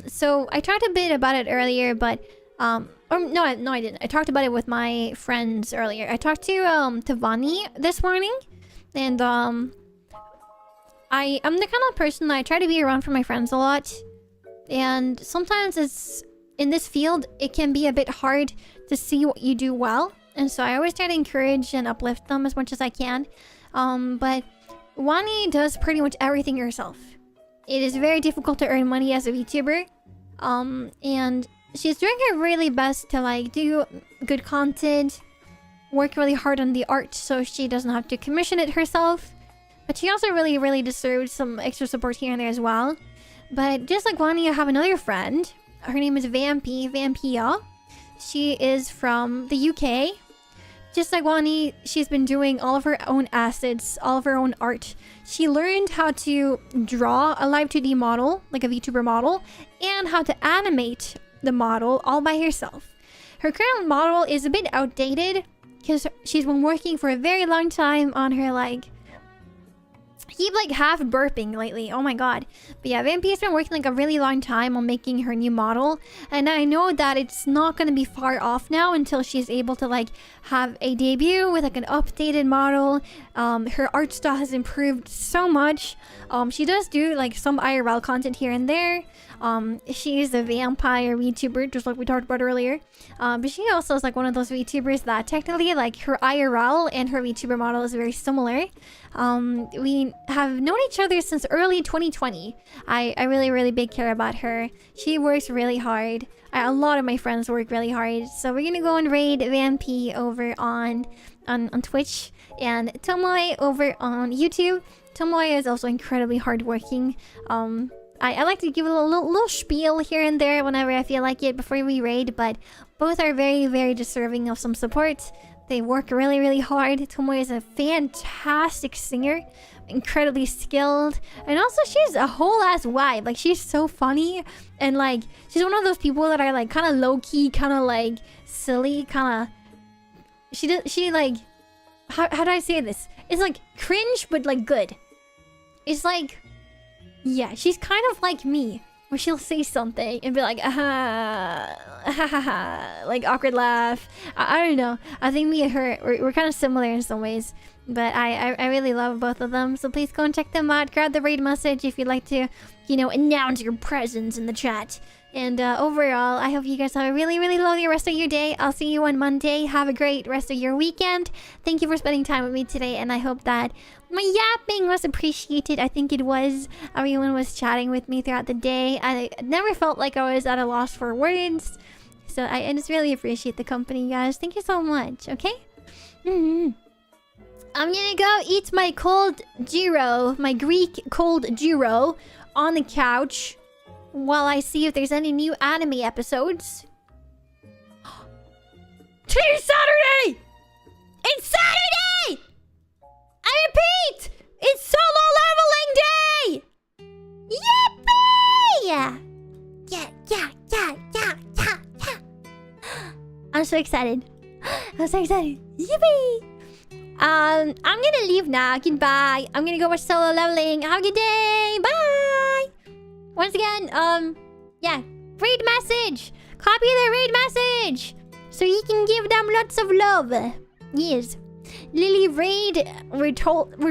So I talked a bit about it earlier, but no, I didn't. I talked about it with my friends earlier. I talked to Vani this morning, and I'm the kind of person that I try to be around for my friends a lot, and sometimes it's in this field it can be a bit hard to see what you do well, and so I always try to encourage and uplift them as much as I can. But Wani does pretty much everything herself. It is very difficult to earn money as a VTuber. And she's doing her really best to like do good content, work really hard on the art so she doesn't have to commission it herself. But she also really deserves some extra support here and there as well. But just like Wani, I have another friend. Her name is Vampia. She is from the UK. Just like Wani, she's been doing all of her own assets, all of her own art. She learned how to draw a live 2D model, like a VTuber model, and how to animate the model all by herself. Her current model is a bit outdated because she's been working for a very long time on her like... Keep like half burping lately. Oh my god. But yeah, Vampire's been working like a really long time on making her new model. And I know that it's not going to be far off now until she's able to like have a debut with like an updated model. Her art style has improved so much. She does do like some IRL content here and there. She is a vampire VTuber, just like we talked about earlier. But she also is like one of those VTubers that technically like her IRL and her VTuber model is very similar. We have known each other since early 2020. I really big care about her. She works really hard. A lot of my friends work really hard. So we're gonna go and raid Vampy over on Twitch and Tomoe over on YouTube. Tomoe is also incredibly hardworking. I like to give a little spiel here and there whenever I feel like it before we raid, but both are very deserving of some support. They work really hard. Tomoe is a fantastic singer, incredibly skilled, and also she's a whole ass vibe. Like she's so funny, and like she's one of those people that are like kind of low key, kind of like silly, kind of. She like how do I say this? It's like cringe, but like good. It's like Yeah, she's kind of like me, where she'll say something and be like, like awkward laugh. I don't know. I think me and her, we're kind of similar in some ways. But I really love both of them. So please go and check them out. Grab the raid message if you'd like to, you know, announce your presence in the chat. And overall, I hope you guys have a really, really lovely rest of your day. I'll see you on Monday. Have a great rest of your weekend. Thank you for spending time with me today. And I hope that my yapping was appreciated. I think it was. Everyone was chatting with me throughout the day. I never felt like I was at a loss for words. So I just really appreciate the company, guys. Thank you so much, okay? I'm gonna go eat my cold gyro, my Greek cold gyro, on the couch while I see if there's any new anime episodes. Today's Saturday! It's Saturday! I repeat! It's solo leveling day! Yippee! Yeah. I'm so excited. Yippee! I'm gonna leave now. Goodbye. I'm gonna go watch solo leveling. Have a good day. Bye. Once again, yeah, raid message. Copy the raid message so you can give them lots of love. Yes. Lillie raid. We're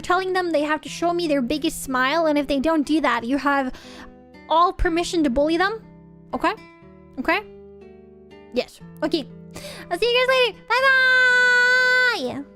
telling them they have to show me their biggest smile, and if they don't do that, you have all permission to bully them. Okay? Okay? Yes. Okay. I'll see you guys later. Bye bye.